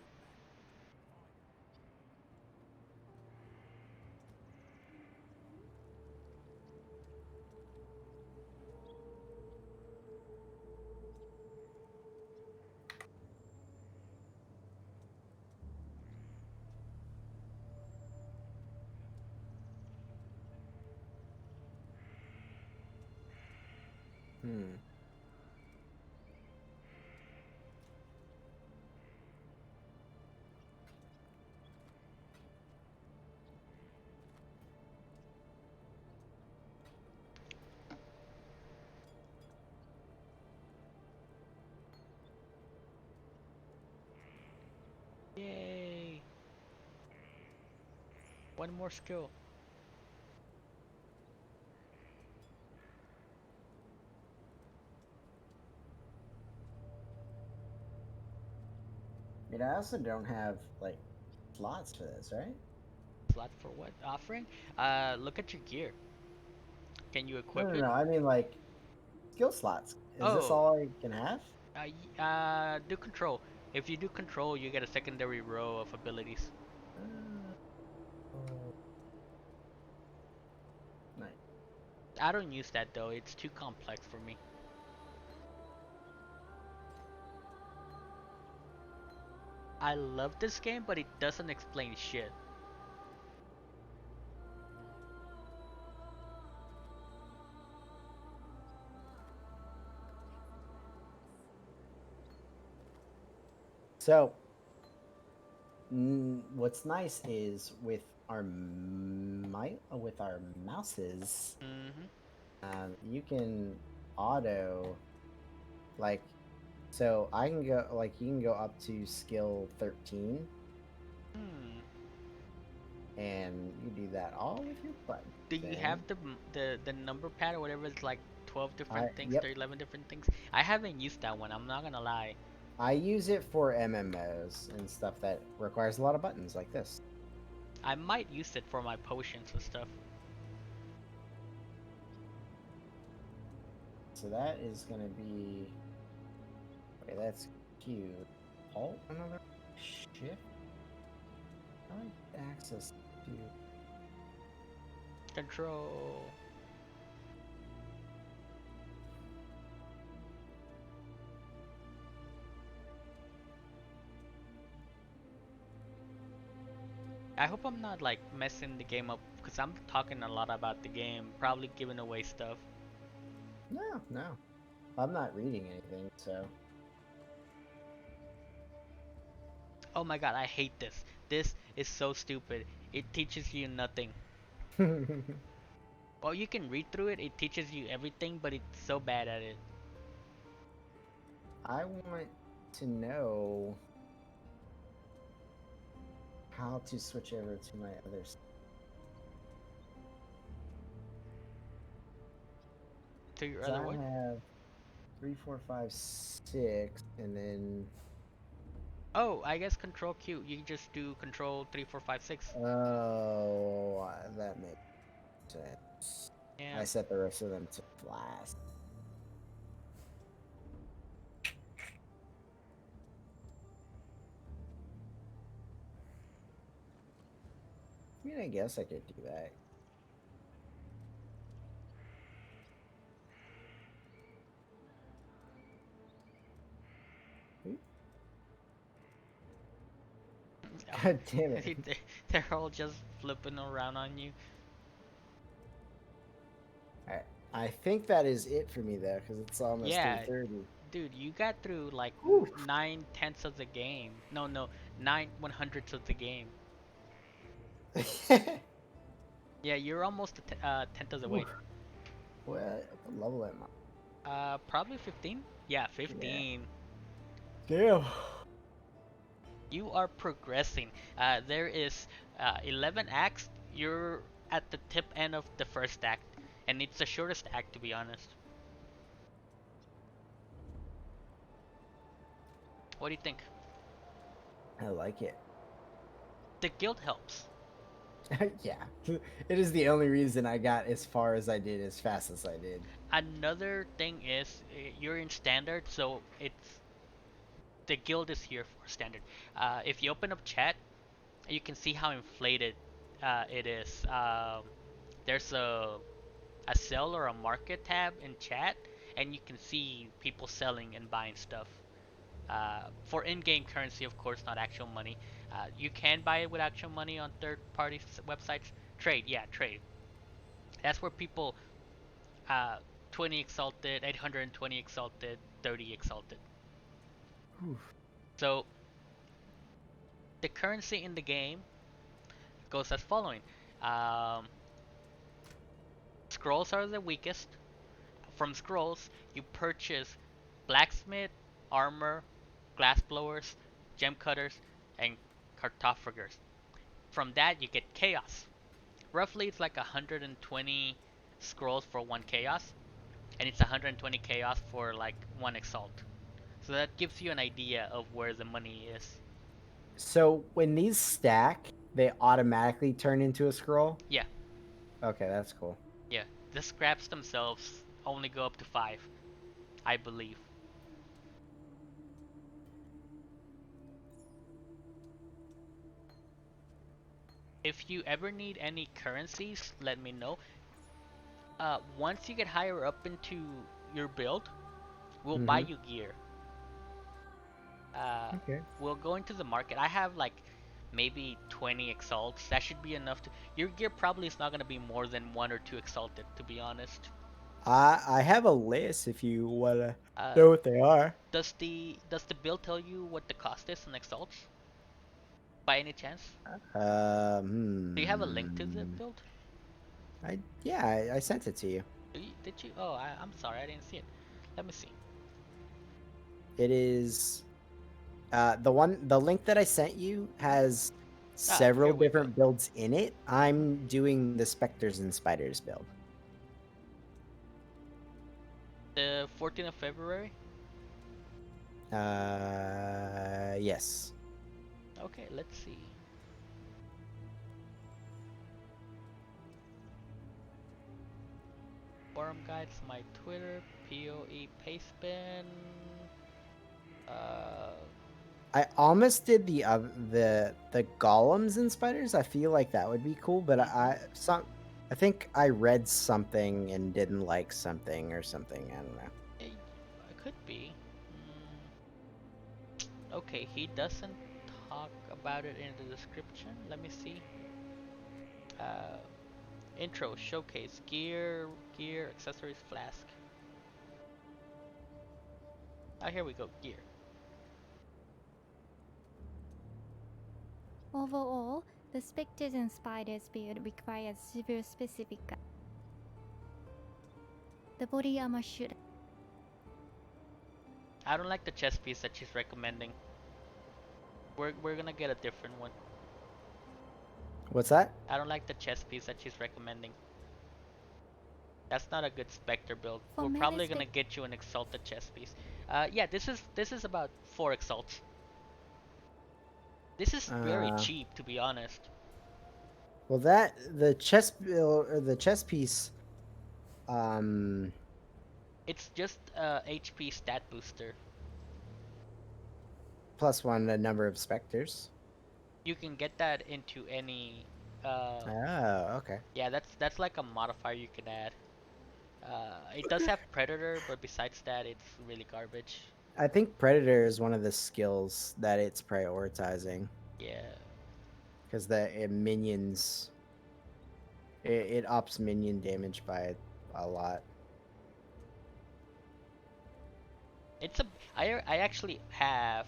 Hmm. Yay! One more skill. I mean, I also don't have like slots for this, right? Slot for what? Offering? Look at your gear. Can you No, equip no, it? no. I mean, like skill slots. Is this Oh, all I can have? do control. If you do control, you get a secondary row of abilities. Oh, nice. I don't use that though, it's too complex for me. I love this game, but it doesn't explain shit. So, what's nice is with our mouses, Mm-hmm. you can auto like. So I can go like you can go up to skill 13, Hmm. and you do that all with your button. Do you have Then the number pad or whatever? It's like 12 I different things, yep, or 11 different things. I haven't used that one. I'm not gonna lie. I use it for MMOs and stuff that requires a lot of buttons like this. I might use it for my potions and stuff. So that is gonna be okay. That's cute. Alt another shift. I like access to. Control. I hope I'm not like messing the game up because I'm talking a lot about the game, probably giving away stuff. No, no. I'm not reading anything, so. Oh my god, I hate this. This is so stupid. It teaches you nothing. Well, you can read through it, it teaches you everything, but it's so bad at it. I want to know how to switch over to my other. To your So other I what? have 3, 4, 5, 6, and then Oh, I guess control Q. You just do control 3, 4, 5, 6. oh, that makes sense. Yeah. I set the rest of them to last. I mean, I guess I could do that. God damn it. They're all just flipping around on you. Alright. I think that is it for me though, because it's almost Yeah, 3:30. dude, you got through like Whew. 9/10ths of the game. No, 9/100ths of the game. Yeah, you're almost a tenth of the way. What level am Probably 15. Yeah, I? Yeah. 15. Damn. You are progressing. There is 11 acts. You're at the tip end of the first act, and it's the shortest act to be honest. What do you think? I like it. The guild helps. Yeah. It is the only reason I got as far as I did as fast as I did. Another thing is you're in standard, so it's the guild is here for standard. If you open up chat, you can see how inflated it is. There's a sell or a market tab in chat, and you can see people selling and buying stuff. For in-game currency, of course, not actual money. You can buy it with actual money on third-party websites. Trade, yeah, trade. That's where people 20 exalted, 820 exalted, 30 exalted. Oof. So the currency in the game goes as following. Um, Scrolls are the weakest. From scrolls, you purchase blacksmith, armor, glass blowers, gem cutters, and cartophagers. From that, you get chaos. Roughly, it's like 120 scrolls for one chaos, and it's 120 chaos for like one exalt. So that gives you an idea of where the money is. So when these stack, they automatically turn into a scroll? Yeah, Okay, that's cool. yeah. The scraps themselves only go up to 5, I believe. If you ever need any currencies, let me know. Once you get higher up into your build, we'll buy Mm-hmm. you gear. Uh, Okay. we'll go into the market. I have like maybe 20 exalts. That should be enough to. Your gear probably is not gonna be more than 1 or 2 exalted, to be honest. I have a list if you wanna Uh, know what they are. does the build tell you what the cost is on exalts by any chance? Do you have a link to the Hmm. build? I sent it to you. Did you? Oh, I'm sorry, I didn't see it. Let me see. It is the link that I sent you has Ah, several here we go. different builds in it. I'm doing the specters and spiders build. The 14th of February. Yes. Okay, let's see. Forum guides, my Twitter, POE Pastebin. Uh, I almost did the golems and spiders. I feel like that would be cool, but I think I read something and didn't like something or something. I don't know. it could be. Okay, he doesn't talk about it in the description. Let me see. Uh, Intro, showcase, gear, accessories, flask. Oh, here we go, gear. Overall, the specters and spiders build requires several specific. The body armor should. I don't like the chest piece that she's recommending. We're gonna get a different one. What's that? I don't like the chest piece that she's recommending. That's not a good Spectre build. For We're melee probably gonna get you an exalted chest piece. Yeah, this is about 4 exalts. This is very Uh, cheap, to be honest. well, that the chest build or the chest piece. Um, It's just HP stat booster. +1 a number of specters. You can get that into any. Uh, Oh, okay. yeah, that's like a modifier you can add. It does have Predator, but besides that, it's really garbage. I think Predator is one of the skills that it's prioritizing. Yeah. because the minions it ups minion damage by a lot. It's a I actually have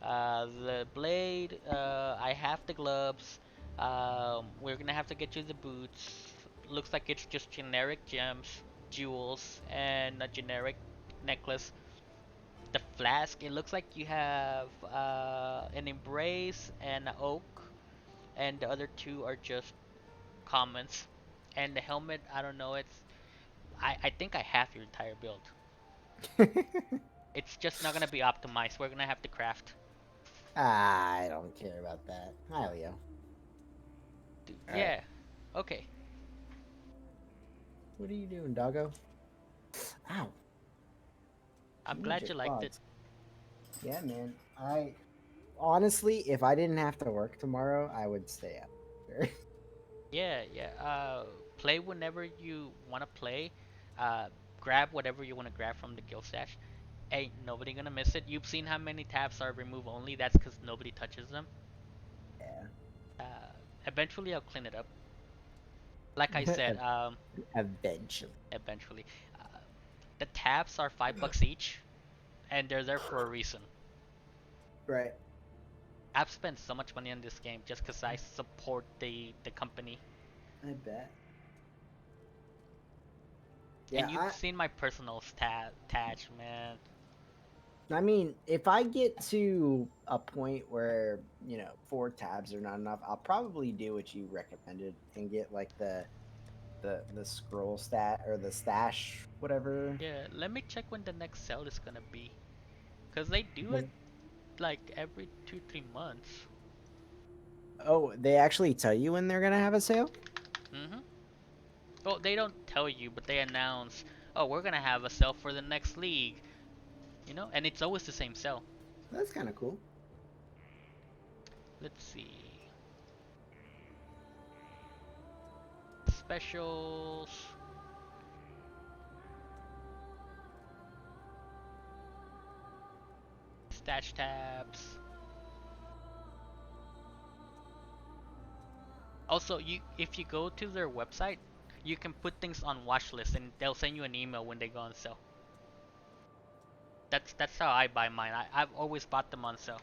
the blade. I have the gloves. We're gonna have to get you the boots. Looks like it's just generic gems, jewels, and a generic necklace. The flask. It looks like you have an embrace and an oak, and the other two are just commons. And the helmet. I don't know. I think I have your entire build. It's just not gonna be optimized. We're gonna have to craft. I don't care about that. Hi, Leo. Dude, All right. yeah. Okay. What are you doing, doggo? Ow. I'm Change glad your you liked it. claws. Yeah, man. I honestly, if I didn't have to work tomorrow, I would stay up. Sure. Yeah, yeah. Play whenever you wanna play. Uh, grab whatever you wanna grab from the guild stash. Ain't nobody gonna miss it. You've seen how many tabs are remove only. That's because nobody touches them. Yeah. Eventually I'll clean it up. Like I said, Eventually. eventually. Uh, the tabs are $5 each, and they're there for a reason. Right. I've spent so much money on this game just because I support the company. I bet. And Yeah, you've seen my personal stats, man. I mean, if I get to a point where, 4 tabs are not enough, I'll probably do what you recommended and get like the scroll stat or the stash, whatever. Yeah, let me check when the next sale is gonna be. Because they do it Because- like every 2-3 months. Oh, they actually tell you when they're gonna have a sale? Mm-hmm. Well, they don't tell you, but they announce, oh, we're gonna have a sale for the next league. And it's always the same sale. That's kind of cool. Let's see. Specials. Stash tabs. Also, if you go to their website, you can put things on watch list and they'll send you an email when they go on sale. That's how I buy mine. I've always bought them on sale.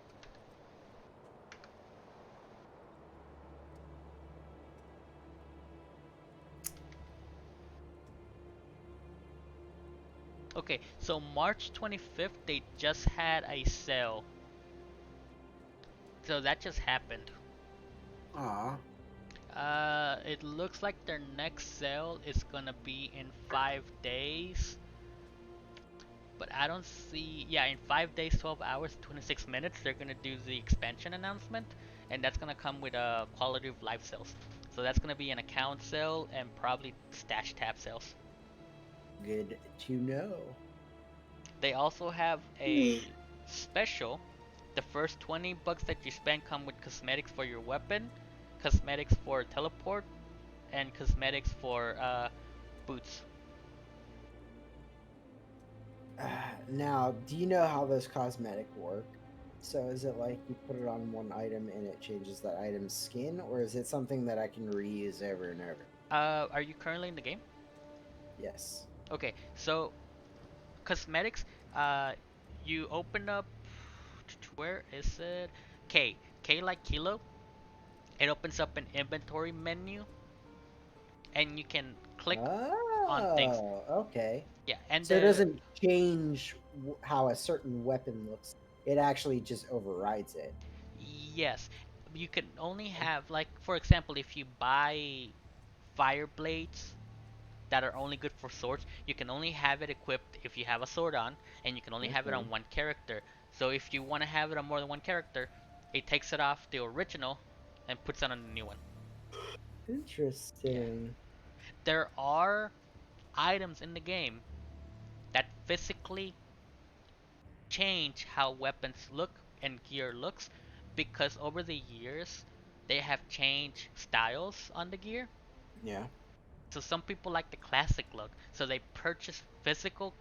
Okay, so March 25th they just had a sale. So that just happened. Aw. It looks like their next sale is gonna be in 5 days. But I don't see. Yeah, in 5 days, 12 hours, 26 minutes, they're gonna do the expansion announcement, and that's gonna come with a quality of life sales. So that's gonna be an account sale and probably stash tab sales. Good to know. They also have a special. The first $20 that you spend come with cosmetics for your weapon, cosmetics for teleport, and cosmetics for boots. Now, do you know how those cosmetic work? So is it like you put it on one item and it changes that item's skin, or is it something that I can reuse over and over? Are you currently in the game? Yes. Okay, so cosmetics. Uh, you open up. Where is it? K like kilo. It opens up an inventory menu, and you can click on things. Oh, okay. Yeah, and So it doesn't change how a certain weapon looks. It actually just overrides it. yes, you can only have, like, for example, if you buy fire blades that are only good for swords, you can only have it equipped if you have a sword on, and you can only have it Okay. on one character. So if you want to have it on more than one character, it takes it off the original and puts it on the new one. Yeah. Interesting. There are items in the game that physically change how weapons look and gear looks because over the years they have changed styles on the gear. Yeah. So some people like the classic look, so they purchase physical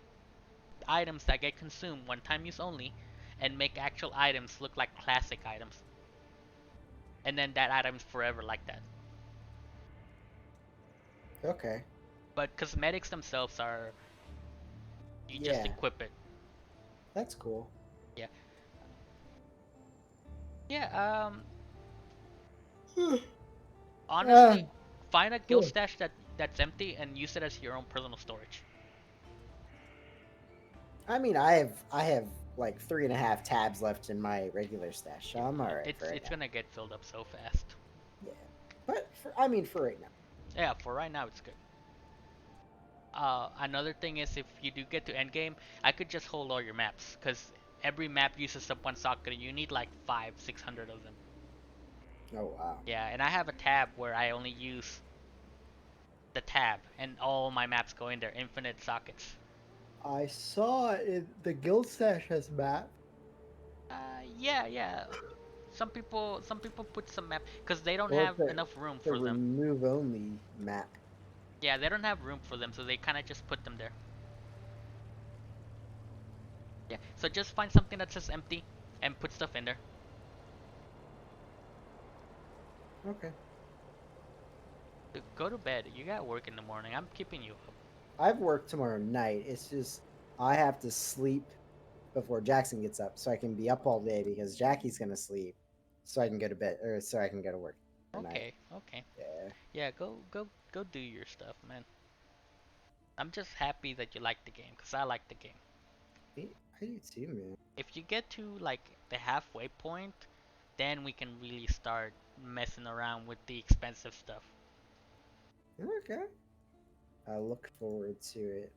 items that get consumed one time use only and make actual items look like classic items. and then that item's forever like that. Okay. But cosmetics themselves are you just Yeah, equip it. that's cool. Yeah. Yeah. Uh, Honestly, find a guild stash that's empty and use it as your own personal storage. I mean, I have like 3.5 tabs left in my regular stash, so Yeah, I'm alright for it's right it's now. gonna get filled up so fast. Yeah, but for right now. Yeah, for right now it's good. Another thing is if you do get to endgame, I could just hold all your maps, cause every map uses up one socket, and you need like 500-600 of them. Oh wow. Yeah, and I have a tab where I only use the tab, and all my maps go in there, infinite sockets. I saw the guild stash has map. Yeah. Some people put some map, cause they don't Well, have enough room the for them. remove only map. Yeah, they don't have room for them, so they kind of just put them there. Yeah, so just find something that says empty and put stuff in there. Okay. Go to bed. You got work in the morning. I'm keeping you up. I've work tomorrow night. It's just I have to sleep before Jackson gets up, so I can be up all day because Jackie's gonna sleep, so I can go to bed or so I can go to work tonight. Okay. Yeah. Yeah, go do your stuff, man. I'm just happy that you like the game, cause I like the game. I do too, man. If you get to like the halfway point, then we can really start messing around with the expensive stuff. Okay. I look forward to it.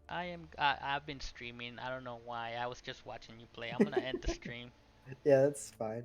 I've been streaming. I don't know why. I was just watching you play. I'm gonna end the stream. Yeah, that's fine.